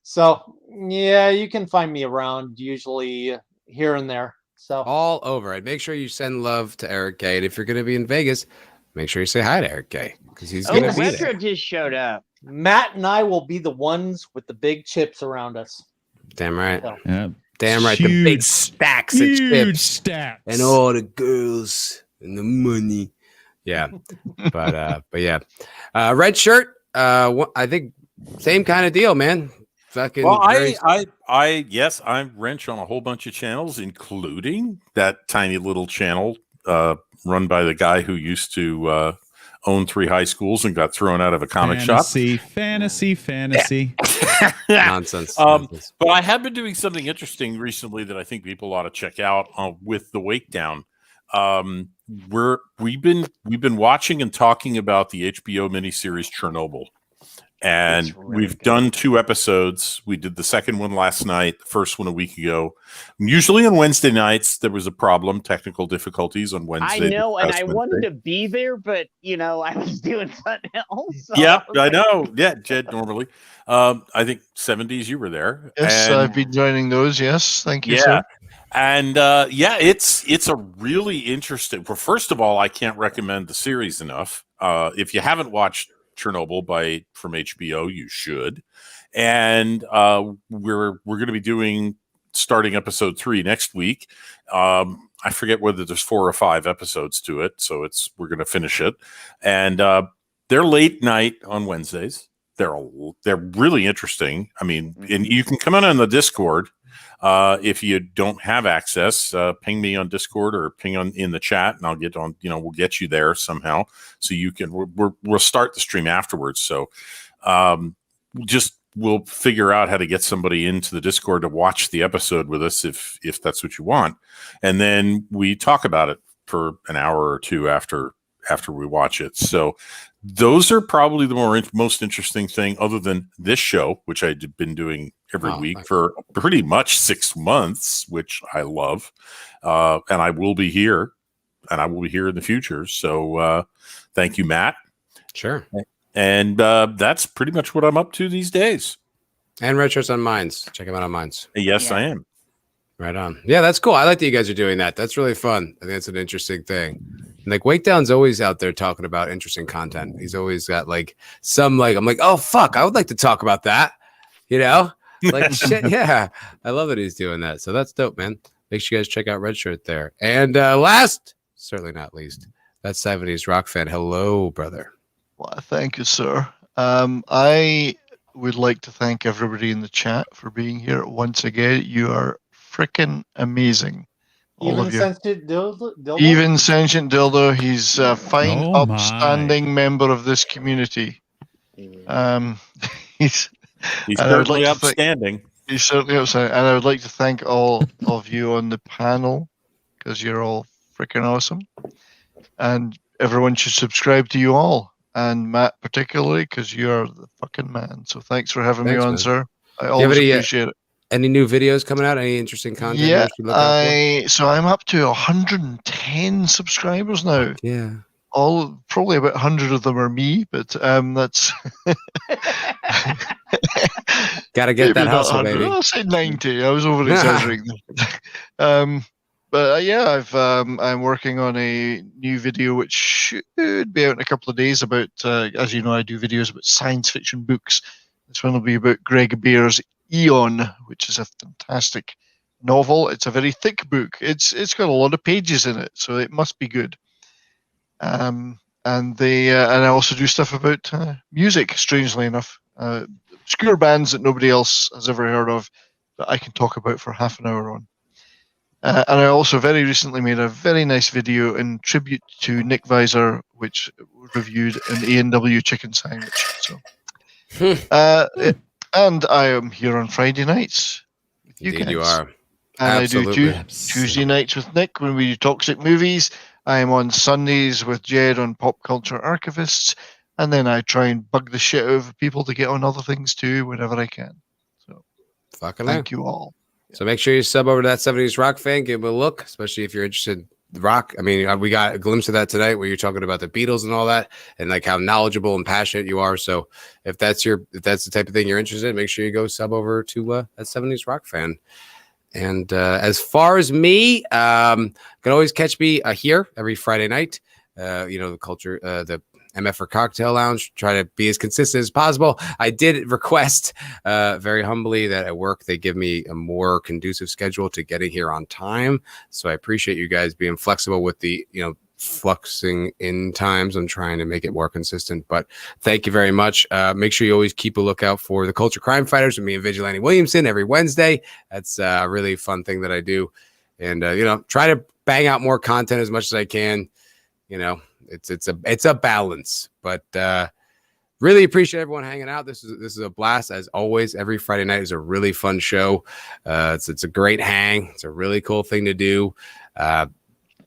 So yeah, you can find me around usually here and there. So all over it. Make sure you send love to Eric K. And if you're going to be in Vegas, make sure you say hi to Eric K. Because he's going to be there. Retro just showed up. Matt and I will be the ones with the big chips around us. Damn right. So. Yeah. Damn right. Huge, the big stacks of chips. Stacks. And all the girls and the money. Yeah. but yeah. Red shirt. I think same kind of deal, man. Fucking well, I'm wrench on a whole bunch of channels, including that tiny little channel run by the guy who used to own 3 high schools and got thrown out of a comic shop. Fantasy. Nonsense. But I have been doing something interesting recently that I think people ought to check out with the Wake Down. We've been watching and talking about the HBO miniseries Chernobyl. And we've done 2 episodes. We did the second one last night, the first one a week ago. Usually on Wednesday nights, there was a problem, technical difficulties on Wednesday. I know, and I wanted to be there, but, I was doing something else. So yeah, I know. Yeah, Jed, normally. I think 70s you were there. Yes, and, I've been joining those. Yes, thank you, sir. And it's a really interesting. Well, first of all, I can't recommend the series enough. If you haven't watched Chernobyl from HBO, you should. And we're going to be starting episode 3 next week. I forget whether there's 4 or 5 episodes to it, so we're going to finish it. And they're late night on Wednesdays. They're really interesting. I mean, and you can come on the Discord. If you don't have access, ping me on Discord or ping in the chat, and I'll get on. We'll get you there somehow, so you can. We'll start the stream afterwards. So, we'll figure out how to get somebody into the Discord to watch the episode with us, if that's what you want, and then we talk about it for an hour or 2 after we watch it. So, those are probably the most interesting thing, other than this show, which I've been doing every week for pretty much 6 months, which I love. And I will be here, and I will be here in the future. So thank you, Matt. Sure. And that's pretty much what I'm up to these days. And Red Shirt's on Minds. Check him out on Minds. Yes, I am. Right on. Yeah, that's cool. I like that you guys are doing that. That's really fun. I think that's an interesting thing. And Wake Down's always out there talking about interesting content. He's always got I'm like, oh fuck, I would like to talk about that. Shit, yeah. I love that he's doing that. So that's dope, man. Make sure you guys check out Red Shirt there. And last, certainly not least, that 70s rock fan. Hello, brother. Well, thank you, sir. I would like to thank everybody in the chat for being here once again. You are freaking amazing. All of you. Sentient Dildo? Even Sentient Dildo. He's a fine, upstanding member of this community. He's certainly outstanding. He's certainly outstanding. And I would like to thank all of you on the panel, because you're all freaking awesome. And everyone should subscribe to you all. And Matt particularly, because you're the fucking man. So thanks for having me on, man. Sir. I always appreciate it. Any new videos coming out? Any interesting content? Yeah, so I'm up to 110 subscribers now. Yeah. Probably about 100 of them are me, but that's Got to get that hustle, 100. baby. I'll say 90. I was over exaggerating. But yeah, I'm working on a new video which should be out in a couple of days about, as you know, I do videos about science fiction books. This one will be about Greg Bear's Eon, which is a fantastic novel. It's a very thick book. It's got a lot of pages in it, so it must be good. And I also do stuff about music. Strangely enough, obscure bands that nobody else has ever heard of that I can talk about for half an hour on. And I also very recently made a very nice video in tribute to Nick Visor, which reviewed an A&W chicken sandwich. So, and I am here on Friday nights with you guys. You are. And Absolutely. I do Tuesday nights with Nick when we do Toxic Movies. I am on Sundays with Jed on Pop Culture Archivists. And then I try and bug the shit out of people to get on other things too whenever I can. So, thank you all. So make sure you sub over to that 70s Rock fan, give it a look, especially if you're interested in rock. I mean, we got a glimpse of that tonight where you're talking about the Beatles and all that, and like how knowledgeable and passionate you are. So if that's the type of thing you're interested in, make sure you go sub over to that 70s Rock fan. And as far as me, you can always catch me here every Friday night. The MFer Cocktail Lounge. Try to be as consistent as possible. I did request very humbly that at work they give me a more conducive schedule to getting here on time. So I appreciate you guys being flexible with the fluxing in times. I'm trying to make it more consistent, but thank you very much. Make sure you always keep a lookout for the Culture Crime Fighters with me and Vigilante Williamson every Wednesday. That's a really fun thing that I do, and try to bang out more content as much as I can. It's a balance, but really appreciate everyone hanging out. This is a blast as always. Every Friday night is a really fun show. It's a great hang. It's a really cool thing to do.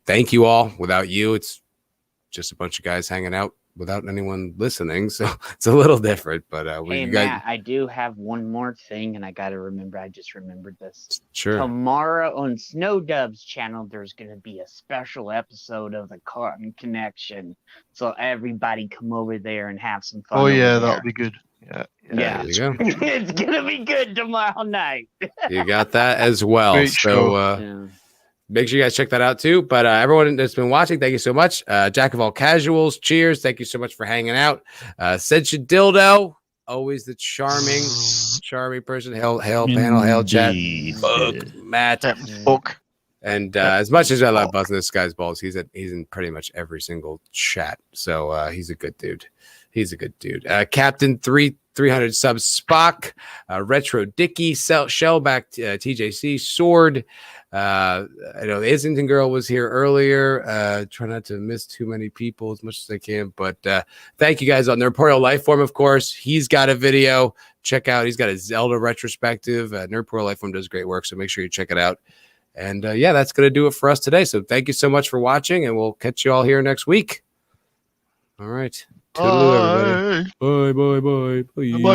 Thank you all. Without you, it's just a bunch of guys hanging out without anyone listening. So it's a little different, but hey, Matt, I do have one more thing, and I got to remember. I just remembered this. Sure. Tomorrow on Snowdub's channel, there's going to be a special episode of the Carton Connection. So everybody come over there and have some fun. Oh yeah, that'll be good. Yeah. There you go. It's going to be good tomorrow night. You got that as well. Great so make sure you guys check that out too. But everyone that's been watching, thank you so much. Jack of all casuals, cheers. Thank you so much for hanging out. Sensha Dildo, always the charming person. Hail panel, hail chat. Matt. Book. And as much as I love buzzing this guy's balls, he's in pretty much every single chat. So he's a good dude. Captain 300 subs Spock, Retro Dicky, Shellback TJC, Sword. I know the Islington girl was here earlier. Try not to miss too many people as much as I can, but thank you guys on the Nerdportal Lifeform. Of course, he's got a video. Check out. He's got a Zelda retrospective. Nerdportal Lifeform does great work, so make sure you check it out. And that's gonna do it for us today. So thank you so much for watching, and we'll catch you all here next week. All right. Toodaloo, everybody. Bye.